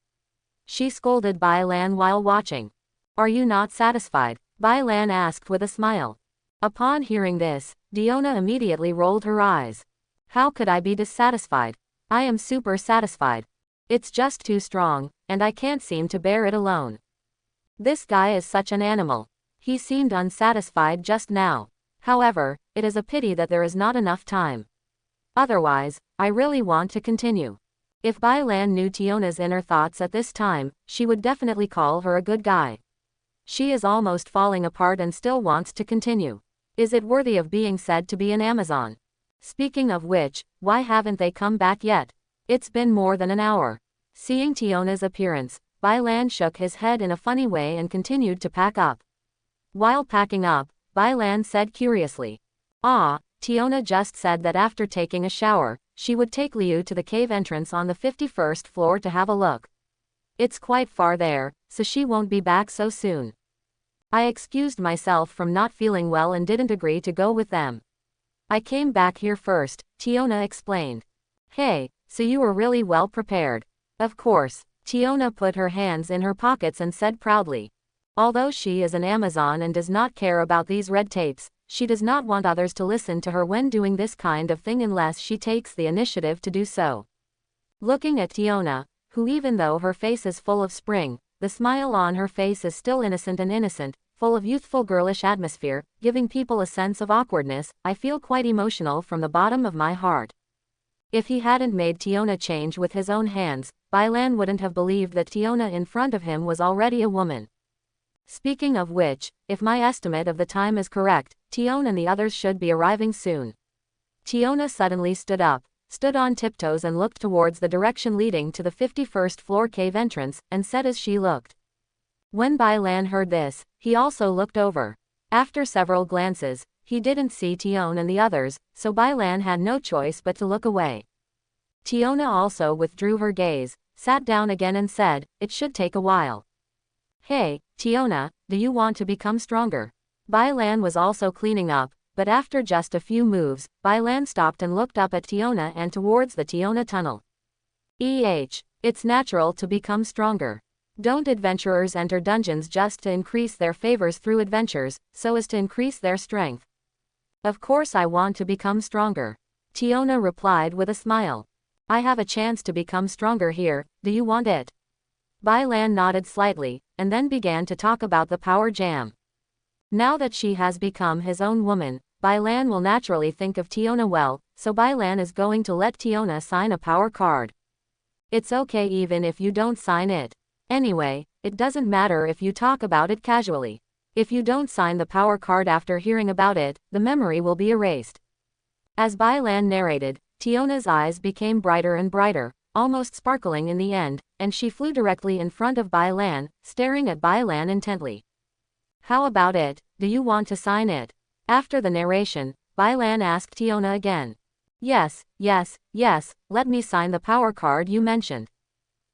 She scolded Bailan while watching. Are you not satisfied? Bailan asked with a smile. Upon hearing this, Tiona immediately rolled her eyes. How could I be dissatisfied? I am super satisfied. It's just too strong, and I can't seem to bear it alone. This guy is such an animal. He seemed unsatisfied just now. However, it is a pity that there is not enough time. Otherwise, I really want to continue. If Bailan knew Tiona's inner thoughts at this time, she would definitely call her a good guy. She is almost falling apart and still wants to continue. Is it worthy of being said to be an Amazon? Speaking of which, why haven't they come back yet? It's been more than an hour. Seeing Tiona's appearance, Bailan shook his head in a funny way and continued to pack up. While packing up, Bailan said curiously. Tiona just said that after taking a shower, she would take Liu to the cave entrance on the 51st floor to have a look. It's quite far there, so she won't be back so soon. I excused myself from not feeling well and didn't agree to go with them. I came back here first, Tiona explained. Hey, so you were really well prepared. Of course. Tiona put her hands in her pockets and said proudly. Although she is an Amazon and does not care about these red tapes, she does not want others to listen to her when doing this kind of thing unless she takes the initiative to do so. Looking at Tiona, who even though her face is full of spring, the smile on her face is still innocent, full of youthful girlish atmosphere, giving people a sense of awkwardness. I feel quite emotional from the bottom of my heart. If he hadn't made Tiona change with his own hands, Bailan wouldn't have believed that Tiona in front of him was already a woman. Speaking of which, if my estimate of the time is correct, Tiona and the others should be arriving soon. Tiona suddenly stood up, stood on tiptoes and looked towards the direction leading to the 51st floor cave entrance, and said as she looked. When Bailan heard this, he also looked over. After several glances, he didn't see Tiona and the others, so Bailan had no choice but to look away. Tiona also withdrew her gaze, sat down again and said, "It should take a while." "Hey, Tiona, do you want to become stronger?" Bailan was also cleaning up, but after just a few moves, Bailan stopped and looked up at Tiona and towards the Tiona tunnel. It's natural to become stronger. Don't adventurers enter dungeons just to increase their favors through adventures, so as to increase their strength? Of course I want to become stronger. Tiona replied with a smile. I have a chance to become stronger here, do you want it? Bailan nodded slightly, and then began to talk about the power jam. Now that she has become his own woman, Bailan will naturally think of Tiona well, so Bailan is going to let Tiona sign a power card. It's okay even if you don't sign it. Anyway, it doesn't matter if you talk about it casually. If you don't sign the power card after hearing about it, the memory will be erased. As Bailan narrated, Tiona's eyes became brighter and brighter, almost sparkling in the end, and she flew directly in front of Bailan, staring at Bailan intently. How about it, do you want to sign it? After the narration, Bailan asked Tiona again. Yes, let me sign the power card you mentioned.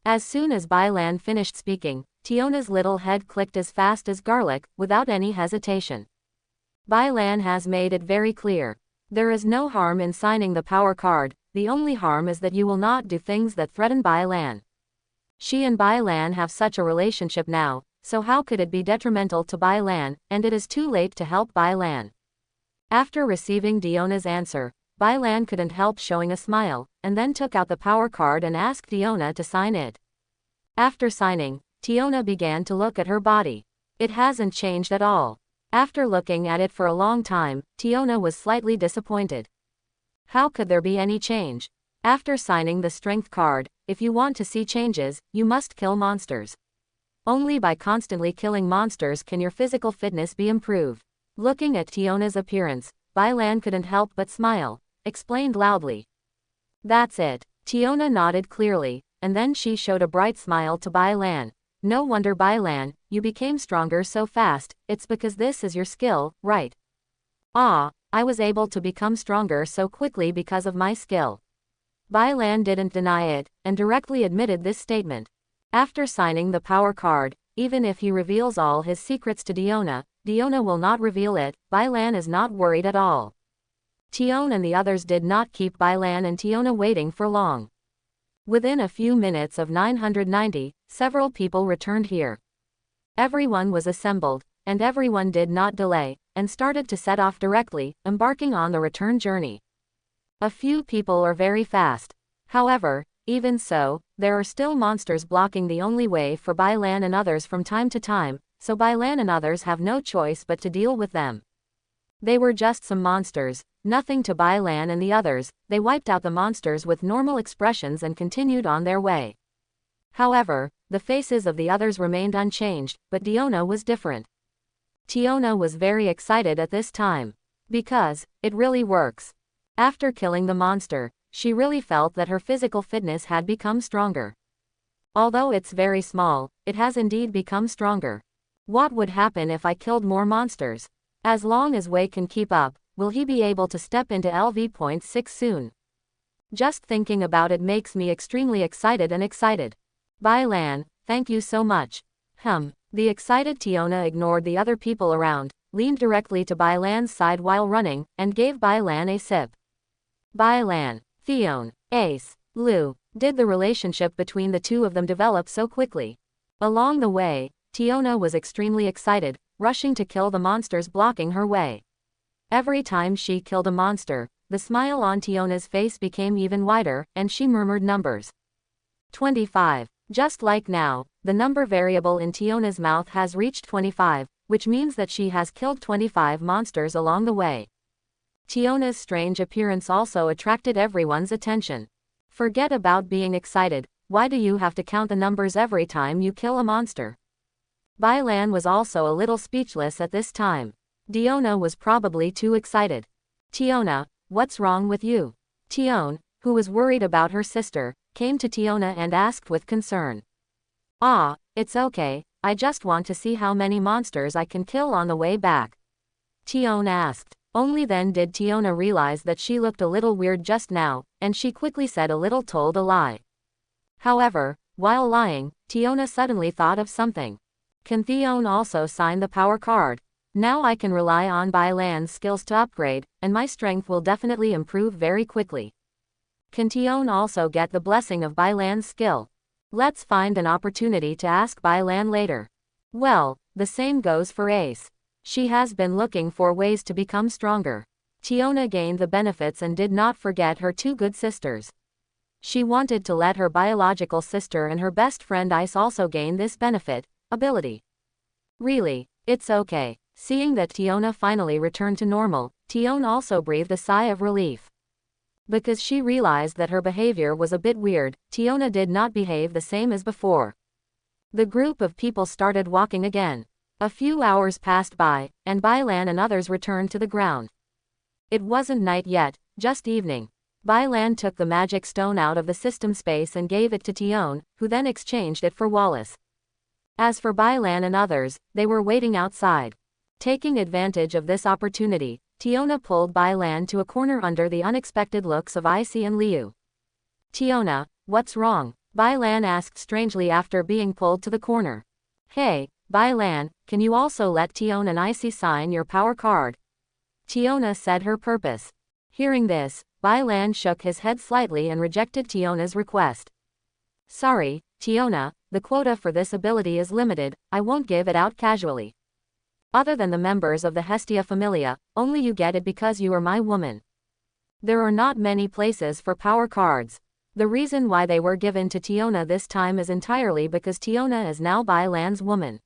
As soon as Bailan finished speaking, Tiona's little head clicked as fast as garlic, without any hesitation. Bailan has made it very clear. There is no harm in signing the power card, the only harm is that you will not do things that threaten Bailan. She and Bailan have such a relationship now, so how could it be detrimental to Bailan, and it is too late to help Bailan. After receiving Tiona's answer, Bailan couldn't help showing a smile, and then took out the power card and asked Tiona to sign it. After signing, Tiona began to look at her body. It hasn't changed at all. After looking at it for a long time, Tiona was slightly disappointed. How could there be any change? After signing the strength card, if you want to see changes, you must kill monsters. Only by constantly killing monsters can your physical fitness be improved. Looking at Tiona's appearance, Bailan couldn't help but smile, explained loudly. That's it. Tiona nodded clearly, and then she showed a bright smile to Bailan. No wonder Bailan, you became stronger so fast, it's because this is your skill, right? Ah, I was able to become stronger so quickly because of my skill. Bailan didn't deny it, and directly admitted this statement. After signing the power card, even if he reveals all his secrets to Tiona will not reveal it. Bailan is not worried at all. Tiona and the others did not keep Bailan and Tiona waiting for long. Within a few minutes of 990, several people returned here. Everyone was assembled, and everyone did not delay, and started to set off directly, embarking on the return journey. A few people are very fast. However, even so, there are still monsters blocking the only way for Bailan and others from time to time, so Bailan and others have no choice but to deal with them. They were just some monsters, nothing to Bailan and the others. They wiped out the monsters with normal expressions and continued on their way. However, the faces of the others remained unchanged, but Tiona was different. Tiona was very excited at this time. Because, it really works. After killing the monster, she really felt that her physical fitness had become stronger. Although it's very small, it has indeed become stronger. What would happen if I killed more monsters? As long as Wei can keep up, will he be able to step into LV.6 soon? Just thinking about it makes me extremely excited. Bailan, thank you so much. The excited Tiona ignored the other people around, leaned directly to Bailan's side while running, and gave Bailan a sip. Bailan, Theon, Ace, Lu, did the relationship between the two of them develop so quickly? Along the way, Tiona was extremely excited, rushing to kill the monsters blocking her way. Every time she killed a monster, the smile on Tiona's face became even wider, and she murmured numbers. 25, Just like now, the number variable in Tiona's mouth has reached 25, which means that she has killed 25 monsters along the way. Tiona's strange appearance also attracted everyone's attention. Forget about being excited, why do you have to count the numbers every time you kill a monster? Bai Lan was also a little speechless at this time. Tiona was probably too excited. Tiona, what's wrong with you? Tion, who was worried about her sister, came to Tiona and asked with concern. Ah, it's okay, I just want to see how many monsters I can kill on the way back. Tion asked. Only then did Tiona realize that she looked a little weird just now, and she quickly said a little told a lie. However, while lying, Tiona suddenly thought of something. Can Tion also sign the power card? Now I can rely on Bai Lan's skills to upgrade, and my strength will definitely improve very quickly. Can Tion also get the blessing of Bai Lan's skill? Let's find an opportunity to ask Bai Lan later. Well, the same goes for Ace. She has been looking for ways to become stronger. Tiona gained the benefits and did not forget her two good sisters. She wanted to let her biological sister and her best friend Ice also gain this benefit, ability. Really, it's okay. Seeing that Tiona finally returned to normal, Tion also breathed a sigh of relief. Because she realized that her behavior was a bit weird, Tiona did not behave the same as before. The group of people started walking again. A few hours passed by, and Bai Lan and others returned to the ground. It wasn't night yet, just evening. Bai Lan took the magic stone out of the system space and gave it to Tion, who then exchanged it for Wallace. As for Bai Lan and others, they were waiting outside. Taking advantage of this opportunity, Tiona pulled Bai Lan to a corner under the unexpected looks of Icy and Liu. Tiona, what's wrong? Bai Lan asked strangely after being pulled to the corner. Hey, Bai Lan, can you also let Tion and Icy sign your power card? Tiona said her purpose. Hearing this, Bai Lan shook his head slightly and rejected Tiona's request. Sorry, Tiona, the quota for this ability is limited, I won't give it out casually. Other than the members of the Hestia familia, only you get it because you are my woman. There are not many places for power cards. The reason why they were given to Tiona this time is entirely because Tiona is now Bai Lan's woman.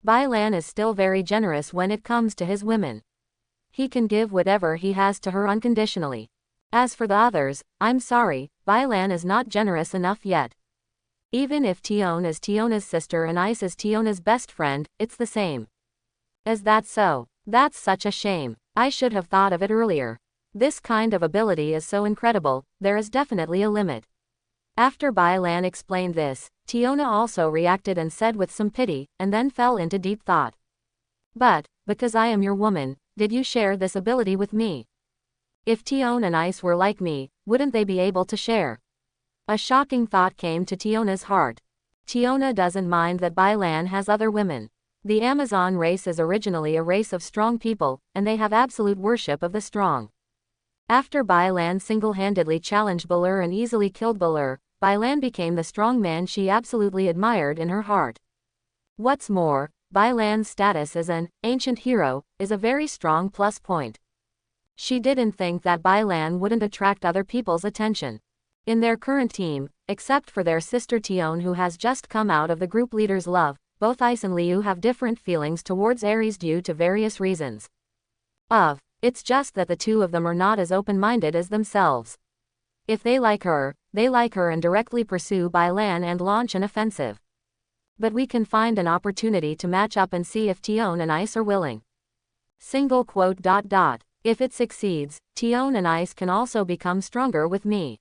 Bai Lan is still very generous when it comes to his women. He can give whatever he has to her unconditionally. As for the others, I'm sorry, Bai Lan is not generous enough yet. Even if Tion is Tiona's sister and Ice is Tiona's best friend, it's the same. Is that so? That's such a shame. I should have thought of it earlier. This kind of ability is so incredible, there is definitely a limit. After Bai Lan explained this, Tiona also reacted and said with some pity, and then fell into deep thought. But, because I am your woman, did you share this ability with me? If Tion and Ice were like me, wouldn't they be able to share? A shocking thought came to Tiona's heart. Tiona doesn't mind that Bai Lan has other women. The Amazon race is originally a race of strong people, and they have absolute worship of the strong. After Bai Lan single-handedly challenged Balur and easily killed Balur, Bai Lan became the strong man she absolutely admired in her heart. What's more, Bai Lan's status as an ancient hero is a very strong plus point. She didn't think that Bai Lan wouldn't attract other people's attention. In their current team, except for their sister Tion who has just come out of the group leader's love, both Ice and Liu have different feelings towards Ares due to various reasons. It's just that the two of them are not as open-minded as themselves. If they like her and directly pursue Bai Lan and launch an offensive. But we can find an opportunity to match up and see if Tion and Ice are willing. If it succeeds, Tion and Ice can also become stronger with me.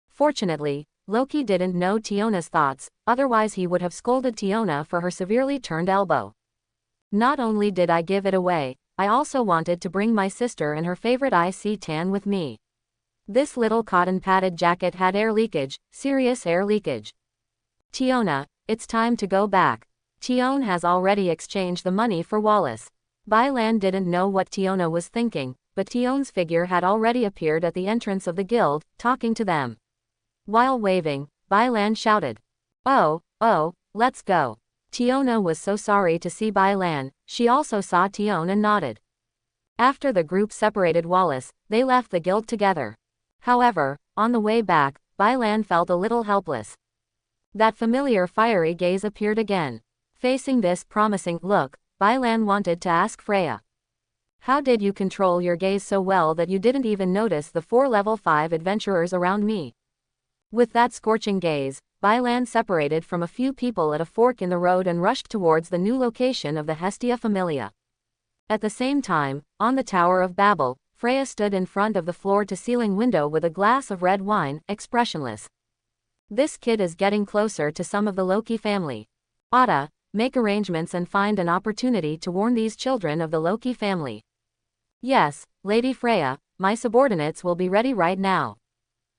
Fortunately, Loki didn't know Tiona's thoughts, otherwise he would have scolded Tiona for her severely turned elbow. Not only did I give it away, I also wanted to bring my sister and her favorite IC tan with me. This little cotton-padded jacket had air leakage, serious air leakage. Tiona, it's time to go back. Tion has already exchanged the money for Wallace. Bai Lan didn't know what Tiona was thinking, but Tion's figure had already appeared at the entrance of the guild, talking to them. While waving, Bai Lan shouted, Oh, let's go. Tiona was so sorry to see Bai Lan, she also saw Tion and nodded. After the group separated Wallace, they left the guild together. However, on the way back, Bai Lan felt a little helpless. That familiar fiery gaze appeared again. Facing this promising look, Bailan wanted to ask Freya. How did you control your gaze so well that you didn't even notice the 4 level 5 adventurers around me? With that scorching gaze, Bailan separated from a few people at a fork in the road and rushed towards the new location of the Hestia Familia. At the same time, on the Tower of Babel, Freya stood in front of the floor-to-ceiling window with a glass of red wine, expressionless. This kid is getting closer to some of the Loki family. Otta, make arrangements and find an opportunity to warn these children of the Loki family. Yes, Lady Freya, my subordinates will be ready right now.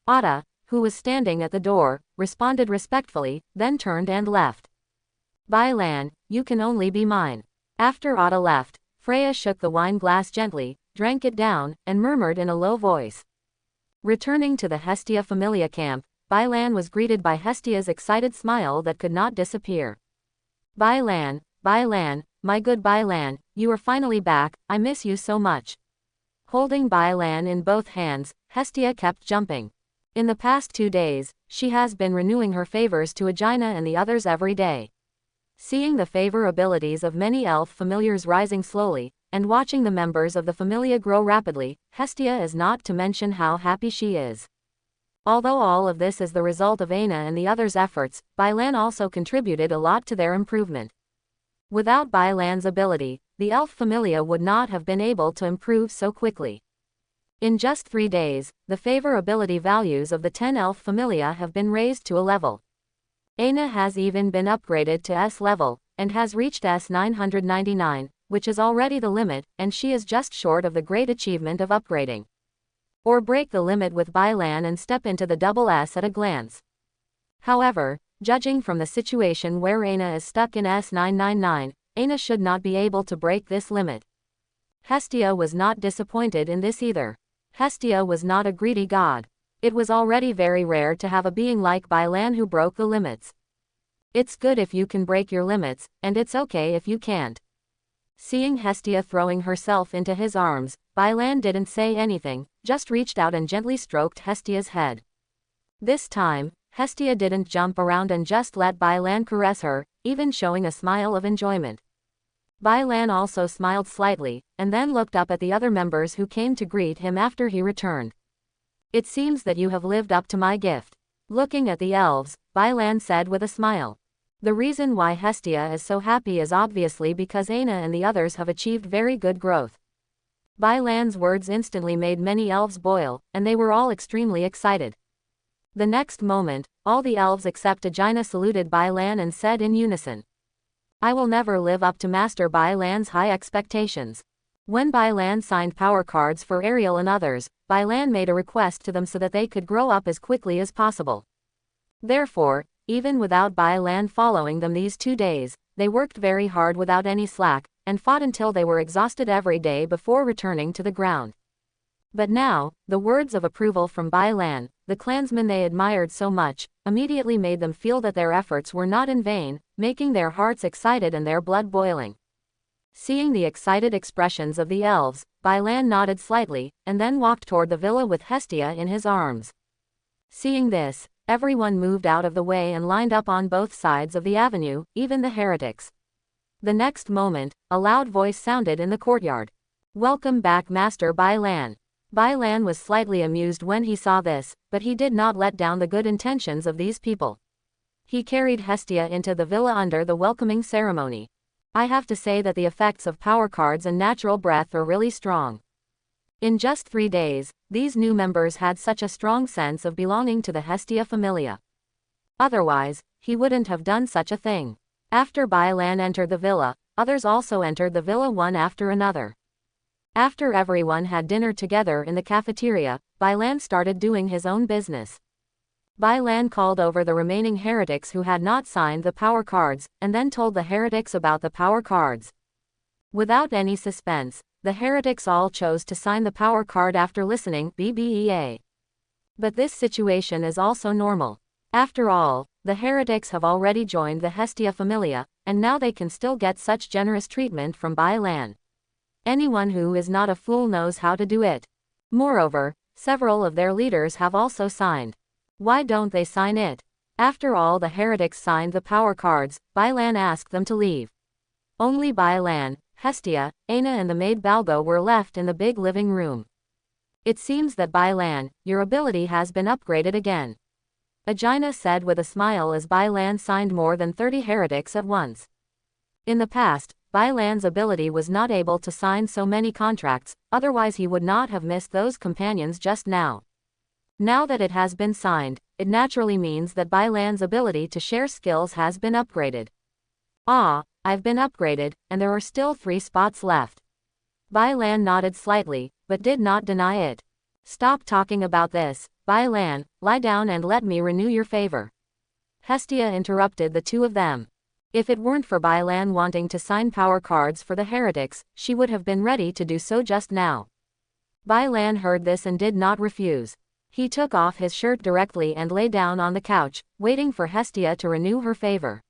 Otta, who was standing at the door, responded respectfully, then turned and left. Bailan, you can only be mine. After Otta left, Freya shook the wine glass gently, drank it down, and murmured in a low voice. Returning to the Hestia Familia camp, Bailan was greeted by Hestia's excited smile that could not disappear. Bailan, Bailan, my good Bailan, you are finally back, I miss you so much. Holding Bailan in both hands, Hestia kept jumping. In the past 2 days, she has been renewing her favors to Aegina and the others every day. Seeing the favor abilities of many elf familiars rising slowly, and watching the members of the familia grow rapidly, Hestia is not to mention how happy she is. Although all of this is the result of Aina and the others' efforts, Bailan also contributed a lot to their improvement. Without Bailan's ability, the elf familia would not have been able to improve so quickly. In just 3 days, the favor ability values of the 10 elf familia have been raised to a level. Aina has even been upgraded to S level, and has reached S 999, which is already the limit, and she is just short of the great achievement of upgrading. Or break the limit with Bailan and step into the double S at a glance. However, judging from the situation where Aina is stuck in S 999, Aina should not be able to break this limit. Hestia was not disappointed in this either. Hestia was not a greedy god. It was already very rare to have a being like Bailan who broke the limits. It's good if you can break your limits, and it's okay if you can't. Seeing Hestia throwing herself into his arms, Bailan didn't say anything, just reached out and gently stroked Hestia's head. This time, Hestia didn't jump around and just let Bailan caress her, even showing a smile of enjoyment. Bailan also smiled slightly, and then looked up at the other members who came to greet him after he returned. It seems that you have lived up to my gift. Looking at the elves, Bailan said with a smile. The reason why Hestia is so happy is obviously because Aina and the others have achieved very good growth. Bailan's words instantly made many elves boil, and they were all extremely excited. The next moment, all the elves except Aegina saluted Bailan and said in unison, I will never live up to Master Bailan's high expectations. When Bailan signed power cards for Ariel and others, Bailan made a request to them so that they could grow up as quickly as possible. Therefore, even without Bailan following them these 2 days, they worked very hard without any slack, and fought until they were exhausted every day before returning to the ground. But now, the words of approval from Bailan, the clansman they admired so much, immediately made them feel that their efforts were not in vain, making their hearts excited and their blood boiling. Seeing the excited expressions of the elves, Bailan nodded slightly, and then walked toward the villa with Hestia in his arms. Seeing this, everyone moved out of the way and lined up on both sides of the avenue, even the heretics. The next moment, a loud voice sounded in the courtyard. Welcome back, Master Bailan. Bailan was slightly amused when he saw this, but he did not let down the good intentions of these people. He carried Hestia into the villa under the welcoming ceremony. I have to say that the effects of power cards and natural breath are really strong. In just 3 days, these new members had such a strong sense of belonging to the Hestia Familia. Otherwise, he wouldn't have done such a thing. After Bailan entered the villa, others also entered the villa one after another. After everyone had dinner together in the cafeteria, Bailan started doing his own business. Bailan called over the remaining heretics who had not signed the power cards, and then told the heretics about the power cards. Without any suspense, the heretics all chose to sign the power card after listening BBEA. But this situation is also normal. After all, the heretics have already joined the Hestia Familia, and now they can still get such generous treatment from Bailan. Anyone who is not a fool knows how to do it. Moreover, several of their leaders have also signed. Why don't they sign it? After all the heretics signed the power cards, Bai Lan asked them to leave. Only Bai Lan, Hestia, Aina and the maid Balgo were left in the big living room. It seems that Bai Lan, your ability has been upgraded again. Agina said with a smile as Bai Lan signed more than 30 heretics at once. In the past, Bai Lan's ability was not able to sign so many contracts, otherwise he would not have missed those companions just now. Now that it has been signed, it naturally means that Bai Lan's ability to share skills has been upgraded. Ah, I've been upgraded, and there are still 3 spots left. Bai Lan nodded slightly, but did not deny it. Stop talking about this, Bai Lan, lie down and let me renew your favor. Hestia interrupted the two of them. If it weren't for Bai Lan wanting to sign power cards for the heretics, she would have been ready to do so just now. Bai Lan heard this and did not refuse. He took off his shirt directly and lay down on the couch, waiting for Hestia to renew her favor.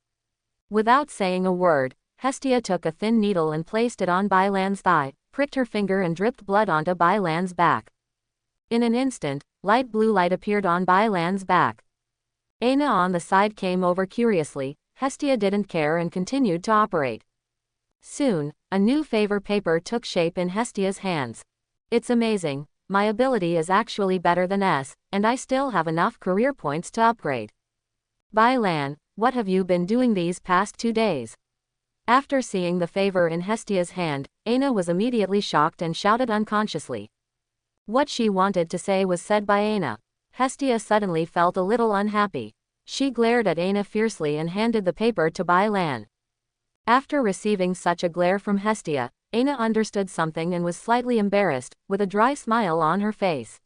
Without saying a word, Hestia took a thin needle and placed it on Bai Lan's thigh, pricked her finger and dripped blood onto Bai Lan's back. In an instant, light blue light appeared on Bai Lan's back. Aina on the side came over curiously. Hestia didn't care and continued to operate. Soon, a new favor paper took shape in Hestia's hands. It's amazing, my ability is actually better than S, and I still have enough career points to upgrade. Bai Lan, what have you been doing these past 2 days? After seeing the favor in Hestia's hand, Aina was immediately shocked and shouted unconsciously. What she wanted to say was said by Aina. Hestia suddenly felt a little unhappy. She glared at Aina fiercely and handed the paper to Bai Lan. After receiving such a glare from Hestia, Aina understood something and was slightly embarrassed, with a dry smile on her face.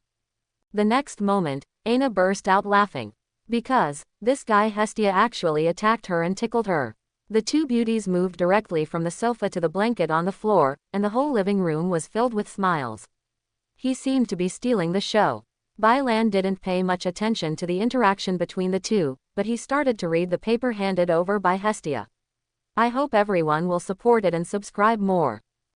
The next moment, Aina burst out laughing. Because, this guy Hestia actually attacked her and tickled her. The two beauties moved directly from the sofa to the blanket on the floor, and the whole living room was filled with smiles. He seemed to be stealing the show. Bai Lan didn't pay much attention to the interaction between the two, but he started to read the paper handed over by Hestia. I hope everyone will support it and subscribe more.